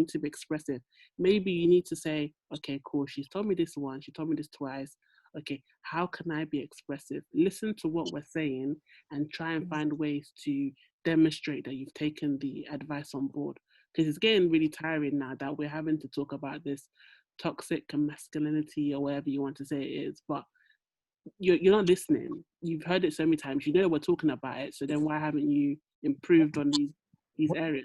maybe you need to say, okay, cool, she's told me this once, she told me this twice, okay, how can I be expressive? Listen to what we're saying and try and find ways to demonstrate that you've taken the advice on board. Because it's getting really tiring now that we're having to talk about this toxic masculinity or whatever you want to say it is, but you're not listening. You've heard it so many times. You know we're talking about it. So then why haven't you improved on these areas?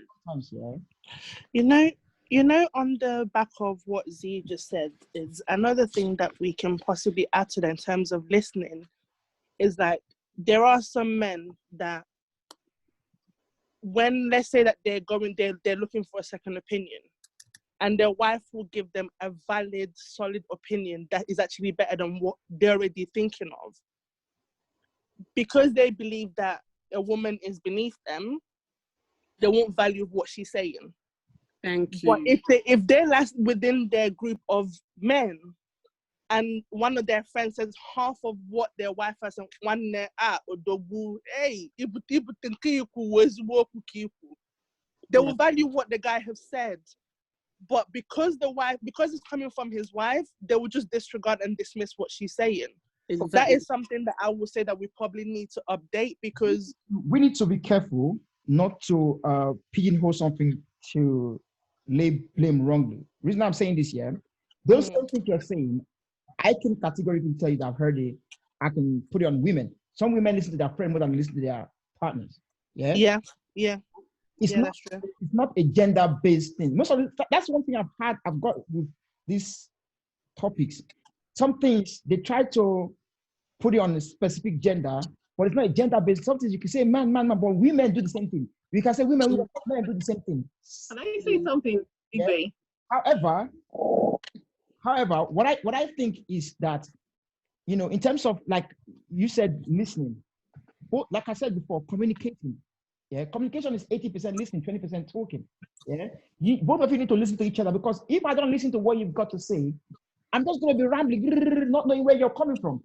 You know, on the back of what Z just said, is another thing that we can possibly add to that in terms of listening is that there are some men that when, let's say that they're looking for a second opinion, and their wife will give them a valid, solid opinion that is actually better than what they're already thinking of. Because they believe that a woman is beneath them, they won't value what she's saying. Thank you. But if they're last within their group of men, and one of their friends says half of what their wife has, one hey, they will value what the guy has said. But because it's coming from his wife, they will just disregard and dismiss what she's saying. Exactly. That is something that I would say that we probably need to update, because we need to be careful not to pigeonhole something to blame wrongly. The reason I'm saying this here, those things you're saying, I can categorically tell you that I've heard it. I can put it on women. Some women listen to their friend more than listen to their partners. Yeah. It's not a gender-based thing. Most of it, that's one thing I've got with these topics. Some things they try to put it on a specific gender, but it's not a gender-based. Sometimes you can say man, but women do the same thing. We can say women do the same thing. Can I say something, Igwe? Yeah. However, what I think is that, in terms of, like you said, listening, both, like I said before, communicating. Yeah, communication is 80% listening, 20% talking. Yeah, both of you need to listen to each other, because if I don't listen to what you've got to say, I'm just going to be rambling, not knowing where you're coming from.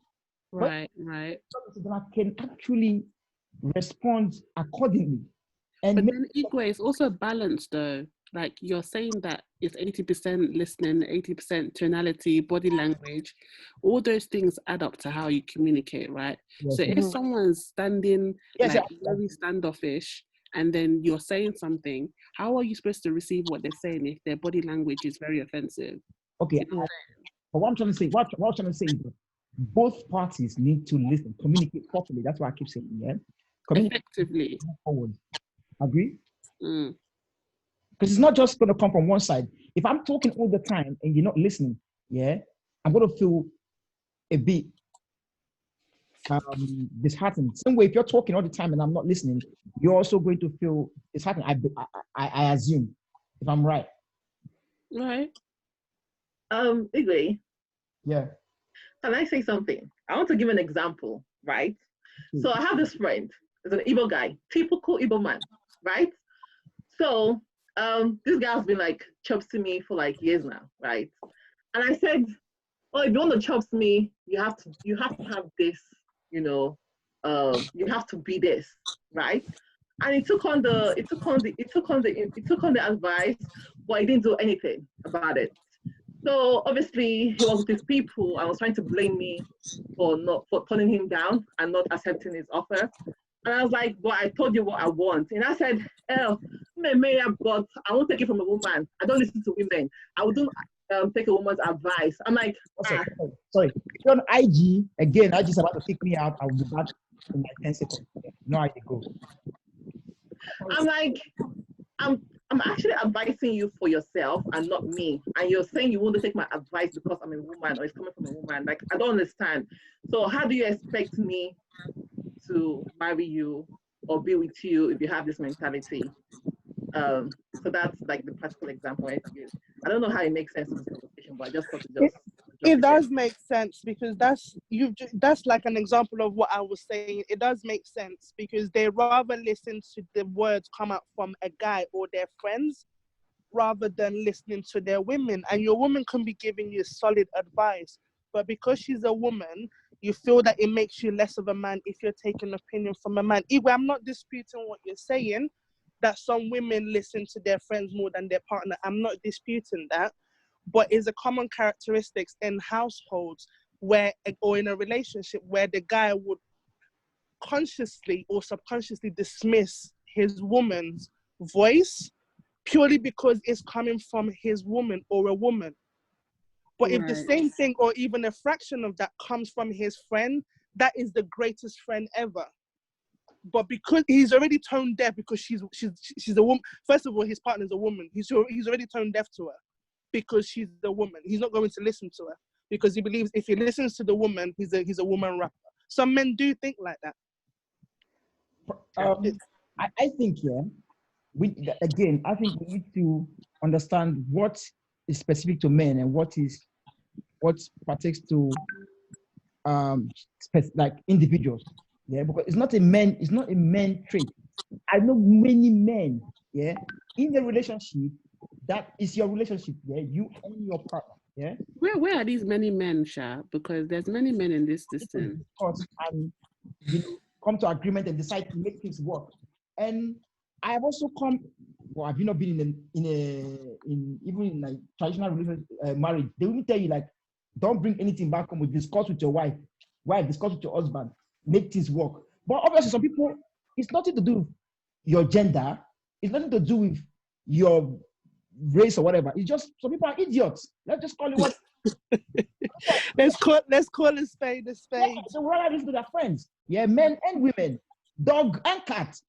Right. But I can actually respond accordingly. But then Igwe, it's also a balance though. Like you're saying that it's 80% listening, 80% tonality, body language. All those things add up to how you communicate, right? Yes. So if someone's standing very standoffish and then you're saying something, how are you supposed to receive what they're saying if their body language is very offensive? Okay. But what I'm trying to say, is that both parties need to listen, communicate properly. That's why I keep saying, Effectively. Forward. Agree? Because it's not just going to come from one side. If I'm talking all the time and you're not listening, I'm going to feel a bit disheartened. Same way, if you're talking all the time and I'm not listening, you're also going to feel disheartened. I assume, if I'm right. Right. Igwe. Yeah. Can I say something? I want to give an example, right? So I have this friend, it's an Igbo guy, typical Igbo man, right? So this guy has been like chopsing me for like years now, right? And I said, well, if you want to chops me, you have to have this, you have to be this, right? And he took on the advice, but he didn't do anything about it. So obviously he was with his people and was trying to blame me for turning him down and not accepting his offer. And I was like, well, I told you what I want. And I said, but I won't take it from a woman. I don't listen to women. I wouldn't take a woman's advice. I'm like, sorry. You're on IG, again, IG's about to kick me out. I'll be back in like 10 seconds. No, I go. I'm like, I'm actually advising you for yourself and not me. And you're saying you want to take my advice because I'm a woman or it's coming from a woman. Like, I don't understand. So how do you expect me to marry you or be with you if you have this mentality? So that's like the practical example I give. I don't know how it makes sense in this conversation, but I just thought to just. It does make sense, because that's like an example of what I was saying. It does make sense because they rather listen to the words come out from a guy or their friends rather than listening to their women. And your woman can be giving you solid advice, but because she's a woman, you feel that it makes you less of a man if you're taking opinion from a man. Igwe, I'm not disputing what you're saying, that some women listen to their friends more than their partner. I'm not disputing that. But is a common characteristics in households or in a relationship where the guy would consciously or subconsciously dismiss his woman's voice purely because it's coming from his woman or a woman. But if the same thing or even a fraction of that comes from his friend, that is the greatest friend ever. But because he's already tone deaf because she's a woman. First of all, his partner's a woman. He's already tone deaf to her because she's a woman. He's not going to listen to her because he believes if he listens to the woman, he's a woman rapper. Some men do think like that. I think, again, I think we need to understand what is specific to men and what pertains to like individuals. Yeah, because it's not a man trait. I know many men, in a relationship, that is your relationship, you and your partner, Where are these many men, Sha? Because there's many men in this system. And come to agreement and decide to make things work. And I have also have you not been even in like traditional relationship, marriage? They will tell you like, don't bring anything back home. Discuss with your wife, discuss with your husband, make things work. But obviously, some people, it's nothing to do with your gender. It's nothing to do with your race or whatever. It's just some people are idiots. Let's just call it what. let's call a spade a spade. So we're all listen to their friends. Yeah, men and women, dog and cat.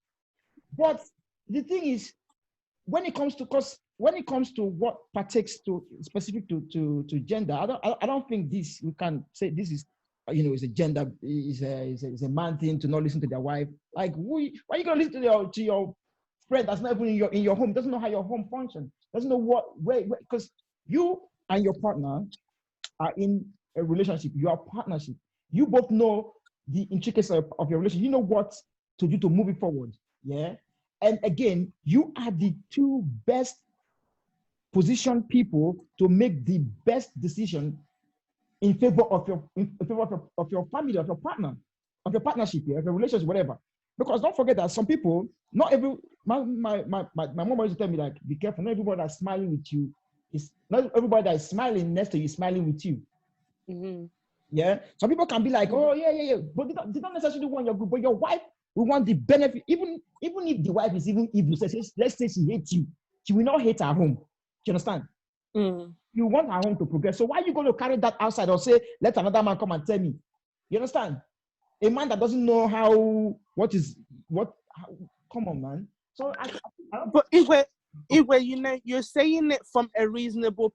But the thing is, when it comes to what partakes to specific to gender, I don't think this we can say this is is a gender is a man thing to not listen to their wife. Like why are you gonna listen to your friend that's not even in your home, doesn't know how your home functions, doesn't know where because you and your partner are in a relationship, you are partnership. You both know the intricacies of your relationship. You know what to do to move it forward. Yeah. And again, you are the two best positioned people to make the best decision in favor of your family, of your partner, of your partnership, of your relationship, whatever. Because don't forget that some people, not every my mom always tell me like, be careful, not everybody that's smiling with you is not everybody that is smiling next to you is smiling with you. Mm-hmm. Yeah. Some people can be like, oh yeah, but they don't necessarily want your good, but your wife will want the benefit, even if the wife is even evil. Let's say she hates you, she will not hate her home. Do you understand? Mm. You want her home to progress. So why are you going to carry that outside or say, let another man come and tell me? You understand? A man that doesn't know come on, man. So but Igwe, you're saying it from a reasonable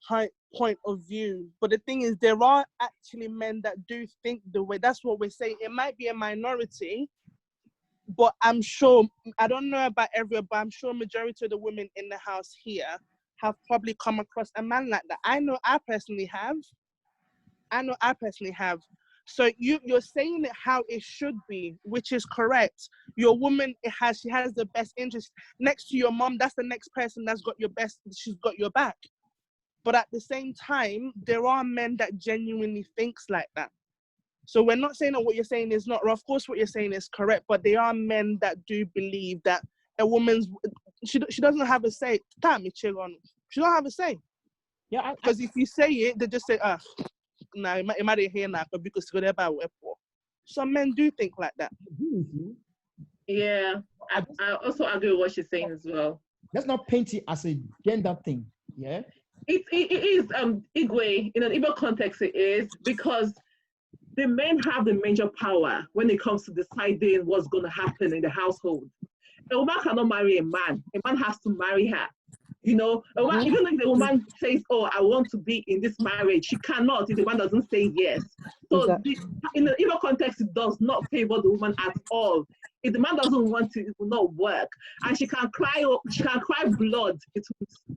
point of view. But the thing is, there are actually men that do think the way. That's what we're saying. It might be a minority, but I'm sure, I don't know about everyone, but I'm sure majority of the women in the house here have probably come across a man like that. I know I personally have. So you're saying it how it should be, which is correct. Your woman, she has the best interest. Next to your mom, that's the next person that's got your best, she's got your back. But at the same time, there are men that genuinely thinks like that. So we're not saying that what you're saying is not, or of course what you're saying is correct, but there are men that do believe that a woman's, she doesn't have a say. She don't have a say. Yeah, because if you say it, they just say, nah, it might hear now because go there by some men do think like that. Yeah, I also agree with what she's saying as well. Let's not paint it as a gender thing. Yeah, it is Igwe, in an Igbo context. It is because the men have the major power when it comes to deciding what's going to happen in the household. A woman cannot marry a man. A man has to marry her. You know, a woman, even if the woman says, "Oh, I want to be in this marriage," she cannot if the man doesn't say yes. So, exactly. In the Igbo context, it does not favor the woman at all. If the man doesn't want to, it will not work. And she can cry blood. It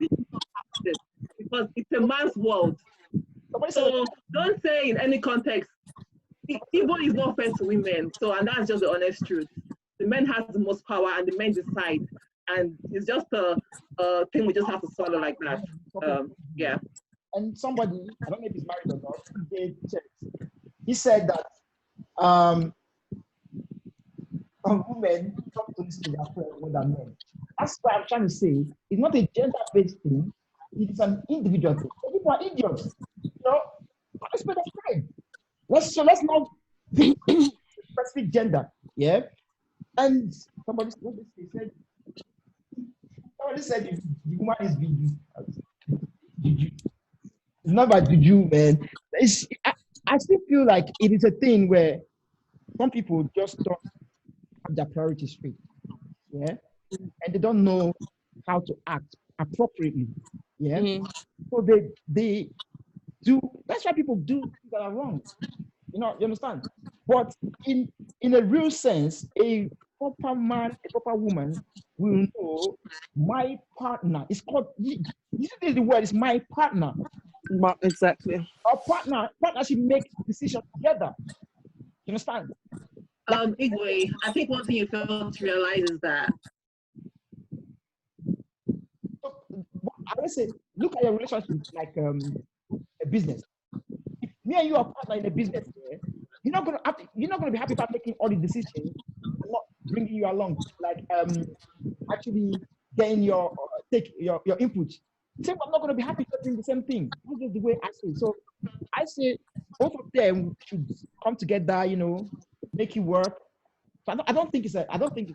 will not happen because it's a man's world. So don't say in any context, Igbo is not fair to women. So, and that's just the honest truth. The men has the most power and the men decide. And it's just a thing we just have to swallow like that. Yeah. And somebody, I don't know if he's married or not, he said that women come to listen to their friends more than men. That's what I'm trying to say. It's not a gender-based thing. It is an individual thing. People are idiots. You know, respect of friend. let's not pick specific gender. Yeah. And somebody said the woman is being juju. It's not about juju, man. I still feel like it is a thing where some people just don't have their priorities straight. Yeah. And they don't know how to act appropriately. Yeah. So they do, that's why people do things that are wrong. You know, you understand? But in a real sense, a proper man, a proper woman will know my partner. It's called, this is the word, is my partner. Exactly. Our partnership makes decisions together. You understand? Igwe, I think one thing you fail to realize is that I would say, look at your relationship like a business. If me and you are partner in a business, you're not gonna be happy about making all the decisions, not bringing you along, like actually getting your input. Same, I'm not gonna be happy doing the same thing. This is the way I say. So I say both of them should come together, you know, make it work. So I don't think it's a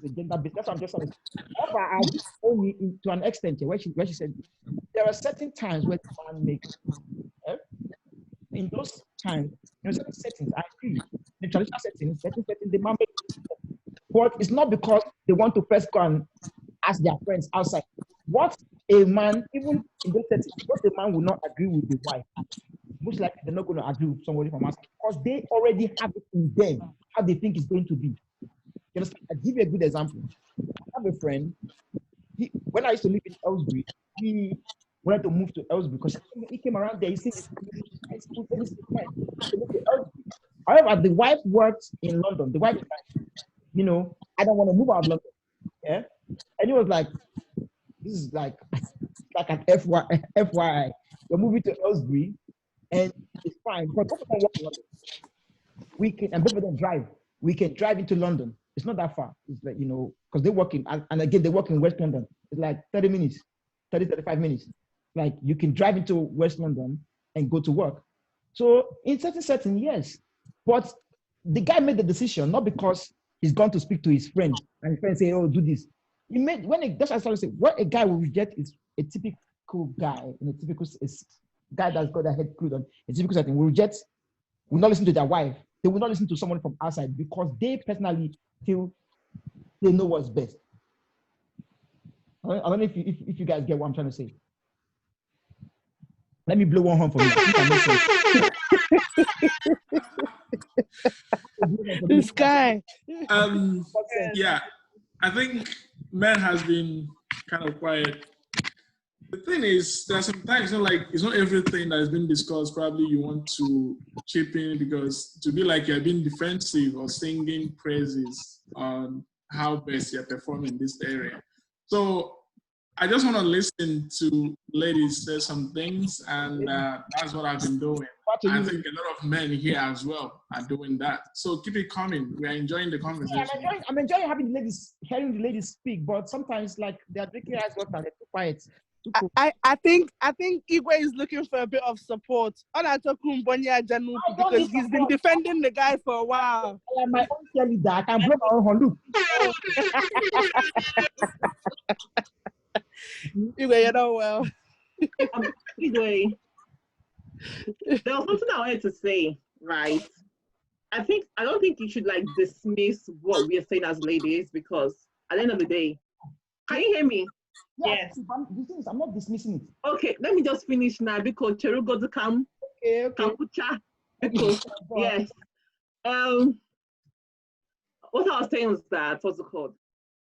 gender based. That's what I'm just saying. However, I only to an extent where she said there are certain times where the man makes. In those times, in certain settings, I agree. In traditional settings, the man makes. But it's not because they want to first go and ask their friends outside. What a man, even in those settings, what a man will not agree with the wife, most likely they're not going to agree with somebody from outside because they already have it in them how they think it's going to be. You understand? I'll give you a good example. I have a friend. When I used to live in Ellsbury, he wanted to move to Ellsbury because he came around there. He said, high school, however, the wife works in London. The wife is like, you know, I don't want to move out of London. Yeah. And he was like, this is like an FYI. You're moving to Ellsbury and it's fine. But both of them work in London. We can, and both of them drive. We can drive into London. It's not that far. It's like, you know, because they work in, and again, they work in West London. It's like 30 minutes, 35 minutes. Like you can drive into West London and go to work. So in certain settings, yes. But the guy made the decision, not because he's gone to speak to his friend and his friend say, oh, do this. He made, that's what I started to say, what a guy will reject is a typical guy, in a typical guy that's got their head screwed on, a typical setting will not listen to their wife. They will not listen to someone from outside because they personally feel they know what's best. I don't know if you guys get what I'm trying to say. Let me blow one horn for me. I think that makes sense. This guy. Yeah, I think men has been kind of quiet. The thing is, there are sometimes it's not everything that has been discussed. Probably you want to chip in because to be like you're being defensive or singing praises on how best you're performing in this area. So I just want to listen to ladies say some things, and that's what I've been doing. I think a lot of men here as well are doing that. So keep it coming. We are enjoying the conversation. Yeah, I'm enjoying hearing the ladies speak, but sometimes like they're drinking ice water, they're too quiet. I think Igwe is looking for a bit of support. Because he's been defending the guy for a while. I am my own cheerleader. I can blow my own horn. Look. Igwe, you know well. Igwe, there was something I wanted to say, right? I don't think you should like dismiss what we are saying as ladies because at the end of the day, can you hear me? Yeah, yes. I'm not dismissing it. Okay, let me just finish now because Cherugo to come. Okay. Kampucha. Because, yes. What I was saying was that, what's it called?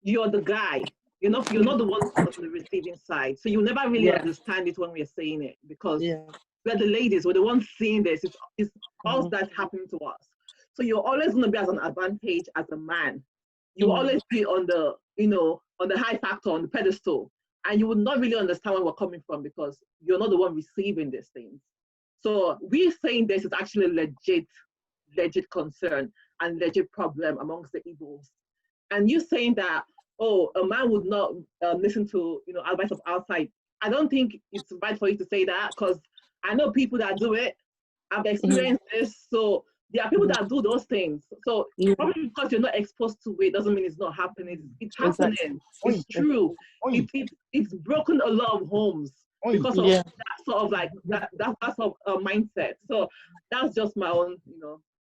You're the guy. You're not the one on the receiving side. So you never really understand it when we're saying it because we're the ladies, we're the ones seeing this. It's us that's happening to us. So you're always going to be as an advantage as a man. You will always be on the, on the high factor, on the pedestal. And you would not really understand where we're coming from because you're not the one receiving these things. So we're saying this is actually a legit concern and legit problem amongst the Igbos. And you saying that, oh, a man would not listen to, advice of outside. I don't think it's right for you to say that because I know people that do it. I've experienced this. So there are people that do those things. So probably because you're not exposed to it doesn't mean it's not happening. It's happening. It's true. It's broken a lot of homes because of that sort of like that sort of mindset. So that's just my own,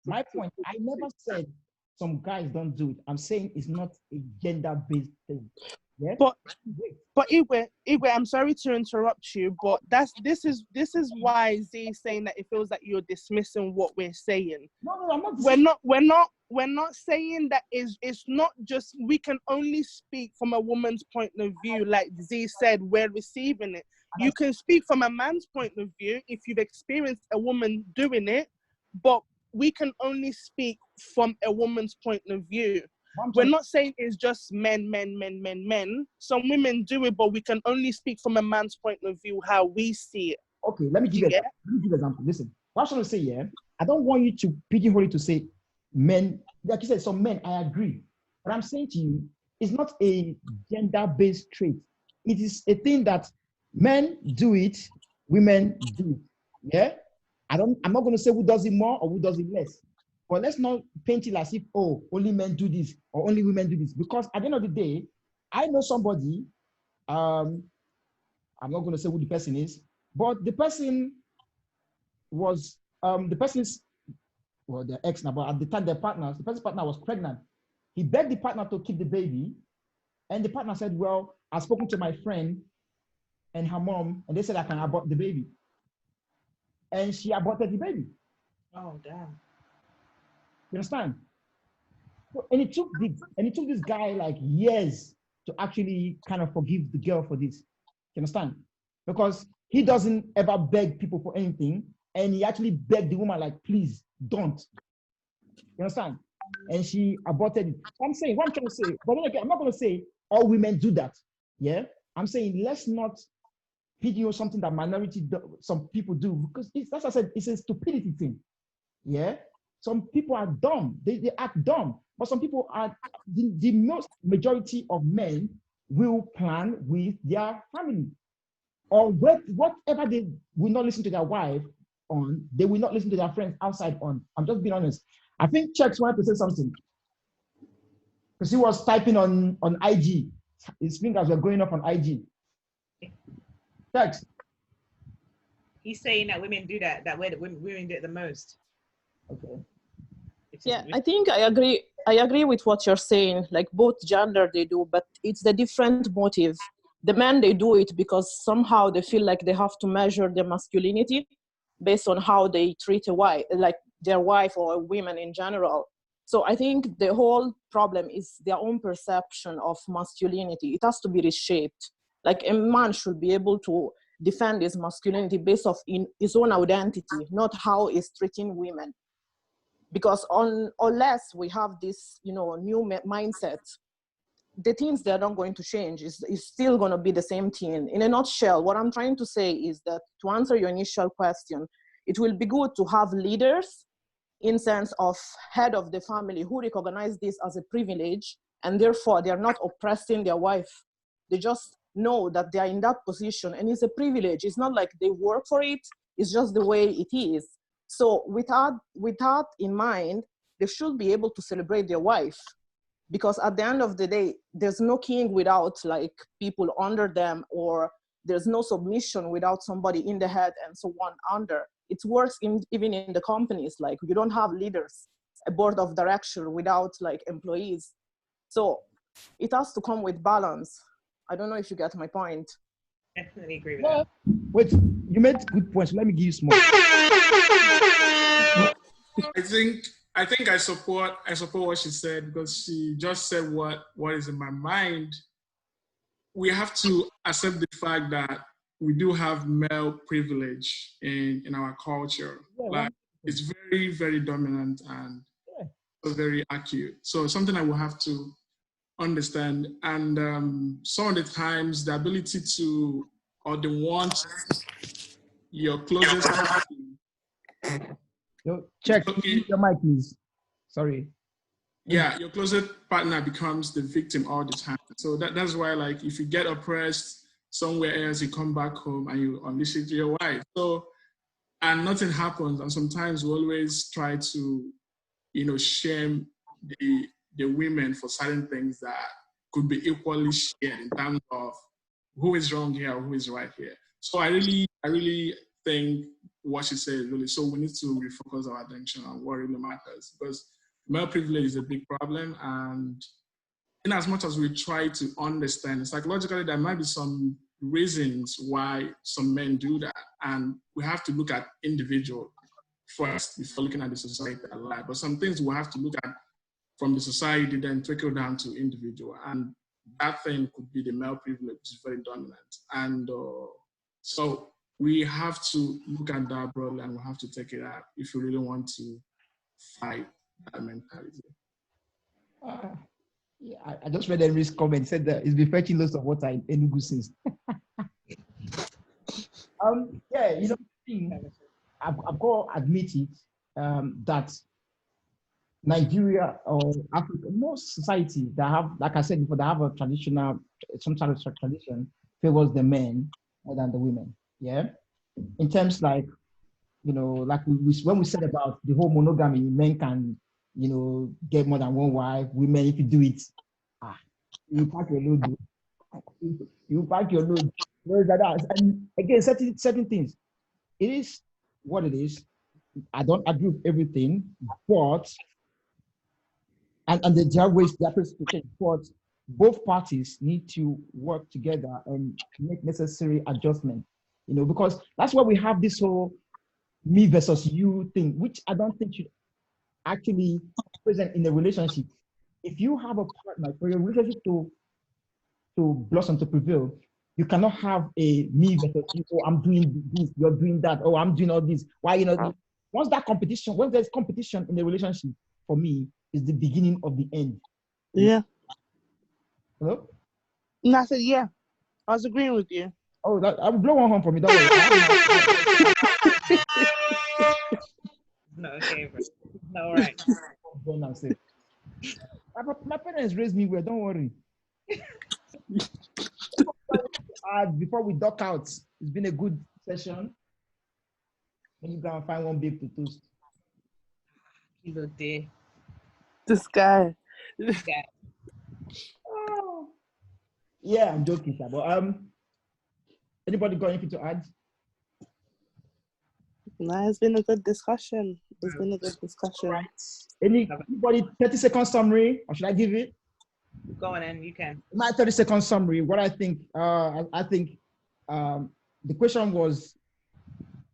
My point. I never said some guys don't do it. I'm saying it's not a gender-based thing. Yeah? But Igwe, I'm sorry to interrupt you, but this is why Z is saying that it feels like you're dismissing what we're saying. No, I'm not. We're not saying that it's not just we can only speak from a woman's point of view, like Z said, we're receiving it. You can speak from a man's point of view if you've experienced a woman doing it, but we can only speak from a woman's point of view. We're not saying it's just men. Some women do it, but we can only speak from a man's point of view, how we see it. Okay, let me give you an example. Listen, what I'm trying to say, yeah, I don't want you to pigeonhole it to say men. Like you said, some men, I agree. But I'm saying to you, it's not a gender-based trait. It is a thing that men do it, women do it. Yeah? I'm not going to say who does it more or who does it less. But let's not paint it as if, oh, only men do this or only women do this. Because at the end of the day, I know somebody, I'm not going to say who the person is, but the person was, their ex now, but at the time, the person's partner was pregnant. He begged the partner to keep the baby. And the partner said, well, I've spoken to my friend and her mom, and they said I can abort the baby. And she aborted the baby. Oh, damn. You understand? And it took this guy like years to actually kind of forgive the girl for this. You understand? Because he doesn't ever beg people for anything, and he actually begged the woman like, please don't. You understand? And she aborted it. I'm saying what I'm trying to say, but again, I'm not going to say all women do that. Yeah, I'm saying let's not video something that some people do, because that's I said, it's a stupidity thing. Yeah. Some people are dumb. They act dumb. But some people are, the most majority of men will plan with their family. Or whatever they will not listen to their wife on, they will not listen to their friends outside on. I'm just being honest. I think Chex wanted to say something. Because he was typing on IG. His fingers were going up on IG. Chex. He's saying that women do that way that women do it the most. Okay. Yeah, I think I agree with what you're saying. Like both gender they do, but it's the different motive. The men, they do it because somehow they feel like they have to measure their masculinity based on how they treat a wife, like their wife or women in general. So I think the whole problem is their own perception of masculinity. It has to be reshaped. Like a man should be able to defend his masculinity based off in his own identity, not how he's treating women. Because unless we have this, new mindset, the things that are not going to change is still going to be the same thing. In a nutshell, what I'm trying to say is that to answer your initial question, it will be good to have leaders in sense of head of the family who recognize this as a privilege, and therefore they are not oppressing their wife. They just know that they are in that position and it's a privilege. It's not like they work for it. It's just the way it is. So with that in mind, they should be able to celebrate their wife, because at the end of the day, there's no king without like people under them, or there's no submission without somebody in the head and so on under. It works even in the companies. Like you don't have leaders, a board of direction without like employees. So it has to come with balance. I don't know if you get my point. Definitely agree with that. Wait, you made good points. Let me give you some more. I think I support what she said, because she just said what is in my mind. We have to accept the fact that we do have male privilege in our culture. Yeah, like it's very, very dominant and very acute. So something I will have to understand. And some of the times the ability to, or the want, your closest Check your mic, please. Sorry. Yeah, your closest partner becomes the victim all the time. So that's why, like, if you get oppressed somewhere else, you come back home and you unleash it to your wife. So and nothing happens. And sometimes we always try to, shame the women for certain things that could be equally shared in terms of who is wrong here or who is right here. So I really think what she said is really, so we need to refocus our attention on what really matters, because male privilege is a big problem. And in as much as we try to understand, psychologically, there might be some reasons why some men do that. And we have to look at individual first before looking at the society at large. But some things we have to look at from the society, then trickle down to individual. And that thing could be the male privilege, which is very dominant. And so we have to look at that broadly, and we have to take it out if we really want to fight that mentality. Yeah, I just read Henry's comment, said that he's been fetching lots of water in Enugu since. I've got to admit it, that Nigeria or Africa, most society that have, like I said before, they have a traditional, some sort of tradition favors the men more than the women. Yeah, in terms like, like when we said about the whole monogamy, men can, get more than one wife. Women, if you do it, you pack your load. You pack your load. And again, certain things. It is what it is. I don't agree with everything, but and there are ways there are to change. But both parties need to work together and make necessary adjustments. Because that's why we have this whole me versus you thing, which I don't think should actually present in a relationship. If you have a partner, for your relationship to blossom, to prevail, you cannot have a me versus you. Oh, I'm doing this, you're doing that. Oh, I'm doing all this. Why, once there's competition in the relationship, for me, is the beginning of the end. Yeah. Hello? And I said, yeah, I was agreeing with you. Oh, I will blow one horn for me. Don't worry. No, okay, bro. No, all right. My parents raised me well. Don't worry. Before we duck out, it's been a good session. When you go and find one babe to toast. Kilo day. This guy. Oh. Yeah, I'm joking, sir. But anybody got anything to add? No, it's been a good discussion. Right. Anybody 30-second summary, or should I give it? Go on, and you can. My 30-second summary. What I think. I think the question was,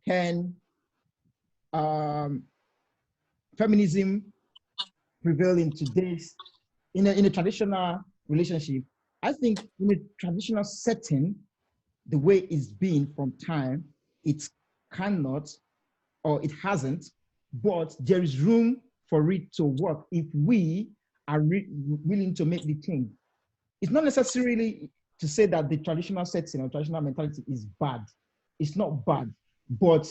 can feminism prevail in today's in a traditional relationship? I think in a traditional setting, the way it's been from time, it cannot, or it hasn't, but there is room for it to work if we are willing to make the change. It's not necessarily to say that the traditional setting or traditional mentality is bad. It's not bad, but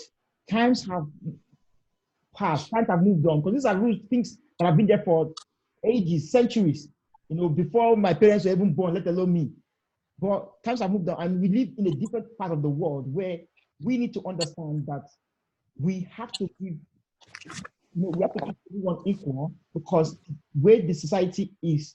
times have passed, times have moved on, because these are things that have been there for ages, centuries, before my parents were even born, let alone me. But times have moved on, and we live in a different part of the world where we need to understand that we have to give, we have to keep everyone equal, because the way the society is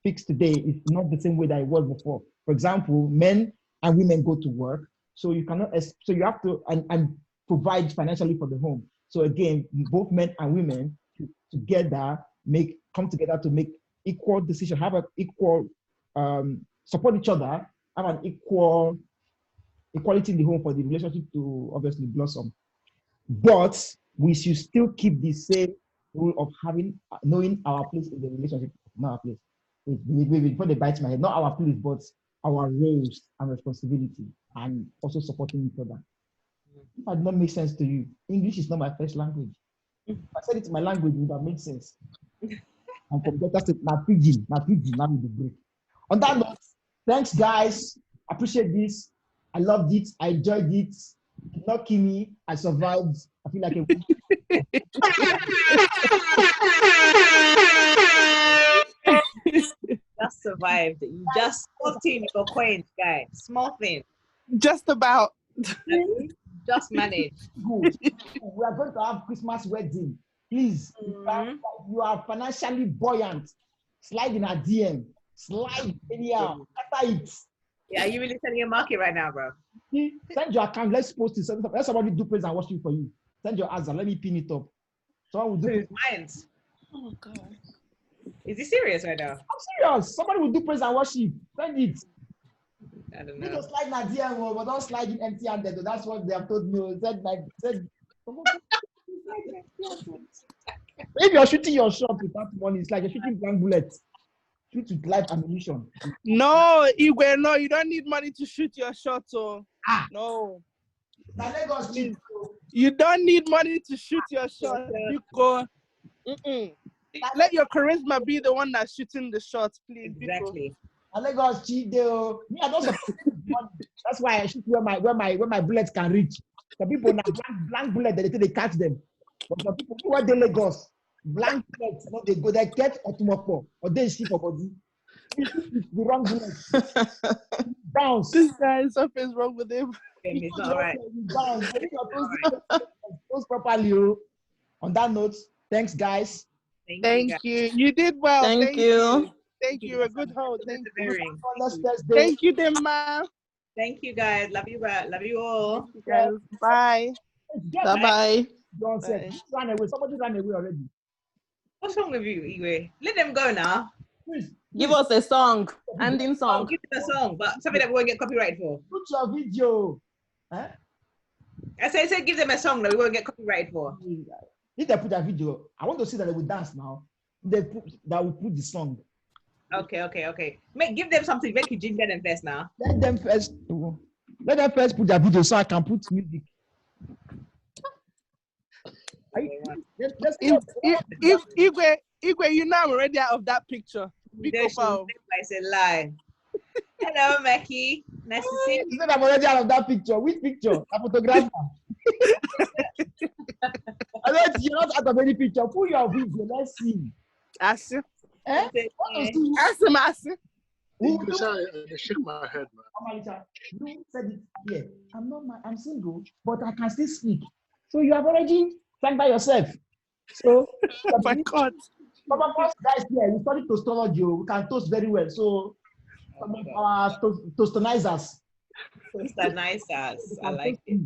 fixed today is not the same way that it was before. For example, men and women go to work, so you cannot, so you have to and provide financially for the home. So again, both men and women together come together to make equal decisions, have an equal support each other, have an equality in the home for the relationship to obviously blossom. But we should still keep the same rule of knowing our place in the relationship, not our place. Before they bite my head, not our place, but our roles and responsibility, and also supporting each other. If that did not make sense to you, English is not my first language. If I said it in my language, it would have made sense. And from Delta State, now with the break. On that note, thanks guys. I appreciate this. I loved it. I enjoyed it. Not kill me. I survived. I feel like a just survived. You just 14 your coins, guy. Small thing. Just about. Just manage. Good. We are going to have Christmas wedding. Please, you are financially buoyant. Slide in a DM. Slide anyhow. After it. Yeah, are you really selling your market right now, bro? Send your account. Let's post it. Let somebody do praise and worship for you. Send your answer. Let me pin it up. Someone will do. Minds. Oh God. Is he serious right now? I'm serious. Somebody will do praise and worship. Send it. I don't know. You don't slide in a DM, but don't slide in empty-handed. That's what they have told me. Said. If you're shooting your shot without money, it's like you're shooting blank bullets. Shoot with live ammunition. No, Igwe, no, you don't need money to shoot your shot. Oh. No. You don't need money to shoot your shot. You go. Let your charisma be the one that's shooting the shots, please. Exactly. Lagos cheat though. Me, I don't support money. That's why I shoot where my bullets can reach. Some people now blank bullet they catch them. But some people who are the Lagos, blank bullets, they go they get automopo or they shoot for body. The wrong bullet. Bounce. This guy is something's wrong with him. It's not right. Bounce. Post properly. On that note, thanks guys. Thank you. You did well. Thank you. Thank you. A good hold. Thank you. Thank you, Demma. Thank you, guys. Love you, love you all. You guys. Bye. Bye-bye. Somebody ran away already. What's wrong with you, Igwe? Let them go now. Please. Give us a song. Ending song. Give them a song, but something that we won't get copyright for. Put your video. Huh? I said give them a song that we won't get copyright for. If they put a video, I want to see that they will dance now. That will put the song. Okay. Give them something. Make you ginger them first now. Let them first put their video so I can put music. Igwe, you know I'm already out of that picture. I said lie. Hello, Mackie. Nice to see you. You said I'm already out of that picture. Which picture? A photographer. You're not out of any picture. Put your video. Let's see. Asi. Eh? Asi. I shake my head, man. You said it here. I'm single, but I can still speak. So you have already sang by yourself. So, oh my God. Some of us guys here, we study toastology. We can toast very well. So, some of our toastonizers. Toastonizers. I like it.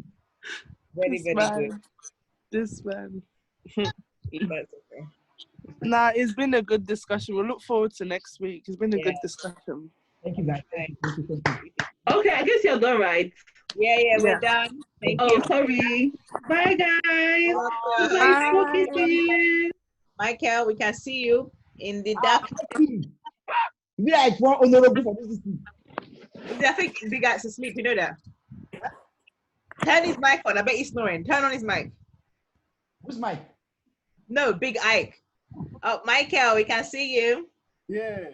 Very good. This man. Nah, it's been a good discussion. We'll look forward to next week. It's been a good discussion. Thank you, guys. Thank you. Okay, I guess you're done, right? Yeah, we're done. Thank you. Sorry. Bye, guys. Bye. Michael, we can see you in the dark. Be like one honorable for this. I think Big Ike's asleep. You know that. Turn his mic on. I bet he's snoring. Turn on his mic. Who's mic? No, Big Ike. Oh, Michael, we can see you. Yeah.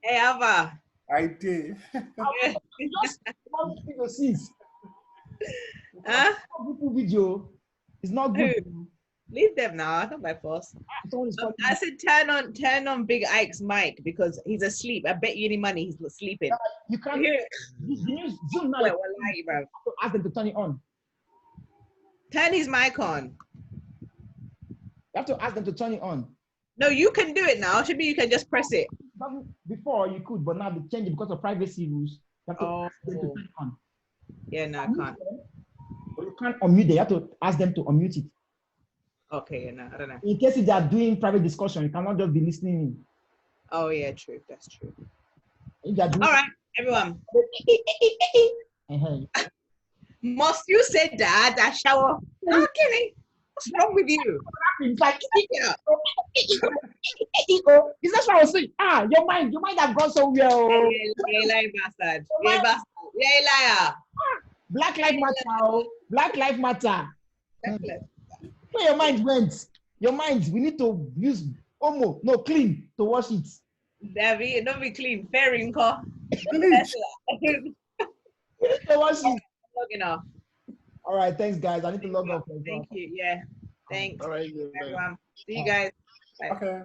Hey, Ava. I did. Huh? Video. It's not good. Leave them now. Not by force. I said turn on Big Ike's mic because he's asleep. I bet you any money he's not sleeping. You can't. Zoom now. Ask them to turn it on. Turn his mic on. You have to ask them to turn it on. No, you can do it now. Should be you can just press it. Before you could, but now they changed it because of privacy rules. You have to ask them to turn it on. Yeah, no, I can't. But you can't unmute them. You have to ask them to unmute it. Okay, no, I don't know. In case if they are doing private discussion, you cannot just be listening in. Oh yeah, true. That's true. All right, everyone. Must you say that? I shower. No, Kenny. What's wrong with you? It's like is that what I was saying? Your mind have gone somewhere. Liar bastard. Liar. Black life matter. Black life matter. Where your mind went? Your mind, we need to use clean to wash it. David, don't be clean. Fair inco. To wash it. Logging off. All right, thanks guys. I need to log off. Thank you. Yeah. Thanks. All right, everyone. See you guys. Bye. Okay.